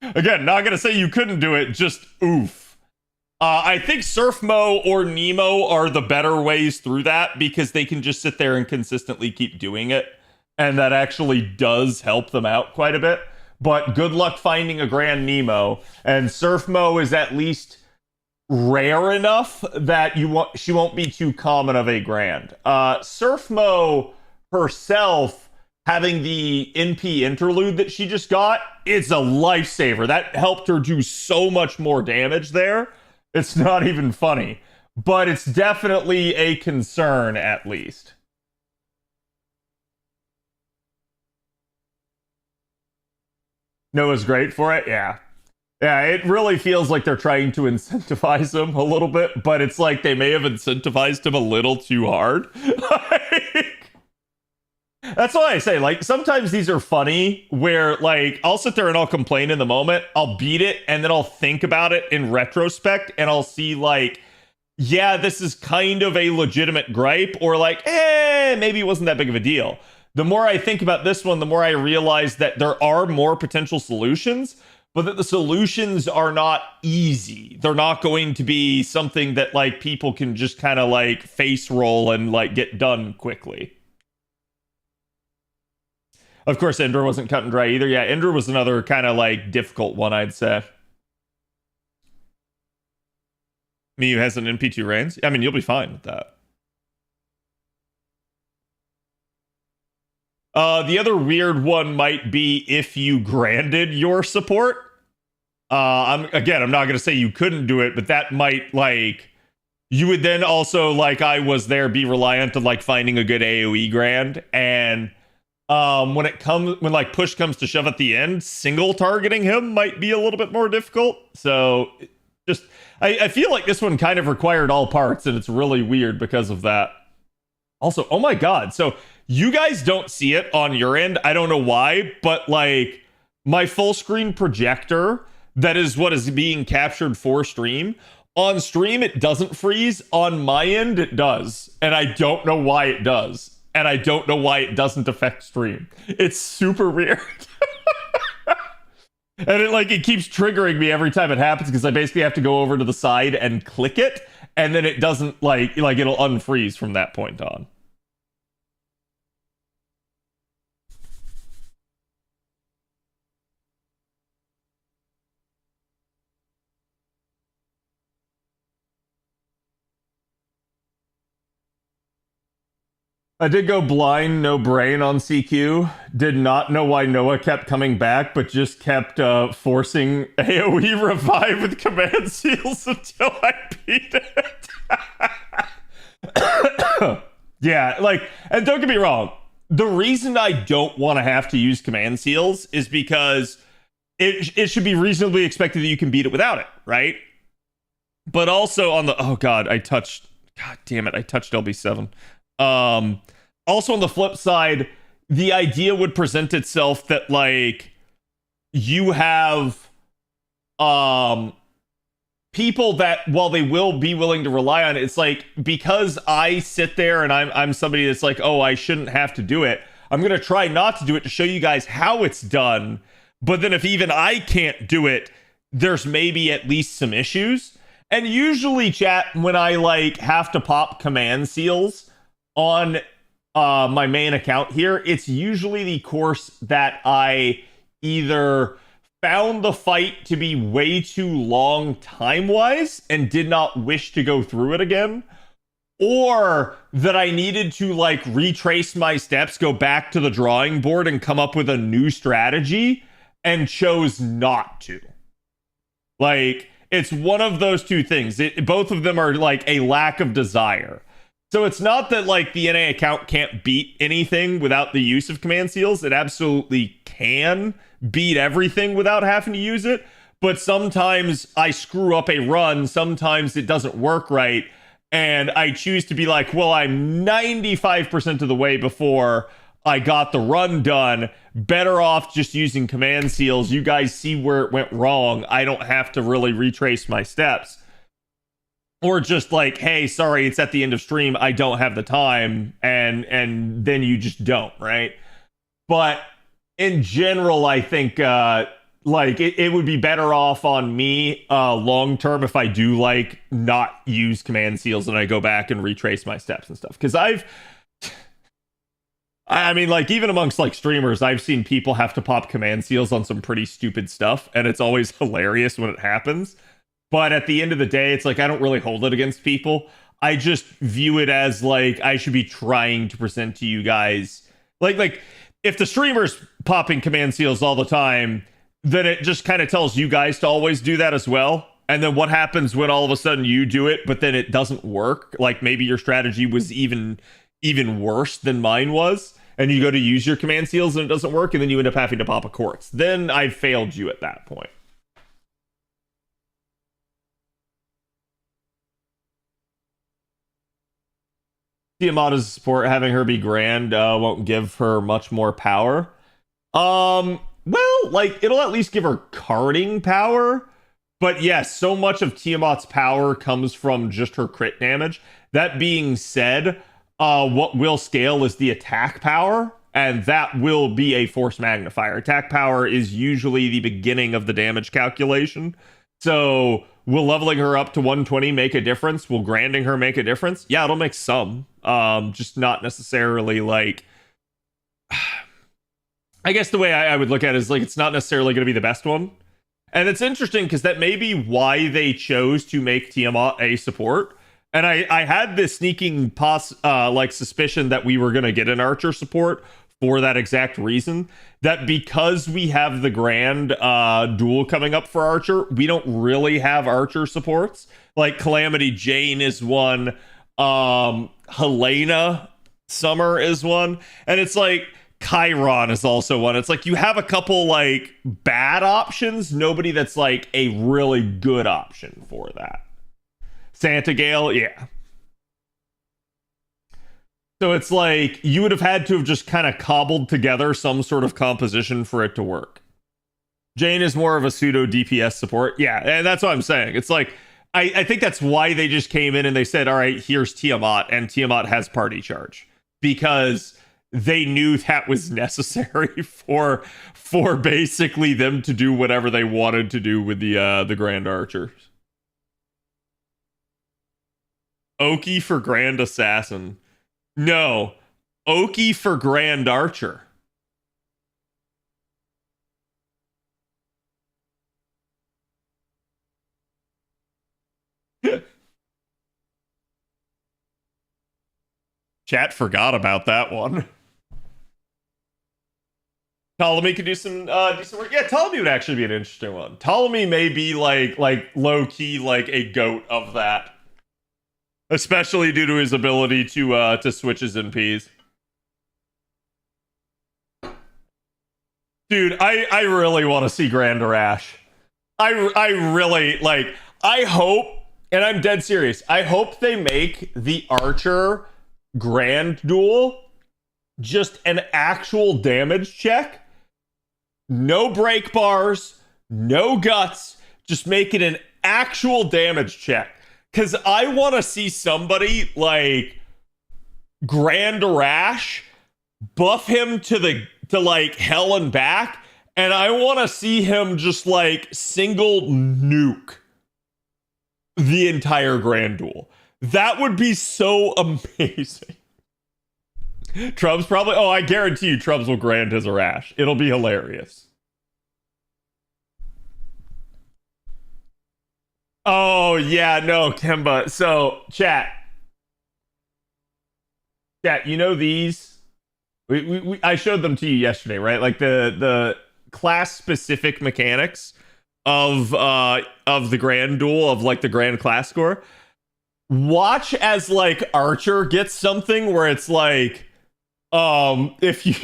D: Again, not gonna say you couldn't do it, just oof. I think Surfmo or Nemo are the better ways through that because they can just sit there and consistently keep doing it. And that actually does help them out quite a bit. But good luck finding a Grand Nemo. And Surfmo is at least rare enough that she won't be too common of a Grand. Surfmo herself, having the NP interlude that she just got, it's a lifesaver. That helped her do so much more damage there. It's not even funny. But it's definitely a concern, at least. Noah's great for it, yeah. Yeah, it really feels like they're trying to incentivize him a little bit, but it's like they may have incentivized him a little too hard. That's why I say, like, sometimes these are funny where, like, I'll sit there and I'll complain in the moment, I'll beat it, and then I'll think about it in retrospect, and I'll see, like, yeah, this is kind of a legitimate gripe, or like, maybe it wasn't that big of a deal. The more I think about this one, the more I realize that there are more potential solutions, but that the solutions are not easy. They're not going to be something that like people can just kind of like face roll and like get done quickly. Of course, Ender wasn't cut and dry either. Yeah, Ender was another kind of like difficult one, I'd say. Miyu has an NP2 Reigns. I mean, you'll be fine with that. The other weird one might be if you granded your support. I'm not gonna say you couldn't do it, but that might like you would then also like I was there be reliant on like finding a good AoE grand, and when like push comes to shove at the end, single targeting him might be a little bit more difficult. So just I feel like this one kind of required all parts, and it's really weird because of that. Also, oh my god, so you guys don't see it on your end. I don't know why, but like my full screen projector, that is what is being captured for stream. On stream, it doesn't freeze. On my end, it does. And I don't know why it does. And I don't know why it doesn't affect stream. It's super weird. And it keeps triggering me every time it happens because I basically have to go over to the side and click it, and then it doesn't it'll unfreeze from that point on. I did go blind, no brain on CQ. Did not know why Noah kept coming back, but just kept forcing AoE revive with command seals until I beat it. Yeah, and don't get me wrong. The reason I don't want to have to use command seals is because it should be reasonably expected that you can beat it without it, right? But also on the, oh god, god damn it, I touched LB7. Also on the flip side, the idea would present itself that you have people that, while they will be willing to rely on it, it's because I sit there and I'm somebody that's oh, I shouldn't have to do it, I'm gonna try not to do it to show you guys how it's done. But then if even I can't do it, there's maybe at least some issues. And usually, chat, when I have to pop command seals on my main account here, it's usually the course that I either found the fight to be way too long time-wise and did not wish to go through it again, or that I needed to retrace my steps, go back to the drawing board and come up with a new strategy and chose not to. It's one of those two things. Both of them are a lack of desire. So it's not that the NA account can't beat anything without the use of command seals. It absolutely can beat everything without having to use it. But sometimes I screw up a run. Sometimes it doesn't work right. And I choose to be well, I'm 95% of the way before I got the run done. Better off just using command seals. You guys see where it went wrong. I don't have to really retrace my steps. Or just hey, sorry, it's at the end of stream, I don't have the time, and then you just don't, right? But in general, I think it would be better off on me long term if I do not use command seals and I go back and retrace my steps and stuff. Because even amongst streamers, I've seen people have to pop command seals on some pretty stupid stuff, and it's always hilarious when it happens. But at the end of the day, it's I don't really hold it against people. I just view it as I should be trying to present to you guys. If the streamer's popping command seals all the time, then it just kind of tells you guys to always do that as well. And then what happens when all of a sudden you do it, but then it doesn't work? Maybe your strategy was even worse than mine was, and you go to use your command seals and it doesn't work, and then you end up having to pop a quartz. Then I've failed you at that point. Tiamat as a support, having her be grand won't give her much more power. Well, it'll at least give her carding power. But yes, so much of Tiamat's power comes from just her crit damage. That being said, what will scale is the attack power, and that will be a force magnifier. Attack power is usually the beginning of the damage calculation. So will leveling her up to 120 make a difference? Will granding her make a difference? Yeah, it'll make some. Just not necessarily I guess the way I would look at it is it's not necessarily going to be the best one. And it's interesting because that may be why they chose to make Tiamat a support. And I had this sneaking suspicion that we were going to get an archer support for that exact reason, that because we have the grand duel coming up for archer, we don't really have archer supports. Calamity Jane is one, Helena Summer is one, and it's Chiron is also one. It's you have a couple bad options, nobody that's a really good option for that. Santa Gale, yeah. So it's like you would have had to have just kind of cobbled together some sort of composition for it to work. Jane is more of a pseudo DPS support. Yeah, and that's what I'm saying. It's like I think that's why they just came in and they said, all right, here's Tiamat, and Tiamat has party charge. Because they knew that was necessary for basically them to do whatever they wanted to do with the Grand Archers. Oki for Grand Assassin. No, Oki for Grand Archer. Chat forgot about that one. Ptolemy could do some decent work. Yeah, Ptolemy would actually be an interesting one. Ptolemy may be like low key like a goat of that, especially due to his ability to switch his MPs. Dude, I really want to see Grand Arash. I really like. I hope, and I'm dead serious. I hope they make the Archer Grand duel just an actual damage check. No break bars, no guts. Just make it an actual damage check. Because I want to see somebody like Grand Arash buff him to like hell and back. And I want to see him just like single nuke the entire Grand duel. That would be so amazing. Trubs probably... Oh, I guarantee you Trubs will grand his Arash. It'll be hilarious. Oh, yeah, no, Kemba. So, chat, you know these? I showed them to you yesterday, right? Like the class-specific mechanics of the Grand duel, of like the Grand class score. Watch as like Archer gets something where it's like, if you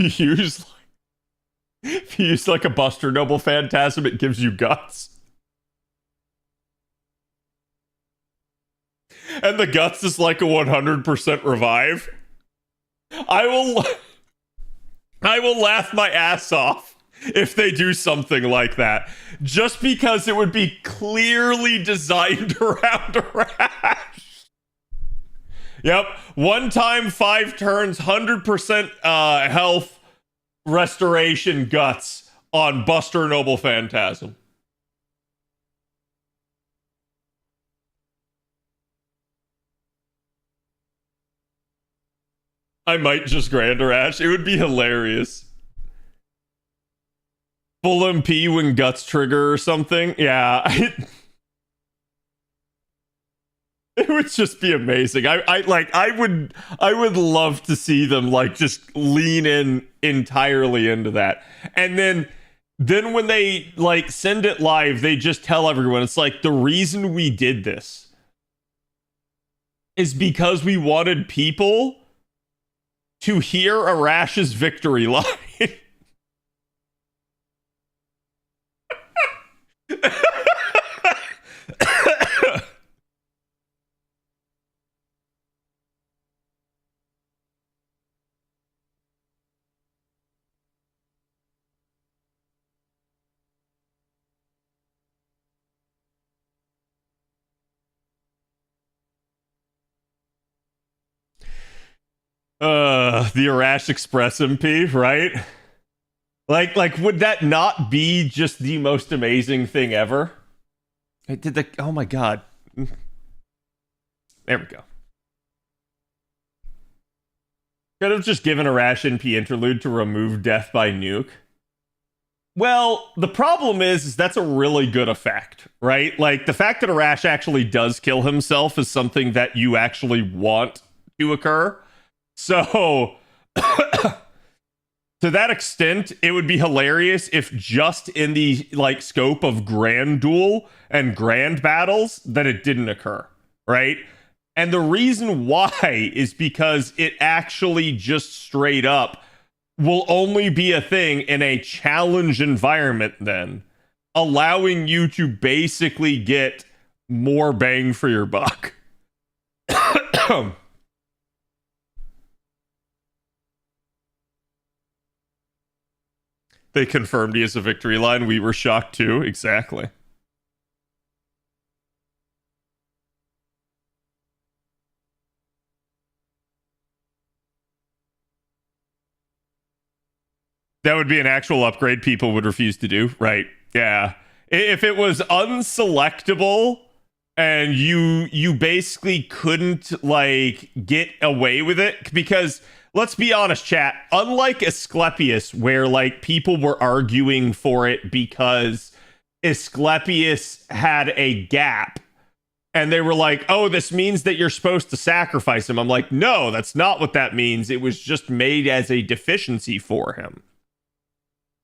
D: use like a Buster Noble Phantasm, it gives you guts. And the guts is like a 100% revive. I will laugh my ass off if they do something like that. Just because it would be clearly designed around a rash. Yep. 1 time, 5 turns, 100% health restoration guts on Buster Noble Phantasm. I might just Grand Arash. It would be hilarious. Full MP when guts trigger or something. Yeah. It would just be amazing. I would love to see them like just lean in entirely into that. And then when they like send it live, they just tell everyone, it's like, the reason we did this is because we wanted people to hear Arash's victory line. The Arash Express MP, right? Like, would that not be just the most amazing thing ever? Oh my god. There we go. Could have just given Arash NP interlude to remove death by nuke. Well, the problem is that's a really good effect, right? Like, the fact that Arash actually does kill himself is something that you actually want to occur. So, to that extent, it would be hilarious if just in the like scope of Grand Duel and Grand Battles that it didn't occur, right? And the reason why is because it actually just straight up will only be a thing in a challenge environment then, allowing you to basically get more bang for your buck. They confirmed he has a victory line. We were shocked too. Exactly. That would be an actual upgrade people would refuse to do, right? Yeah. If it was unselectable and you basically couldn't like get away with it, because let's be honest, chat, unlike Asclepius, where like people were arguing for it because Asclepius had a gap and they were like, oh, this means that you're supposed to sacrifice him. I'm like, no, that's not what that means. It was just made as a deficiency for him.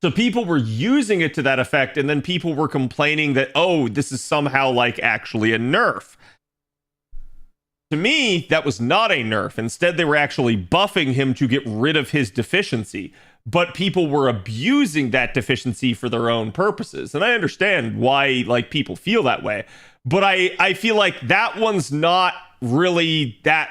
D: So people were using it to that effect, and then people were complaining that, oh, this is somehow like actually a nerf. To me, that was not a nerf. Instead, they were actually buffing him to get rid of his deficiency. But people were abusing that deficiency for their own purposes. And I understand why like people feel that way. But I feel like that one's not really that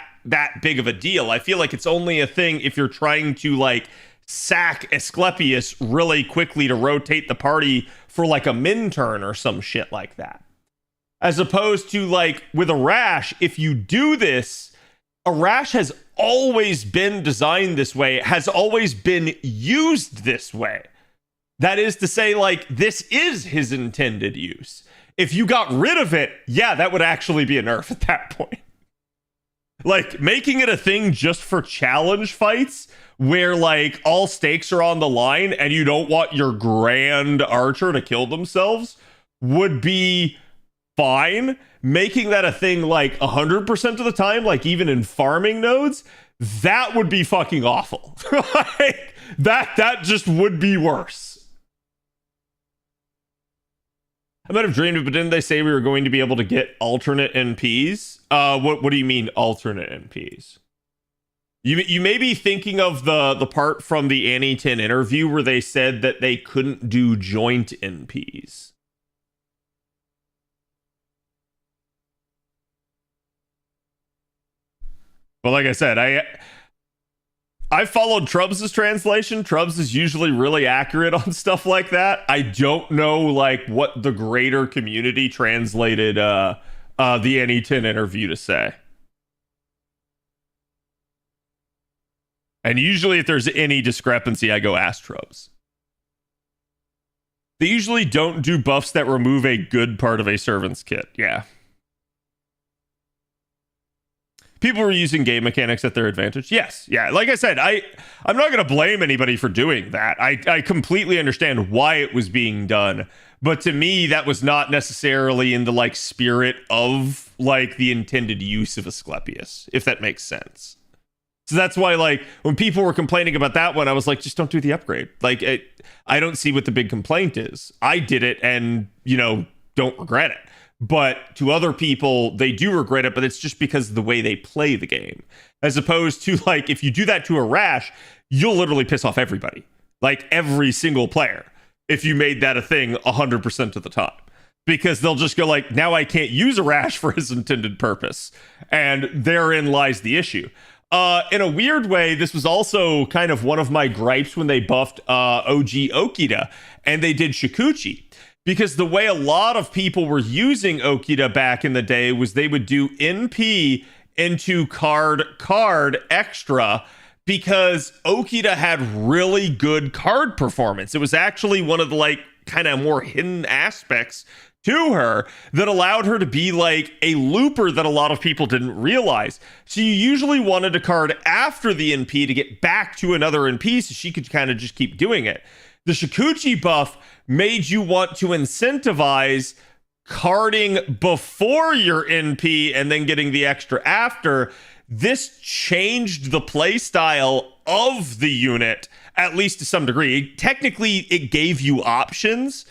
D: big of a deal. I feel like it's only a thing if you're trying to like sack Asclepius really quickly to rotate the party for like a min turn or some shit like that. As opposed to like with a rash, if you do this, a rash has always been designed this way, has always been used this way. That is to say, like, this is his intended use. If you got rid of it, yeah, that would actually be a nerf at that point. Like, making it a thing just for challenge fights where like all stakes are on the line and you don't want your grand archer to kill themselves would be fine. Making that a thing like 100% of the time, like even in farming nodes, that would be fucking awful. Like, that just would be worse. I might have dreamed it, but didn't they say we were going to be able to get alternate NPs? What do you mean alternate NPs? You may be thinking of the part from the Annie 10 interview where they said that they couldn't do joint NPs. But like I said, I followed Trubs' translation. Trubs is usually really accurate on stuff like that. I don't know like what the greater community translated the Annie 10 interview to say. And usually if there's any discrepancy, I go ask Trubs. They usually don't do buffs that remove a good part of a servant's kit. Yeah. People were using game mechanics at their advantage. Yes. Yeah. Like I said, I'm not going to blame anybody for doing that. I completely understand why it was being done. But to me, that was not necessarily in the like spirit of like the intended use of Asclepius, if that makes sense. So that's why, like, when people were complaining about that one, I was like, just don't do the upgrade. Like, I don't see what the big complaint is. I did it and, you know, don't regret it. But to other people, they do regret it, but it's just because of the way they play the game. As opposed to, like, if you do that to a rash, you'll literally piss off everybody. Like, every single player. If you made that a thing 100% of the time. Because they'll just go like, now I can't use a rash for his intended purpose. And therein lies the issue. In a weird way, this was also kind of one of my gripes when they buffed OG Okita and they did Shikuchi. Because the way a lot of people were using Okita back in the day was they would do NP into card extra because Okita had really good card performance. It was actually one of the like kind of more hidden aspects to her that allowed her to be like a looper that a lot of people didn't realize. So you usually wanted a card after the NP to get back to another NP so she could kind of just keep doing it. The Shikuchi buff made you want to incentivize carding before your NP and then getting the extra after. This changed the play style of the unit, at least to some degree. Technically, it gave you options,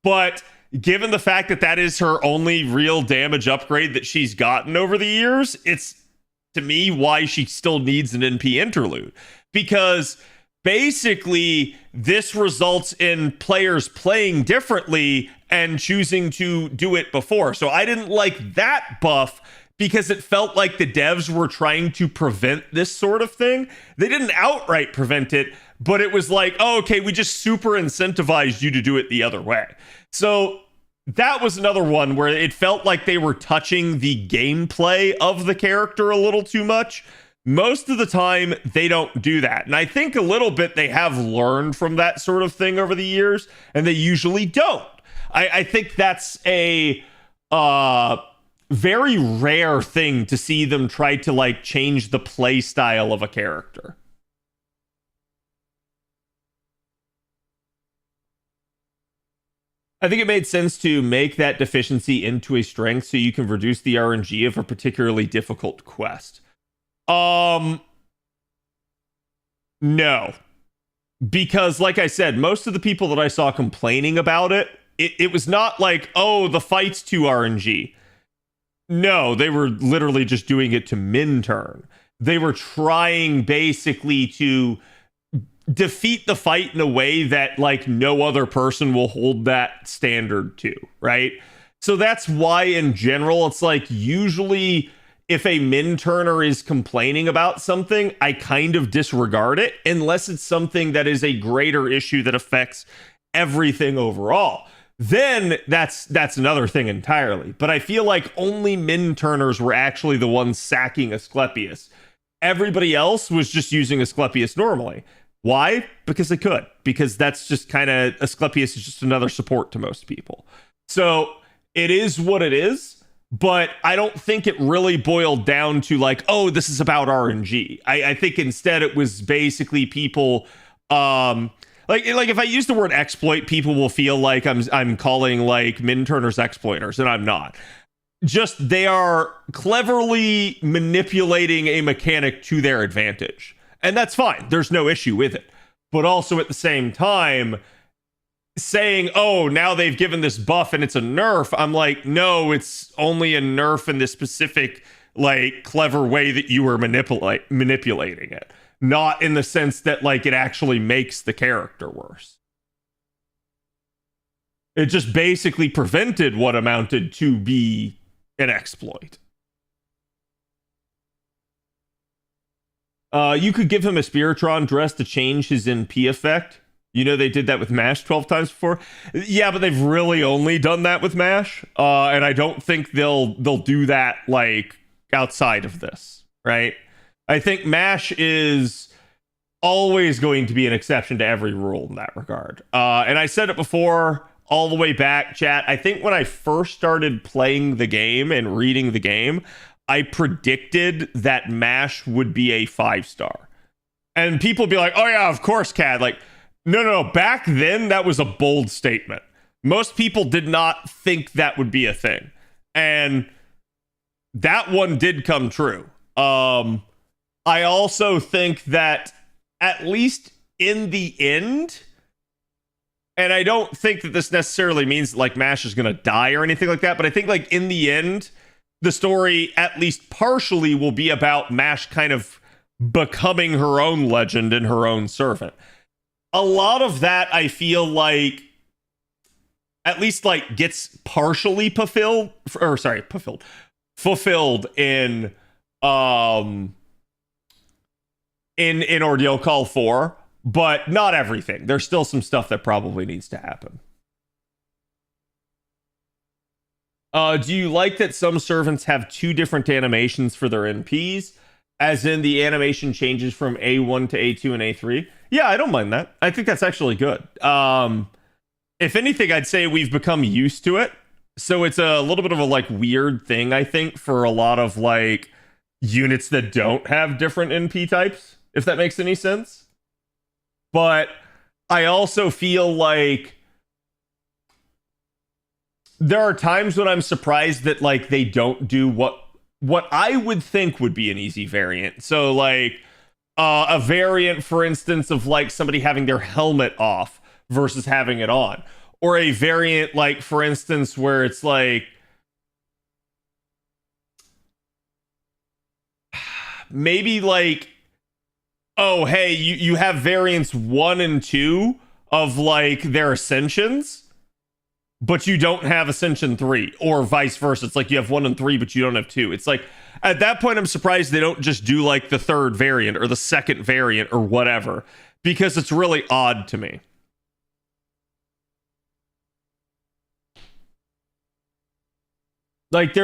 D: but given the fact that that is her only real damage upgrade that she's gotten over the years, it's, to me, why she still needs an NP interlude. Because basically, this results in players playing differently and choosing to do it before. So I didn't like that buff because it felt like the devs were trying to prevent this sort of thing. They didn't outright prevent it, but it was like, oh, okay, we just super incentivized you to do it the other way. So that was another one where it felt like they were touching the gameplay of the character a little too much. Most of the time, they don't do that. And I think a little bit they have learned from that sort of thing over the years, and they usually don't. I think that's a very rare thing to see them try to like change the play style of a character. I think it made sense to make that deficiency into a strength so you can reduce the RNG of a particularly difficult quest. No. Because like I said, most of the people that I saw complaining about it was not like, oh, the fight's too RNG. No, they were literally just doing it to min turn. They were trying basically to defeat the fight in a way that like no other person will hold that standard to, right? So that's why in general, it's like usually if a min turner is complaining about something, I kind of disregard it unless it's something that is a greater issue that affects everything overall. Then that's another thing entirely. But I feel like only min turners were actually the ones sacking Asclepius. Everybody else was just using Asclepius normally. Why? Because they could. Because that's just kind of, Asclepius is just another support to most people. So it is what it is, but I don't think it really boiled down to like, oh, this is about RNG. I think instead it was basically people, like if I use the word exploit, people will feel like I'm calling like min turners exploiters, and I'm not. Just they are cleverly manipulating a mechanic to their advantage. And that's fine. There's no issue with it. But also at the same time, saying, oh, now they've given this buff and it's a nerf. I'm like, no, it's only a nerf in this specific, like, clever way that you were manipulating it. Not in the sense that, like, it actually makes the character worse. It just basically prevented what amounted to be an exploit. You could give him a Spiritron dress to change his NP effect. You know, they did that with MASH 12 times before. Yeah, but they've really only done that with MASH. And I don't think they'll do that, like, outside of this, right? I think MASH is always going to be an exception to every rule in that regard. And I said it before, all the way back, chat. I think when I first started playing the game and reading the game, I predicted that MASH would be a 5-star. And people would be like, oh yeah, of course, Cad. Like, no. Back then, that was a bold statement. Most people did not think that would be a thing. And that one did come true. I also think that at least in the end, and I don't think that this necessarily means like MASH is going to die or anything like that, but I think like in the end, the story, at least partially, will be about MASH kind of becoming her own legend and her own servant. A lot of that, I feel like, at least like gets partially fulfilled in Ordeal Call 4, but not everything. There's still some stuff that probably needs to happen. Do you like that some servants have 2 different animations for their NPs? As in the animation changes from A1 to A2 and A3? Yeah, I don't mind that. I think that's actually good. If anything, I'd say we've become used to it. So it's a little bit of a like weird thing, I think, for a lot of like units that don't have different NP types, if that makes any sense. But I also feel like there are times when I'm surprised that like they don't do what I would think would be an easy variant. So like a variant, for instance, of like somebody having their helmet off versus having it on. Or a variant like, for instance, where it's like maybe like, oh, hey, you have variants 1 and 2 of like their ascensions. but you don't have Ascension 3, or vice versa. It's like you have 1 and 3, but you don't have 2. It's like, at that point, I'm surprised they don't just do like the third variant or the second variant or whatever, because it's really odd to me. Like,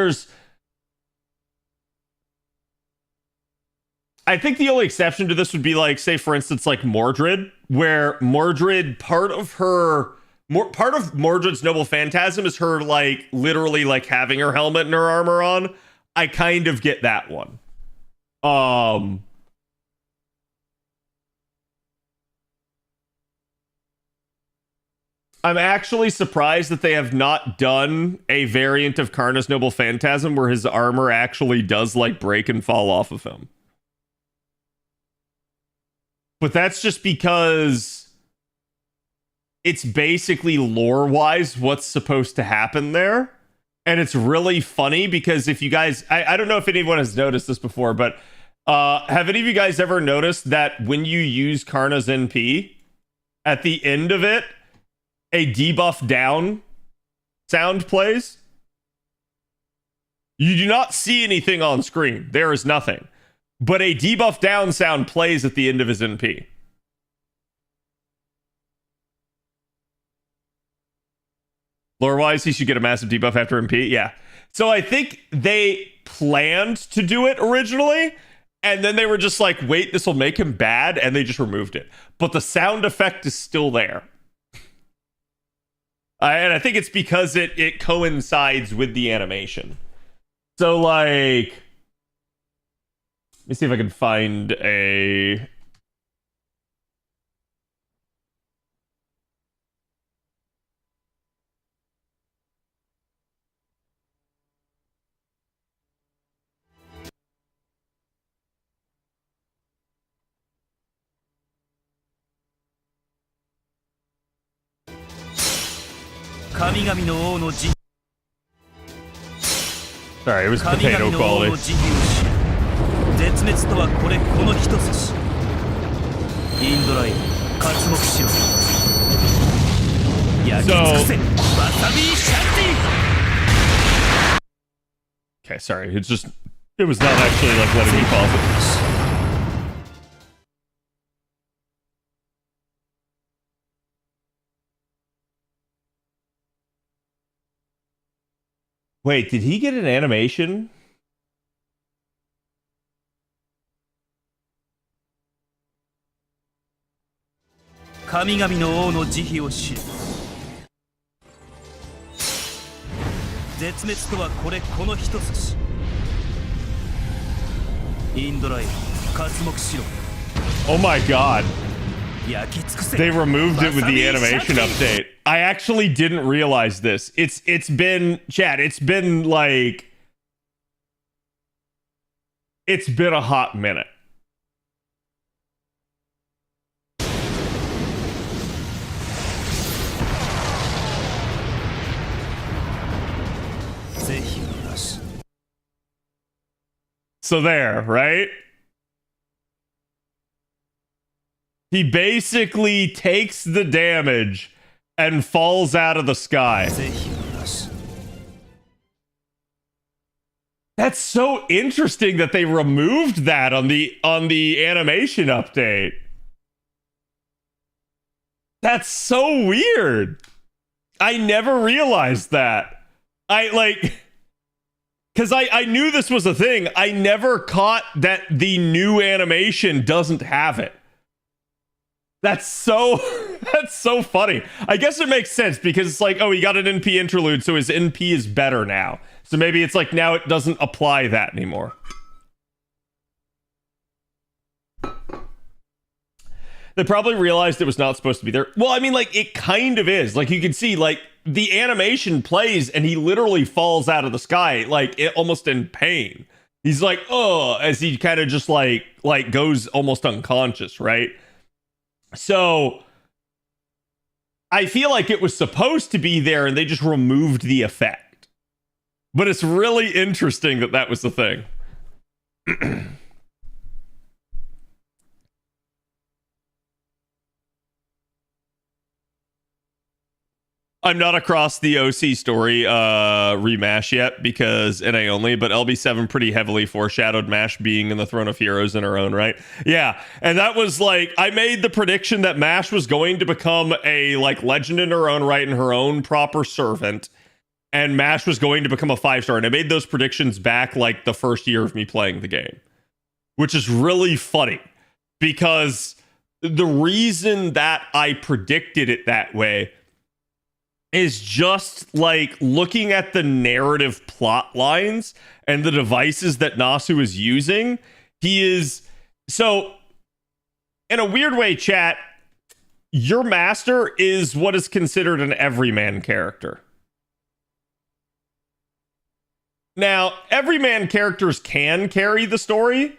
D: I think the only exception to this would be like, say, for instance, like Mordred, where Mordred, part of Mordred's noble phantasm is her like literally like having her helmet and her armor on. I kind of get that one. I'm actually surprised that they have not done a variant of Karna's noble phantasm where his armor actually does like break and fall off of him. But that's just because it's basically lore-wise what's supposed to happen there. And it's really funny because if you guys... I don't know if anyone has noticed this before, but have any of you guys ever noticed that when you use Karna's NP, at the end of it, a debuff down sound plays? You do not see anything on screen. There is nothing. But a debuff down sound plays at the end of his NP. Lore-wise, he should get a massive debuff after MP. Yeah. So I think they planned to do it originally, and then they were just like, wait, this will make him bad, and they just removed it. But the sound effect is still there. And I think it's because it coincides with the animation. So, like... Let me see if I can find a... Sorry, it was potato quality.
B: 絶滅とはこれこの一筋インドライン刮目しろ焼き尽くせわさびシャンティ
D: Okay, sorry. It was not actually like letting me pause it. Wait, did he get an animation?
B: Kami Gami no O no Jihi o shiru. 絶滅とはこれこの一筋インドライン刮目しろ
D: Oh my god.
B: 焼き尽くせ
D: They removed it with the animation update. I actually didn't realize this. It's been, chat, it's been like... It's been a hot minute. So there, right? He basically takes the damage and falls out of the sky. That's so interesting that they removed that on the animation update. That's so weird. I never realized that. Because I knew this was a thing. I never caught that the new animation doesn't have it. That's so funny. I guess it makes sense because it's like, oh, he got an NP interlude, so his NP is better now. So maybe it's like now it doesn't apply that anymore. They probably realized it was not supposed to be there. Well, I mean, like, it kind of is. Like, you can see, like, the animation plays and he literally falls out of the sky, like, almost in pain. He's like, oh, as he kind of just, like goes almost unconscious, right? So, I feel like it was supposed to be there and they just removed the effect. But it's really interesting that that was the thing. I'm not across the OC story reMASH yet because NA only, but LB7 pretty heavily foreshadowed MASH being in the Throne of Heroes in her own right. Yeah, and that was like, I made the prediction that MASH was going to become a like legend in her own right and her own proper servant, and MASH was going to become a 5-star, and I made those predictions back like the first year of me playing the game, which is really funny because the reason that I predicted it that way is just like looking at the narrative plot lines and the devices that Nasu is using. He is so, in a weird way, chat, your master is what is considered an everyman character. Now, everyman characters can carry the story,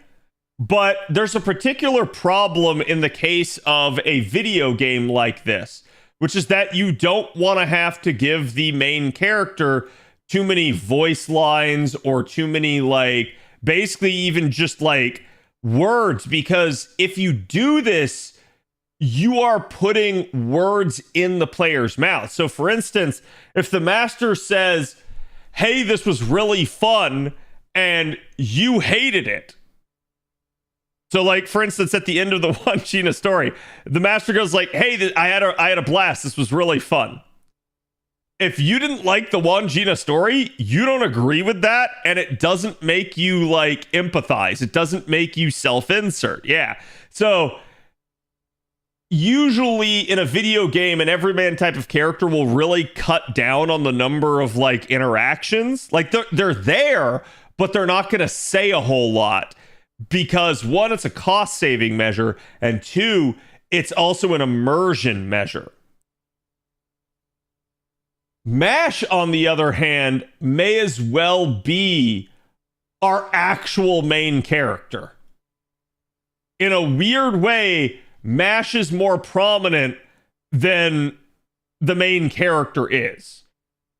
D: but there's a particular problem in the case of a video game like this, which is that you don't want to have to give the main character too many voice lines or too many, like, basically even just like words, because if you do this, you are putting words in the player's mouth. So for instance, if the master says, hey, this was really fun, and you hated it. So, like, for instance, at the end of the One Gina story, the master goes like, hey, I had a blast. This was really fun. If you didn't like the One Gina story, you don't agree with that, and it doesn't make you, like, empathize. It doesn't make you self-insert. Yeah. So, usually in a video game, an everyman type of character will really cut down on the number of, like, interactions. Like, they're there, but they're not going to say a whole lot. Because one, it's a cost-saving measure, and two, it's also an immersion measure. MASH, on the other hand, may as well be our actual main character. In a weird way, MASH is more prominent than the main character is.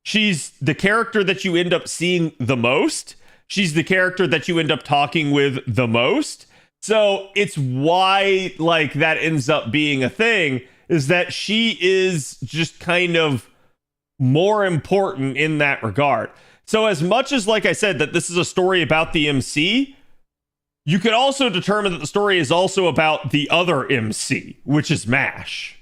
D: She's the character that you end up seeing the most. She's the character that you end up talking with the most. So it's why, like, that ends up being a thing, is that she is just kind of more important in that regard. So as much as, like I said, that this is a story about the MC, you could also determine that the story is also about the other MC, which is MASH.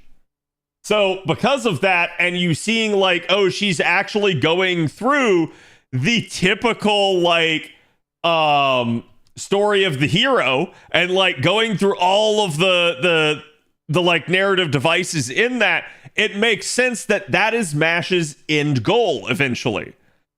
D: So because of that, and you seeing like, oh, she's actually going through the typical like story of the hero and like going through all of the like narrative devices in that, it makes sense that that is MASH's end goal eventually.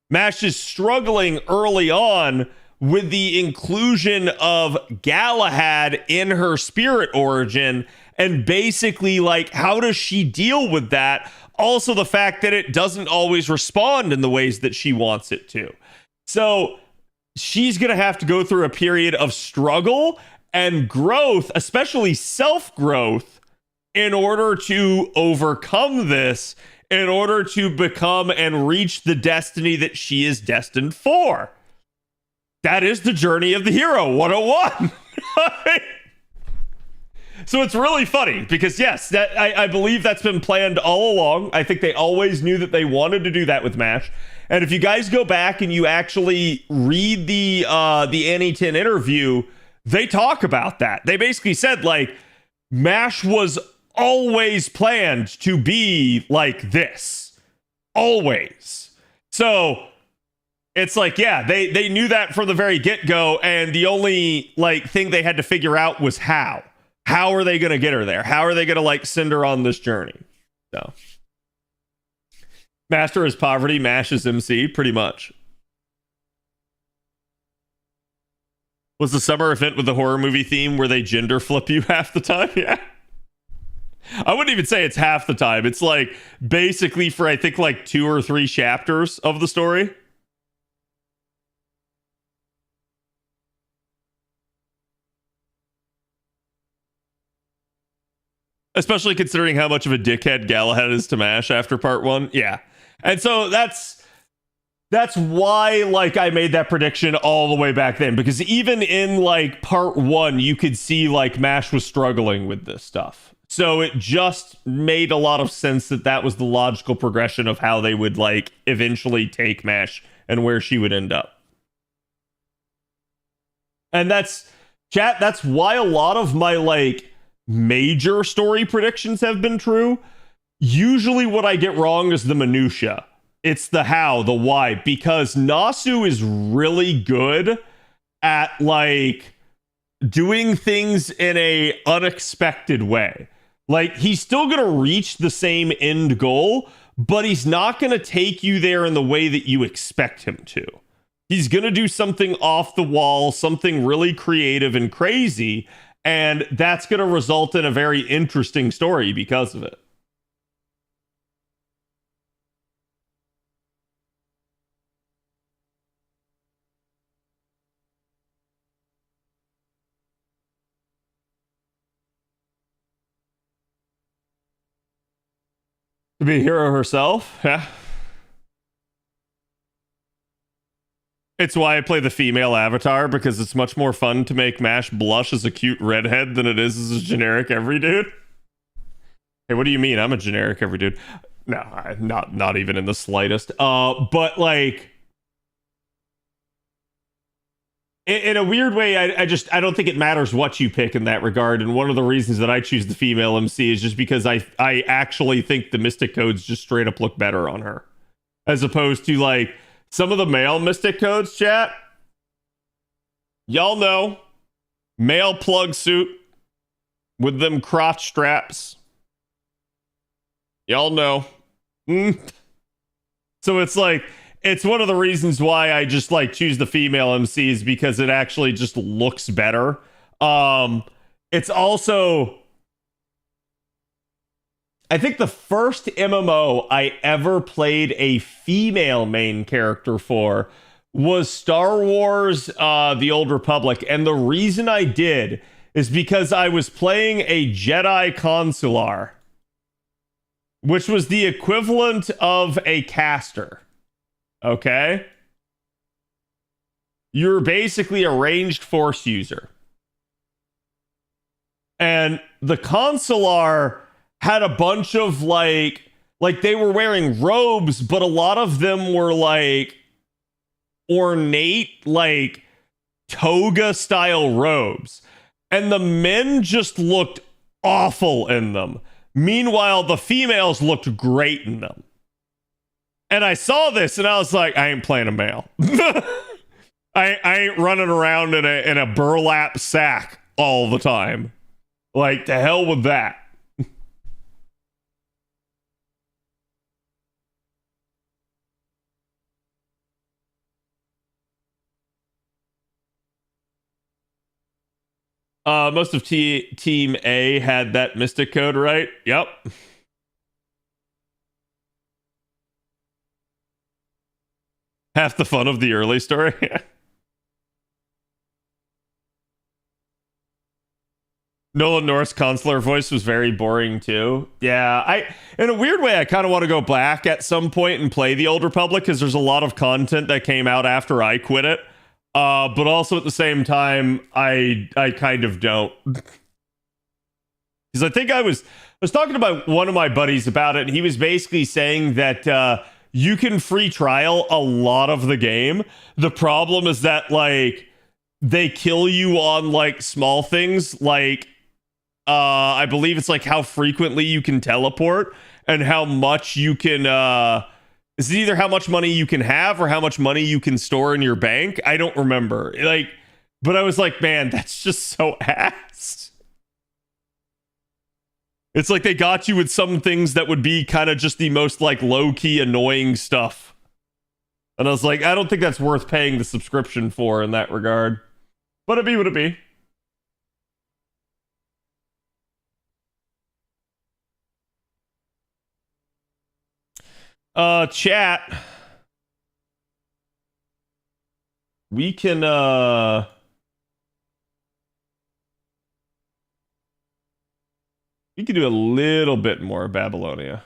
D: MASH is struggling early on with the inclusion of Galahad in her spirit origin, and basically like, how does she deal with that? Also the fact that it doesn't always respond in the ways that she wants it to. So she's going to have to go through a period of struggle and growth, especially self-growth, in order to overcome this, in order to become and reach the destiny that she is destined for. That is the journey of the hero 101. So it's really funny because, yes, that I believe that's been planned all along. I think they always knew that they wanted to do that with MASH. And if you guys go back and you actually read the Annie 10 interview, they talk about that. They basically said, like, MASH was always planned to be like this. Always. So it's like, yeah, they knew that from the very get-go, and the only like thing they had to figure out was how. How are they going to get her there? How are they going to like send her on this journey? So, Master is poverty, MASH is MC, pretty much. Was the summer event with the horror movie theme where they gender flip you half the time? Yeah. I wouldn't even say it's half the time. It's like basically for I think like 2 or 3 chapters of the story. Especially considering how much of a dickhead Galahad is to MASH after part 1. Yeah. And so that's why like I made that prediction all the way back then, because even in like part 1 you could see like MASH was struggling with this stuff. So it just made a lot of sense that that was the logical progression of how they would like eventually take Mash and where she would end up. And that's chat, that's why a lot of my like major story predictions have been true. Usually what I get wrong is the minutia. It's the how, the why, because Nasu is really good at like doing things in a unexpected way. Like he's still going to reach the same end goal, but he's not going to take you there in the way that you expect him to. He's going to do something off the wall, something really creative and crazy, and that's going to result in a very interesting story because of it. To be a hero herself, yeah. It's why I play the female avatar, because it's much more fun to make Mash blush as a cute redhead than it is as a generic every dude. Hey, what do you mean? I'm a generic every dude. No, not even in the slightest. But like in a weird way, I don't think it matters what you pick in that regard. And one of the reasons that I choose the female MC is just because I actually think the Mystic codes just straight up look better on her, as opposed to like some of the male Mystic codes. Chat, y'all know, male plug suit with them crotch straps. Y'all know. So it's like, it's one of the reasons why I just like choose the female MCs, because it actually just looks better. It's also, I think the first MMO I ever played a female main character for was Star Wars The Old Republic. And the reason I did is because I was playing a Jedi Consular, which was the equivalent of a caster. Okay? You're basically a ranged force user. And the Consular had a bunch of like they were wearing robes, but a lot of them were like ornate, like toga style robes. And the men just looked awful in them. Meanwhile, the females looked great in them. And I saw this and I was like, I ain't playing a male. I ain't running around in a burlap sack all the time. Like, to hell with that. Most of Team A had that Mystic code, right? Yep. Half the fun of the early story. Nolan North's consular voice was very boring too. Yeah, in a weird way, I kind of want to go back at some point and play the Old Republic, because there's a lot of content that came out after I quit it. But also at the same time, I kind of don't. Because I think I was talking about one of my buddies about it, and he was basically saying that you can free trial a lot of the game. The problem is that like they kill you on like small things, like I believe it's like how frequently you can teleport and how much you can is it either how much money you can have or how much money you can store in your bank? I don't remember. Like, but I was like, man, that's just so ass. It's like they got you with some things that would be kind of just the most like low-key annoying stuff. And I was like, I don't think that's worth paying the subscription for in that regard. But it be what it be. Chat. We can do a little bit more Babylonia.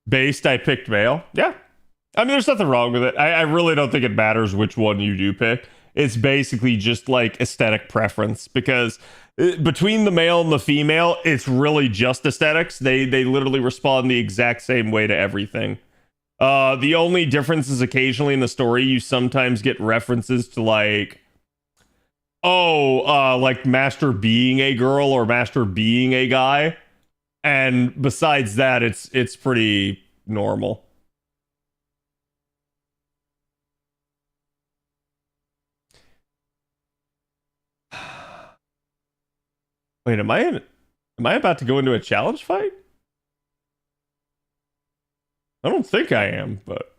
D: Based, I picked male. Yeah. I mean, there's nothing wrong with it. I really don't think it matters which one you do pick. It's basically just like aesthetic preference because between the male and the female, it's really just aesthetics. They literally respond the exact same way to everything. The only difference is occasionally in the story, you sometimes get references to like, like Master being a girl or Master being a guy. And besides that, it's pretty normal. Wait, am I about to go into a challenge fight? I don't think I am, but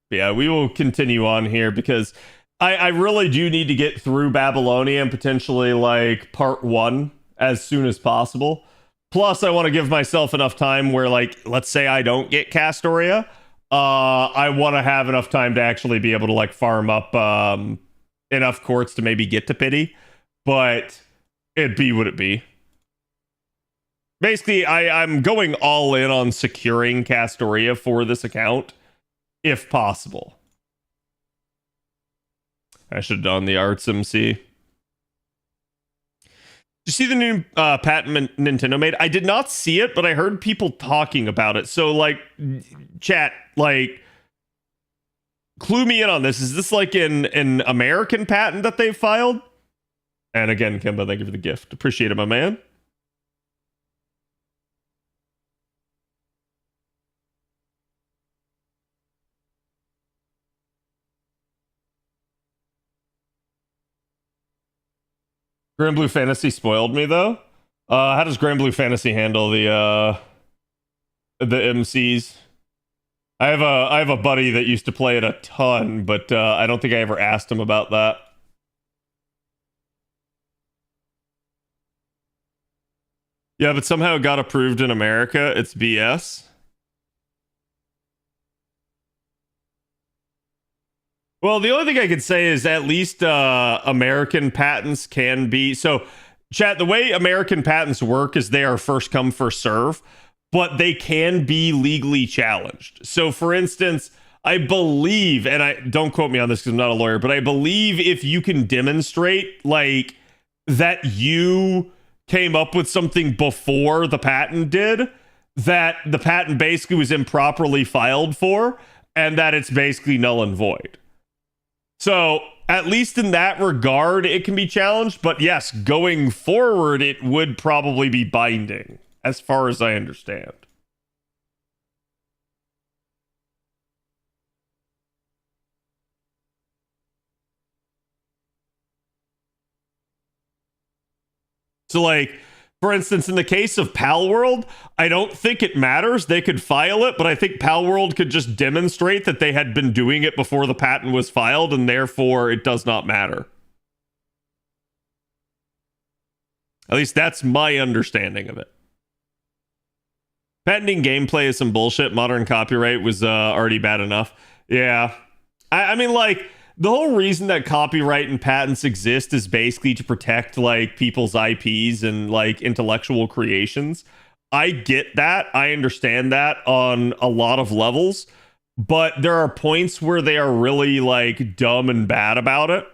D: yeah, we will continue on here because I really do need to get through Babylonia and potentially like part 1 as soon as possible. Plus, I want to give myself enough time where, like, let's say I don't get Castoria, I want to have enough time to actually be able to like farm up enough courts to maybe get to pity. But it'd be what it be. Basically, I'm going all in on securing Castoria for this account, if possible. I should have done the Arts MC. Did you see the new patent Nintendo made? I did not see it, but I heard people talking about it. So, like, chat, like, clue me in on this. Is this like an American patent that they've filed? And again, Kimba, thank you for the gift. Appreciate it, my man. Grand Blue Fantasy spoiled me though. How does Grand Blue Fantasy handle the MCs? I have a buddy that used to play it a ton, but I don't think I ever asked him about that. Yeah, but somehow it got approved in America. It's BS. Well, the only thing I could say is at least American patents can be so. Chat, the way American patents work is they are first come, first serve, but they can be legally challenged. So, for instance, I believe, and I don't quote me on this because I'm not a lawyer, but I believe if you can demonstrate like that you came up with something before the patent did, that the patent basically was improperly filed for, and that it's basically null and void. So, at least in that regard, it can be challenged. But yes, going forward, it would probably be binding, as far as I understand. So, like, for instance, in the case of Palworld, I don't think it matters. They could file it, but I think Palworld could just demonstrate that they had been doing it before the patent was filed, and therefore it does not matter. At least that's my understanding of it. Patenting gameplay is some bullshit. Modern copyright was already bad enough. Yeah. I mean, like, the whole reason that copyright and patents exist is basically to protect like people's IPs and like intellectual creations. I get that. I understand that on a lot of levels, but there are points where they are really like dumb and bad about it.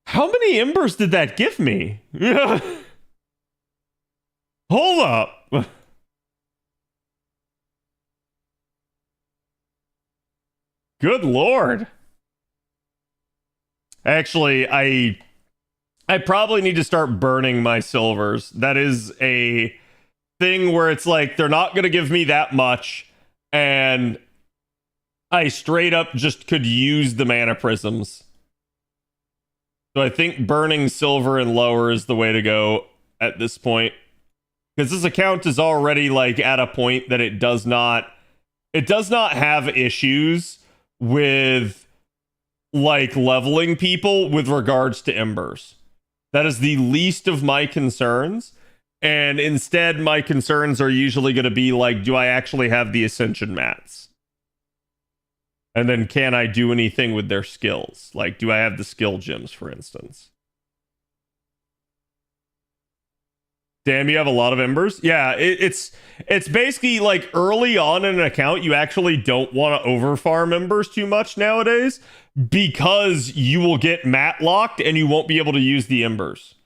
D: How many embers did that give me? Hold up. Good lord. Actually, I probably need to start burning my silvers. That is a thing where it's like they're not going to give me that much, and I straight up just could use the mana prisms. So I think burning silver and lower is the way to go at this point. Because this account is already like at a point that it does not have issues with like leveling people with regards to embers. That is the least of my concerns. And instead, my concerns are usually going to be like, do I actually have the ascension mats? And then can I do anything with their skills? Like, do I have the skill gems, for instance? Damn, you have a lot of embers? Yeah, it's basically like early on in an account, you actually don't want to overfarm embers too much nowadays because you will get mat locked and you won't be able to use the embers.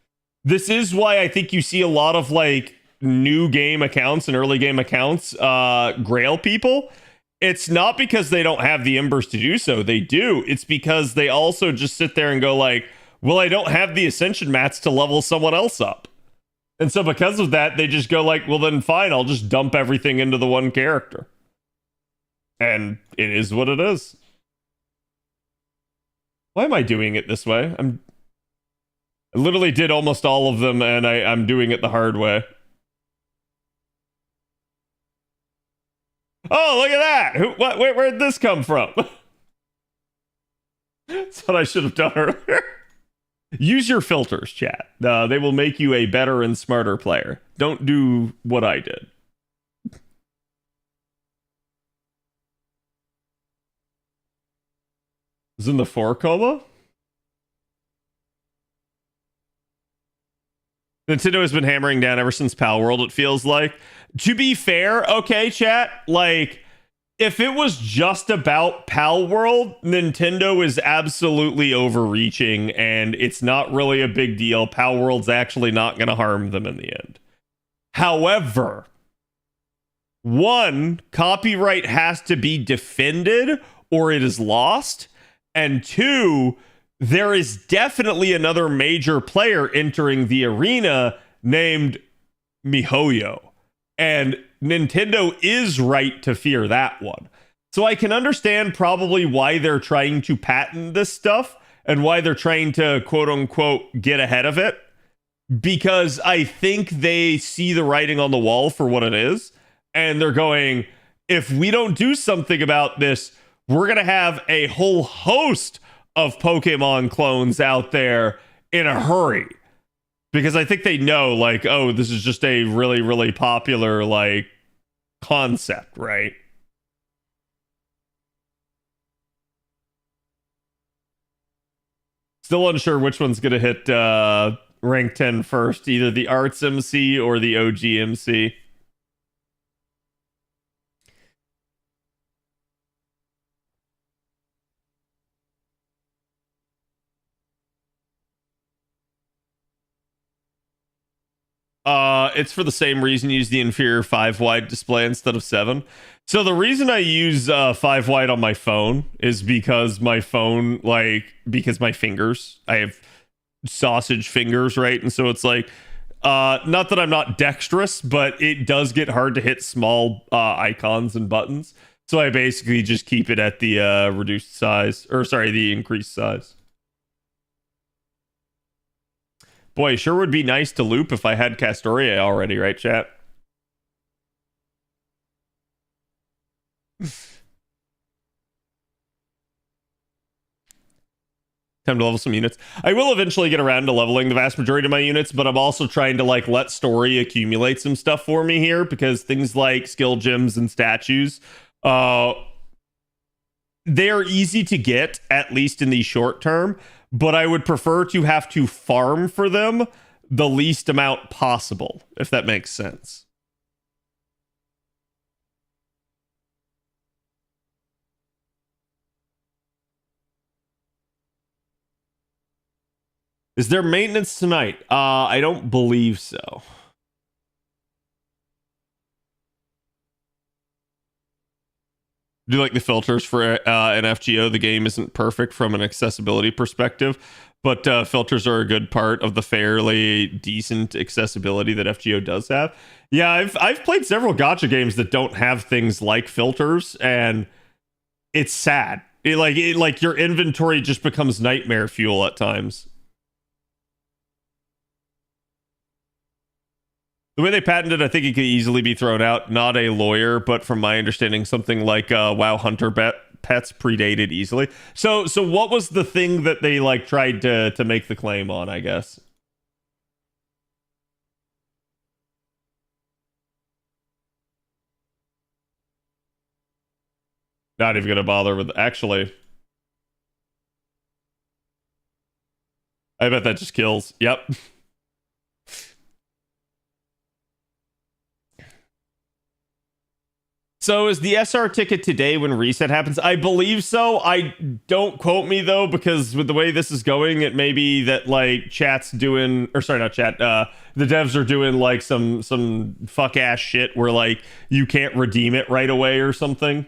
D: This is why I think you see a lot of like new game accounts and early game accounts grail people. It's not because they don't have the embers to do so. They do. It's because they also just sit there and go like, well, I don't have the ascension mats to level someone else up. And so because of that, they just go like, well, then fine, I'll just dump everything into the one character. And it is what it is. Why am I doing it this way? I literally did almost all of them, and I'm doing it the hard way. Oh, look at that! Where'd this come from? That's what I should have done earlier. Use your filters, chat. They will make you a better and smarter player. Don't do what I did. Is in the 4 coma? Nintendo has been hammering down ever since Pal World, it feels like. To be fair, okay, chat, like, if it was just about Pal World, Nintendo is absolutely overreaching, and it's not really a big deal. Pal World's actually not going to harm them in the end. However, one, copyright has to be defended or it is lost. And two, there is definitely another major player entering the arena named MiHoYo. And Nintendo is right to fear that one. So I can understand probably why they're trying to patent this stuff and why they're trying to quote unquote get ahead of it. Because I think they see the writing on the wall for what it is. And they're going, if we don't do something about this, we're going to have a whole host of Pokemon clones out there in a hurry. Because I think they know, like, oh, this is just a really, really popular, like, concept, right? Still unsure which one's going to hit rank 10 first, either the Arts MC or the OG MC. It's for the same reason you use the inferior 5 wide display instead of 7. So the reason I use 5 wide on my phone is because my phone, like, because my fingers, I have sausage fingers, right? And so it's like, not that I'm not dexterous, but it does get hard to hit small icons and buttons. So I basically just keep it at the reduced size, or sorry, the increased size. Boy, sure would be nice to loop if I had Castoria already, right, chat? Time to level some units. I will eventually get around to leveling the vast majority of my units, but I'm also trying to like let story accumulate some stuff for me here, because things like skill gems and statues, they're easy to get, at least in the short term, but I would prefer to have to farm for them the least amount possible, if that makes sense. Is there maintenance tonight? I don't believe so. Do you like the filters for an FGO? The game isn't perfect from an accessibility perspective, but filters are a good part of the fairly decent accessibility that FGO does have. Yeah, I've played several gacha games that don't have things like filters, and it's sad. Like your inventory just becomes nightmare fuel at times. The way they patented it, I think it could easily be thrown out. Not a lawyer, but from my understanding, something like WoW Hunter Bet pets predated easily. So what was the thing that they like tried to make the claim on, I guess? Not even gonna bother with actually. I bet that just kills. Yep. So is the SR ticket today when reset happens? I believe so. I don't quote me though, because with the way this is going, it may be that like chat's doing, or sorry, not chat. The devs are doing like some fuck ass shit where like you can't redeem it right away or something.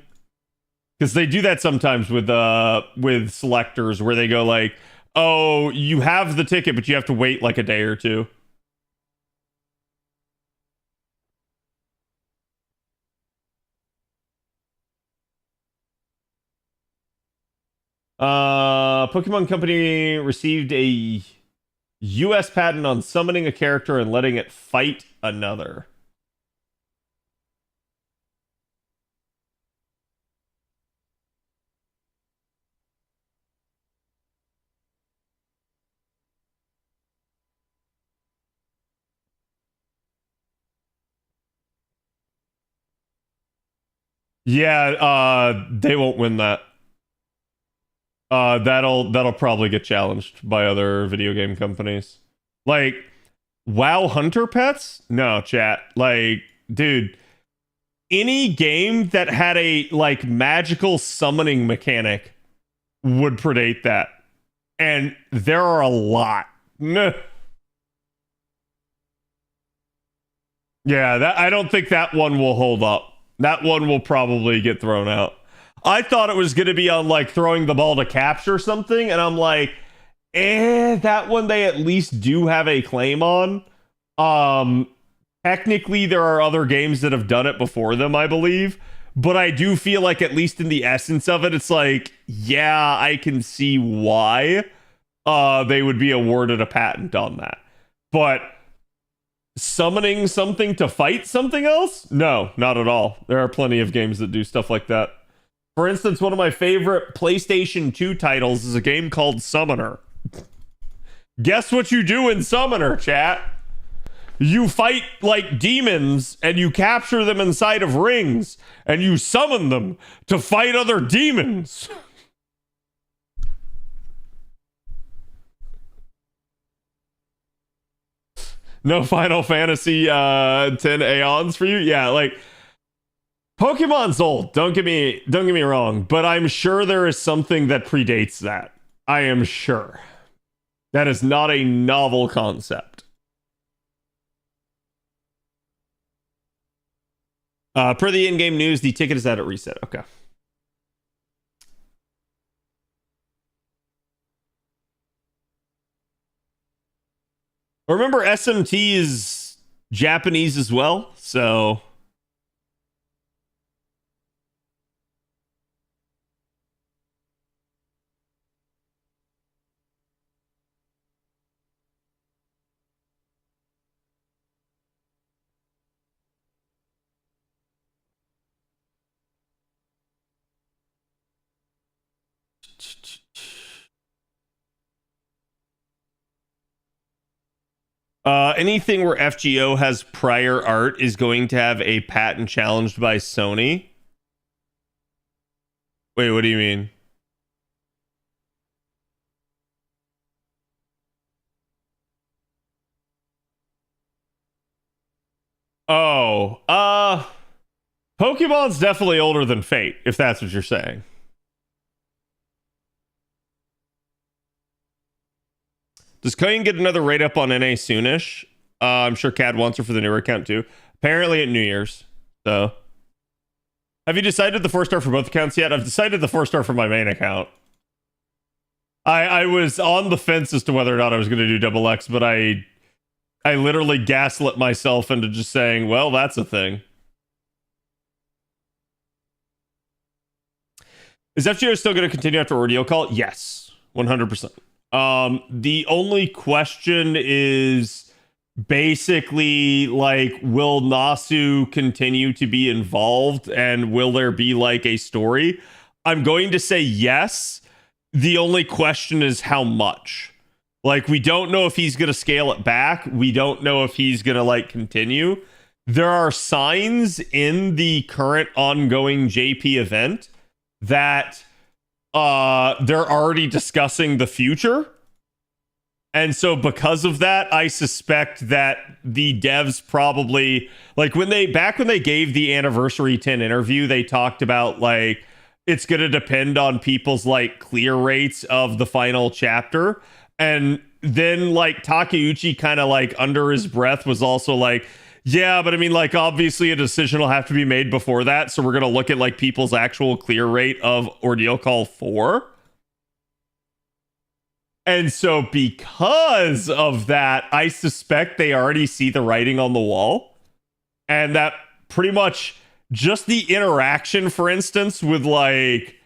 D: Because they do that sometimes with selectors where they go like, oh, you have the ticket, but you have to wait like a day or two. Pokemon Company received a US patent on summoning a character and letting it fight another. Yeah, they won't win that. That'll probably get challenged by other video game companies. Like WoW Hunter Pets? No, chat. Like, dude, any game that had a like magical summoning mechanic would predate that. And there are a lot. Meh. Yeah, I don't think that one will hold up. That one will probably get thrown out. I thought it was going to be on like throwing the ball to capture something, and I'm like, that one they at least do have a claim on. Technically, there are other games that have done it before them, I believe. But I do feel like, at least in the essence of it, it's like, yeah, I can see why they would be awarded a patent on that. But summoning something to fight something else? No, not at all. There are plenty of games that do stuff like that. For instance, one of my favorite PlayStation 2 titles is a game called Summoner. Guess what you do in Summoner, chat? You fight like demons and you capture them inside of rings and you summon them to fight other demons. No Final Fantasy 10 Aeons for you? Yeah, like Pokemon's old. Don't get me wrong, but I'm sure there is something that predates that. I am sure. That is not a novel concept. Per the in-game news, the ticket is out at reset. Okay. Remember, SMT is Japanese as well, so anything where FGO has prior art is going to have a patent challenged by Sony. Wait, what do you mean? Oh, Pokemon's definitely older than Fate, if that's what you're saying. Does Koyan get another rate up on NA soonish? I'm sure Cad wants her for the newer account too. Apparently at New Year's. So, have you decided the 4-star for both accounts yet? I've decided the 4-star for my main account. I was on the fence as to whether or not I was going to do double X, but I literally gaslit myself into just saying, well, that's a thing. Is FGO still going to continue after Ordeal Call? Yes, 100%. The only question is basically like, will Nasu continue to be involved and will there be like a story? I'm going to say yes. The only question is how much. Like, we don't know if he's going to scale it back. We don't know if he's going to, like, continue. There are signs in the current ongoing JP event that they're already discussing the future. And so because of that, I suspect that the devs probably, like, when they gave the Anniversary 10 interview, they talked about, like, it's going to depend on people's, like, clear rates of the final chapter. And then, like, Takeuchi kind of, like, under his breath was also like, yeah, but I mean, like, obviously a decision will have to be made before that. So we're going to look at, like, people's actual clear rate of Ordeal Call 4. And so because of that, I suspect they already see the writing on the wall. And that pretty much just the interaction, for instance, with, like,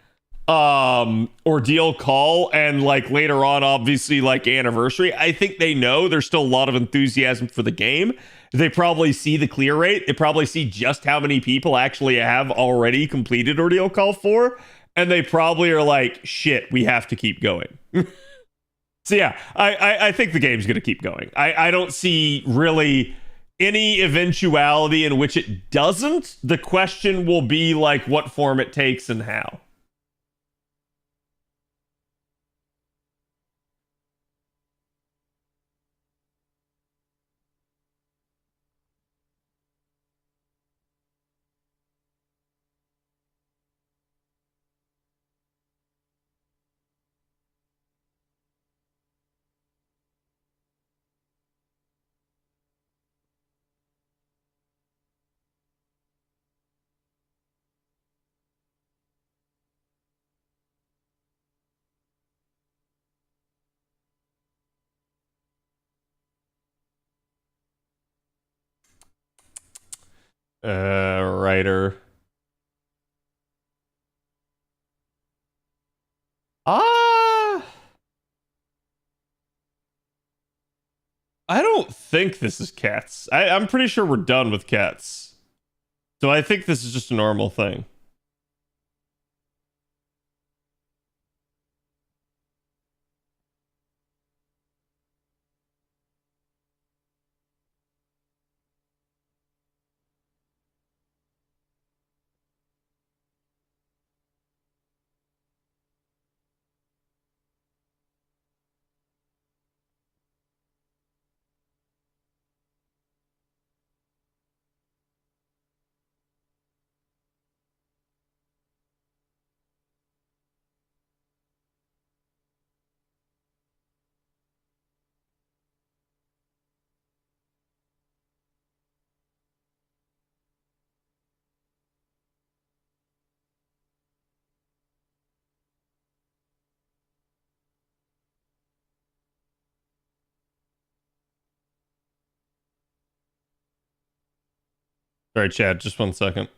D: Ordeal Call and, like, later on, obviously, like, Anniversary, I think they know there's still a lot of enthusiasm for the game. They probably see the clear rate. They probably see just how many people actually have already completed Ordeal Call 4. And they probably are like, shit, we have to keep going. So yeah, I think the game's going to keep going. I don't see really any eventuality in which it doesn't. The question will be, like, what form it takes and how. Writer. I don't think this is cats. I'm pretty sure we're done with cats. So I think this is just a normal thing. Sorry, Chad, just 1 second.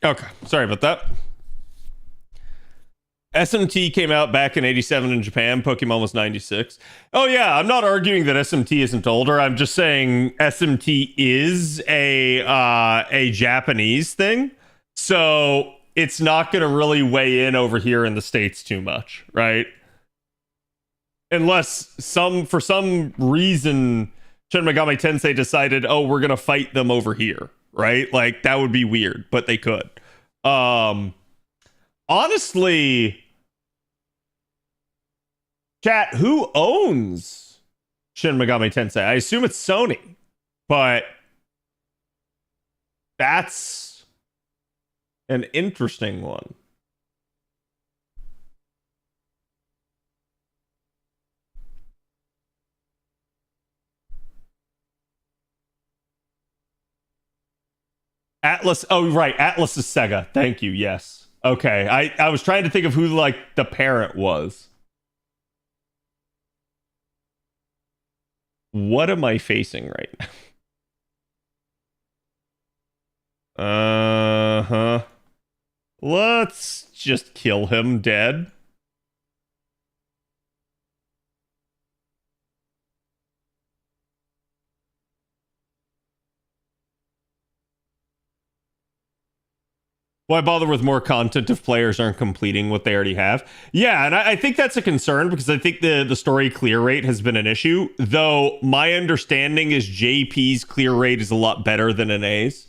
D: Okay, sorry about that. SMT came out back in 87 in Japan. Pokemon was 96. Oh yeah, I'm not arguing that SMT isn't older. I'm just saying SMT is a Japanese thing. So it's not going to really weigh in over here in the States too much, right? Unless for some reason Shin Megami Tensei decided, oh, we're going to fight them over here, right? Like, that would be weird, but they could. Honestly, chat, who owns Shin Megami Tensei? I assume it's Sony, but that's an interesting one. Atlas. Oh, right. Atlas is Sega. Thank you. Yes. Okay. I was trying to think of who like the parent was. What am I facing right now? Uh-huh. Let's just kill him dead. Why bother with more content if players aren't completing what they already have? Yeah, and I think that's a concern because I think the story clear rate has been an issue. Though my understanding is JP's clear rate is a lot better than an A's.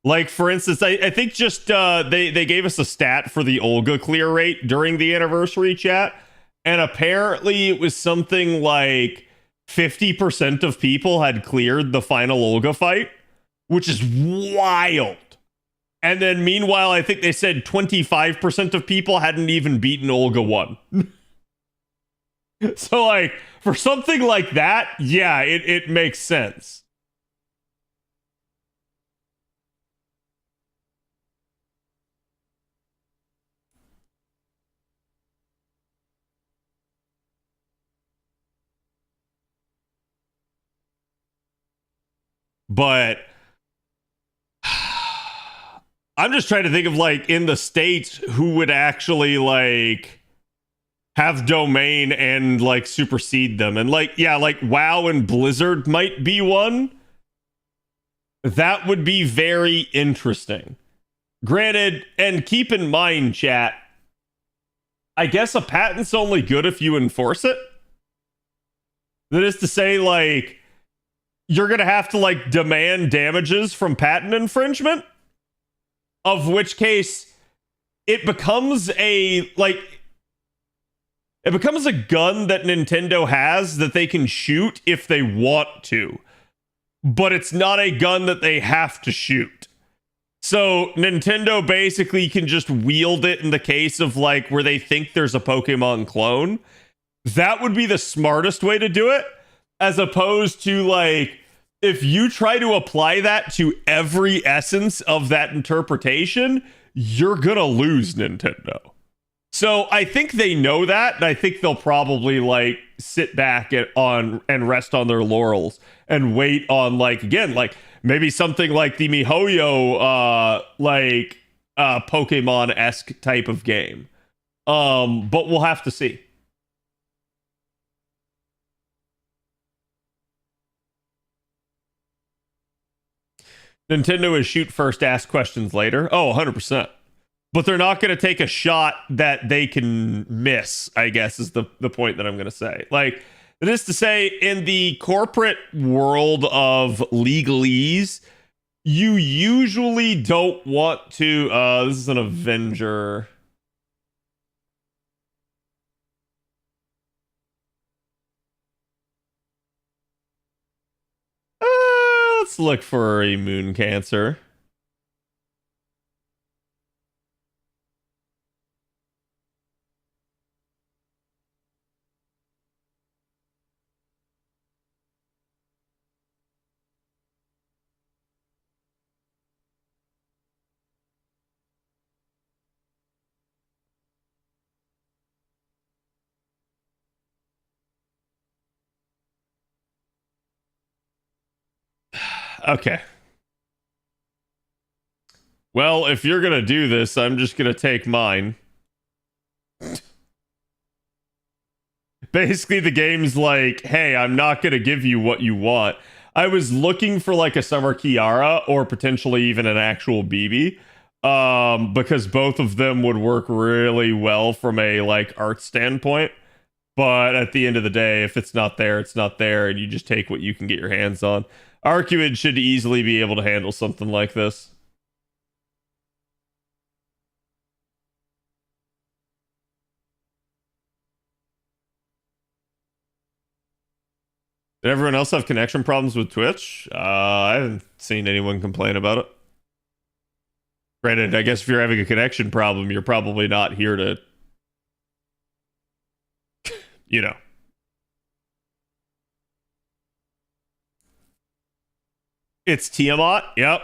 D: Like for instance, I think just they gave us a stat for the Olga clear rate during the anniversary chat, and apparently it was something like 50% of people had cleared the final Olga fight, which is wild. And then meanwhile, I think they said 25% of people hadn't even beaten Olga 1. So like, for something like that, yeah, it makes sense. But I'm just trying to think of like in the States who would actually like have domain and like supersede them. And like, yeah, like WoW and Blizzard might be one. That would be very interesting. Granted, and keep in mind, chat, I guess a patent's only good if you enforce it. That is to say, like, you're going to have to like demand damages from patent infringement, of which case it becomes a gun that Nintendo has that they can shoot if they want to, but it's not a gun that they have to shoot. So Nintendo basically can just wield it in the case of like where they think there's a Pokemon clone. That would be the smartest way to do it, as opposed to like, if you try to apply that to every essence of that interpretation, you're gonna lose Nintendo. So I think they know that, and I think they'll probably like sit back and rest on their laurels and wait on like, again, like maybe something like the MiHoYo Pokemon-esque type of game. But we'll have to see. Nintendo is shoot first, ask questions later. Oh, 100%. But they're not going to take a shot that they can miss, I guess, is the point that I'm going to say. Like, it is to say, in the corporate world of legalese, you usually don't want to... this is an Avenger... let's look for a moon cancer. Okay. Well, if you're going to do this, I'm just going to take mine. Basically, the game's like, hey, I'm not going to give you what you want. I was looking for like a Summer Kiara or potentially even an actual BB. Because both of them would work really well from a like art standpoint. But at the end of the day, if it's not there, it's not there, and you just take what you can get your hands on. Arcuid should easily be able to handle something like this. Did everyone else have connection problems with Twitch? I haven't seen anyone complain about it. Granted, I guess if you're having a connection problem, you're probably not here to, you know. It's Tiamat. Yep.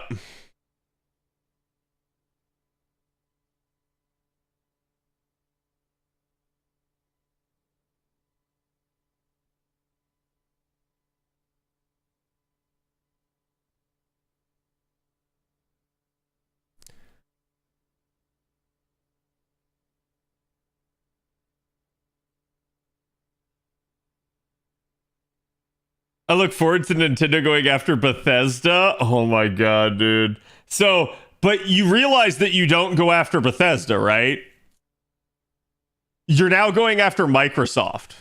D: I look forward to Nintendo going after Bethesda. Oh my god, dude. So, but you realize that you don't go after Bethesda, right? You're now going after Microsoft.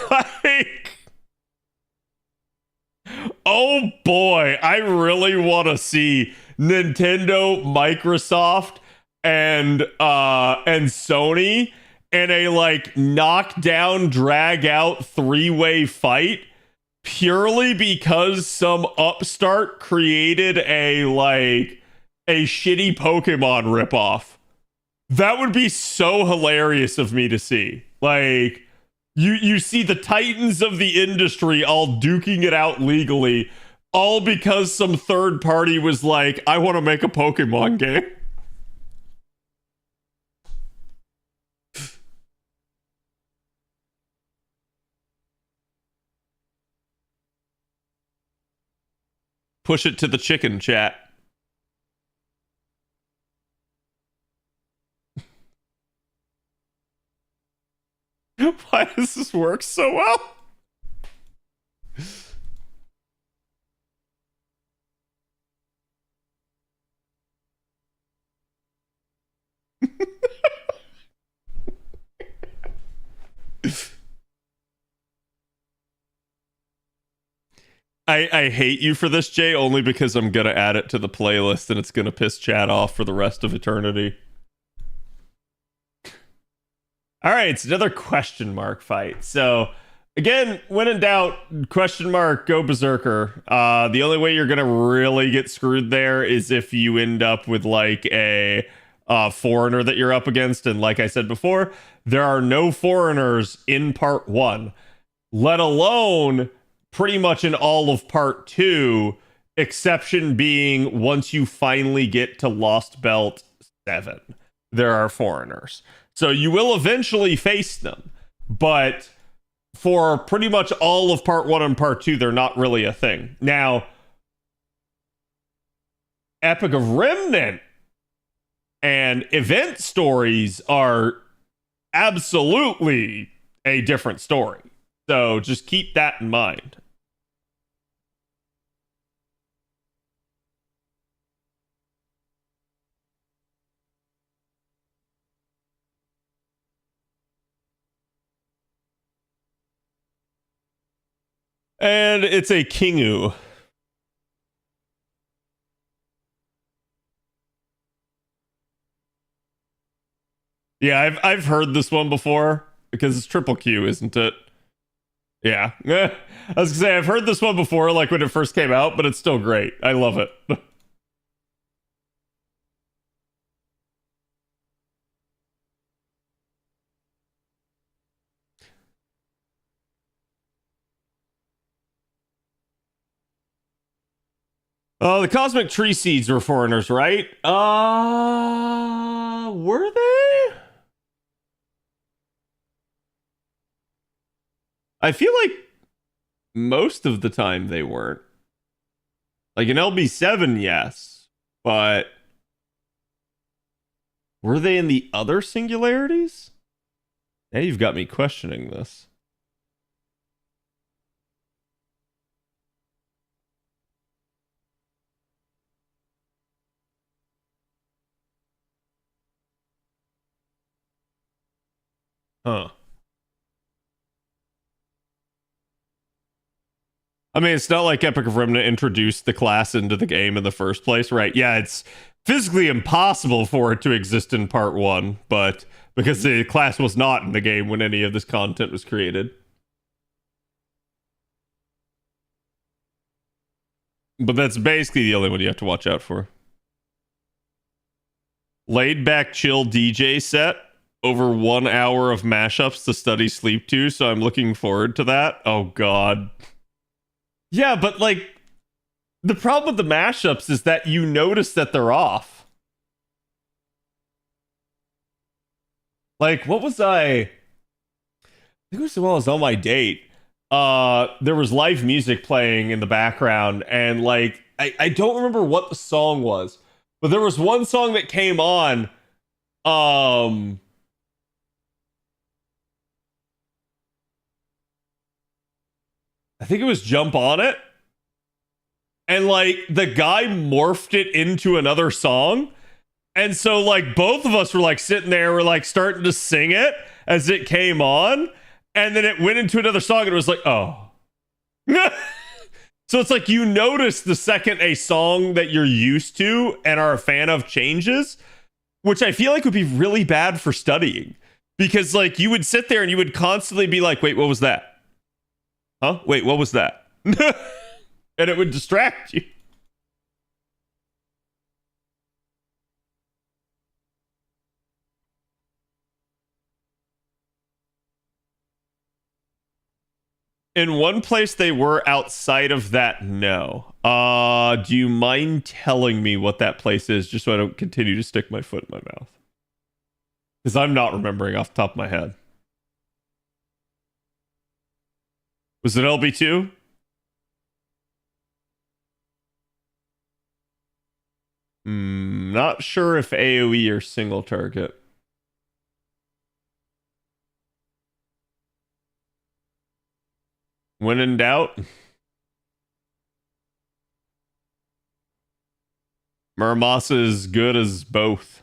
D: Like, oh boy, I really want to see Nintendo, Microsoft, and Sony in a like knockdown, drag out three-way fight purely because some upstart created a shitty Pokemon ripoff. That would be so hilarious of me to see. Like, you see the titans of the industry all duking it out legally, all because some third party was like, I want to make a Pokemon game. Push it to the chicken chat. Why does this work so well? I hate you for this, Jay, only because I'm gonna add it to the playlist and it's gonna piss chat off for the rest of eternity. All right, it's another question mark fight. So again, when in doubt, question mark, go berserker. The only way you're gonna really get screwed there is if you end up with like a foreigner that you're up against. And like I said before, there are no foreigners in part 1, let alone pretty much in all of part 2, exception being once you finally get to Lost Belt 7, there are foreigners. So you will eventually face them, but for pretty much all of part 1 and part 2, they're not really a thing. Now, Epic of Remnant and event stories are absolutely a different story. So just keep that in mind. And it's a Kingu. Yeah, I've heard this one before because it's triple Q, isn't it? Yeah. I was gonna say I've heard this one before, like when it first came out, but it's still great. I love it. Oh, the Cosmic Tree Seeds were foreigners, right? Were they? I feel like most of the time they weren't. Like in LB7, yes, but were they in the other singularities? Now you've got me questioning this. Huh. I mean, it's not like Epic of Remnant introduced the class into the game in the first place, right? Yeah, it's physically impossible for it to exist in part 1, but because the class was not in the game when any of this content was created. But that's basically the only one you have to watch out for. Laid back, chill DJ set. Over 1 hour of mashups to study sleep to, so I'm looking forward to that. Oh, God. Yeah, but, like, the problem with the mashups is that you notice that they're off. Like, what was I think it was while I was on my date. There was live music playing in the background, and, like, I don't remember what the song was, but there was one song that came on, I think it was Jump On It. And like the guy morphed it into another song. And so like both of us were like sitting there, we're like starting to sing it as it came on. And then it went into another song and it was like, oh. So it's like you notice the second a song that you're used to and are a fan of changes, which I feel like would be really bad for studying. Because like you would sit there and you would constantly be like, wait, what was that? Huh? Wait, what was that? And it would distract you. In one place they were outside of that, no. Do you mind telling me what that place is just so I don't continue to stick my foot in my mouth? Because I'm not remembering off the top of my head. Was it LB2? Not sure if AoE or single target. When in doubt, Muramasa is good as both.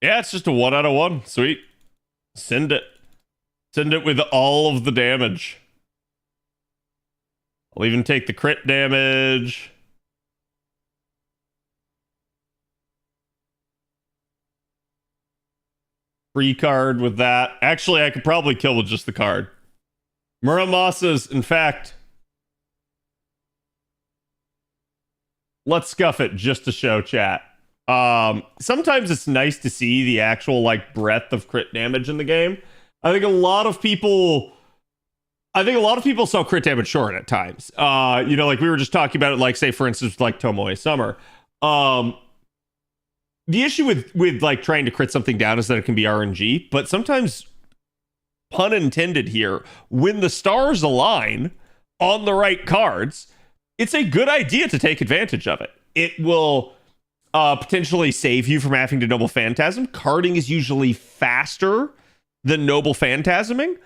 D: Yeah, it's just a 1 out of 1. Sweet. Send it. Send it with all of the damage. I'll even take the crit damage. Free card with that. Actually, I could probably kill with just the card. Muramasa's, in fact, let's scuff it just to show chat. Sometimes it's nice to see the actual like breadth of crit damage in the game. I think a lot of people sell crit damage short at times. You know, like we were just talking about it, like say for instance, like Tomoe Summer. The issue with like trying to crit something down is that it can be RNG, but sometimes, pun intended here, when the stars align on the right cards, it's a good idea to take advantage of it. It will potentially save you from having to Noble Phantasm. Carding is usually faster than Noble Phantasming.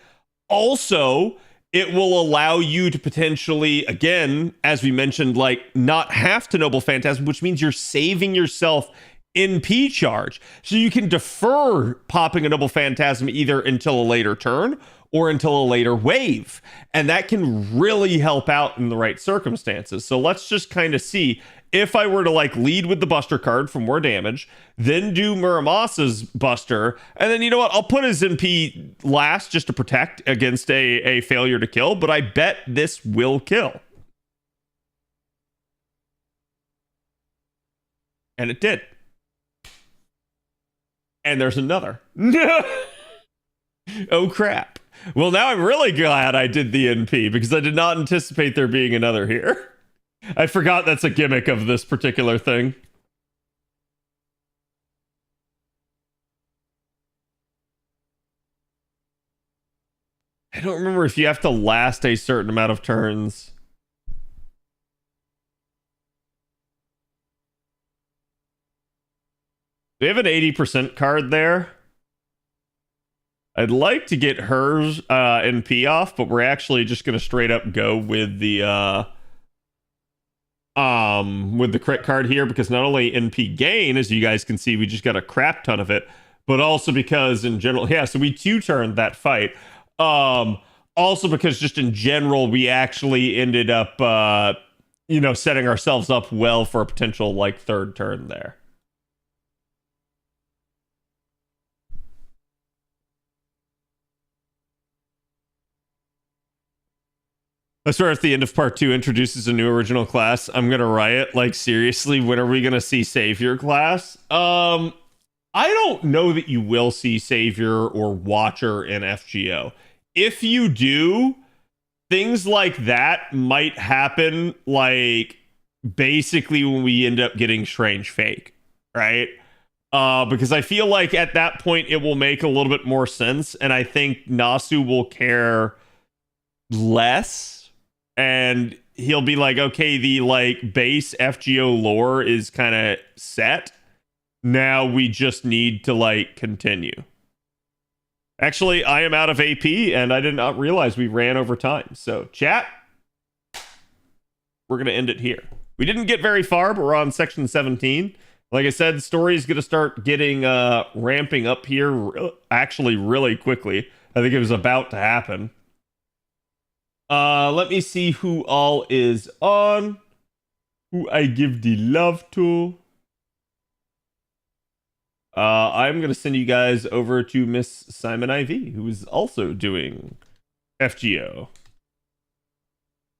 D: Also, it will allow you to potentially, again, as we mentioned, like not have to Noble Phantasm, which means you're saving yourself NP charge. So you can defer popping a Noble Phantasm either until a later turn or until a later wave. And that can really help out in the right circumstances. So let's just kind of see if I were to like lead with the Buster card for more damage, then do Muramasa's Buster, and then you know what? I'll put his NP last just to protect against a failure to kill, but I bet this will kill. And it did. And there's another. Oh crap. Well, now I'm really glad I did the NP because I did not anticipate there being another here. I forgot that's a gimmick of this particular thing. I don't remember if you have to last a certain amount of turns. We have an 80% card there. I'd like to get hers NP off, but we're actually just gonna straight up go with the crit card here because not only NP gain, as you guys can see, we just got a crap ton of it, but also because in general, yeah, so we 2-turned that fight. Also because just in general, we actually ended up setting ourselves up well for a potential like third turn there. I swear if the end of part 2 introduces a new original class, I'm gonna riot. Like, seriously, when are we gonna see Savior class? I don't know that you will see Savior or Watcher in FGO. If you do, things like that might happen, like, basically when we end up getting Strange Fake, right? Because I feel like at that point it will make a little bit more sense, and I think Nasu will care less. And he'll be like, okay, the like base FGO lore is kind of set. Now we just need to like continue. Actually, I am out of AP and I did not realize we ran over time. So chat, we're going to end it here. We didn't get very far, but we're on section 17. Like I said, the story is going to start getting ramping up here actually really quickly. I think it was about to happen. Let me see who all is on. Who I give the love to. I'm going to send you guys over to Miss Simon IV, who is also doing FGO.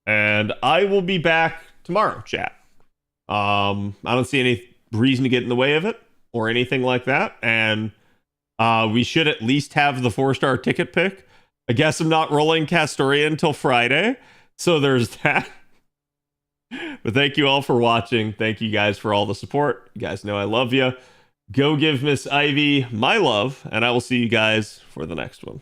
D: And I will be back tomorrow, chat. I don't see any reason to get in the way of it or anything like that. And we should at least have the 4-star ticket pick. I guess I'm not rolling Castoria until Friday, so there's that. But thank you all for watching. Thank you guys for all the support. You guys know I love you. Go give Miss Ivy my love, and I will see you guys for the next one.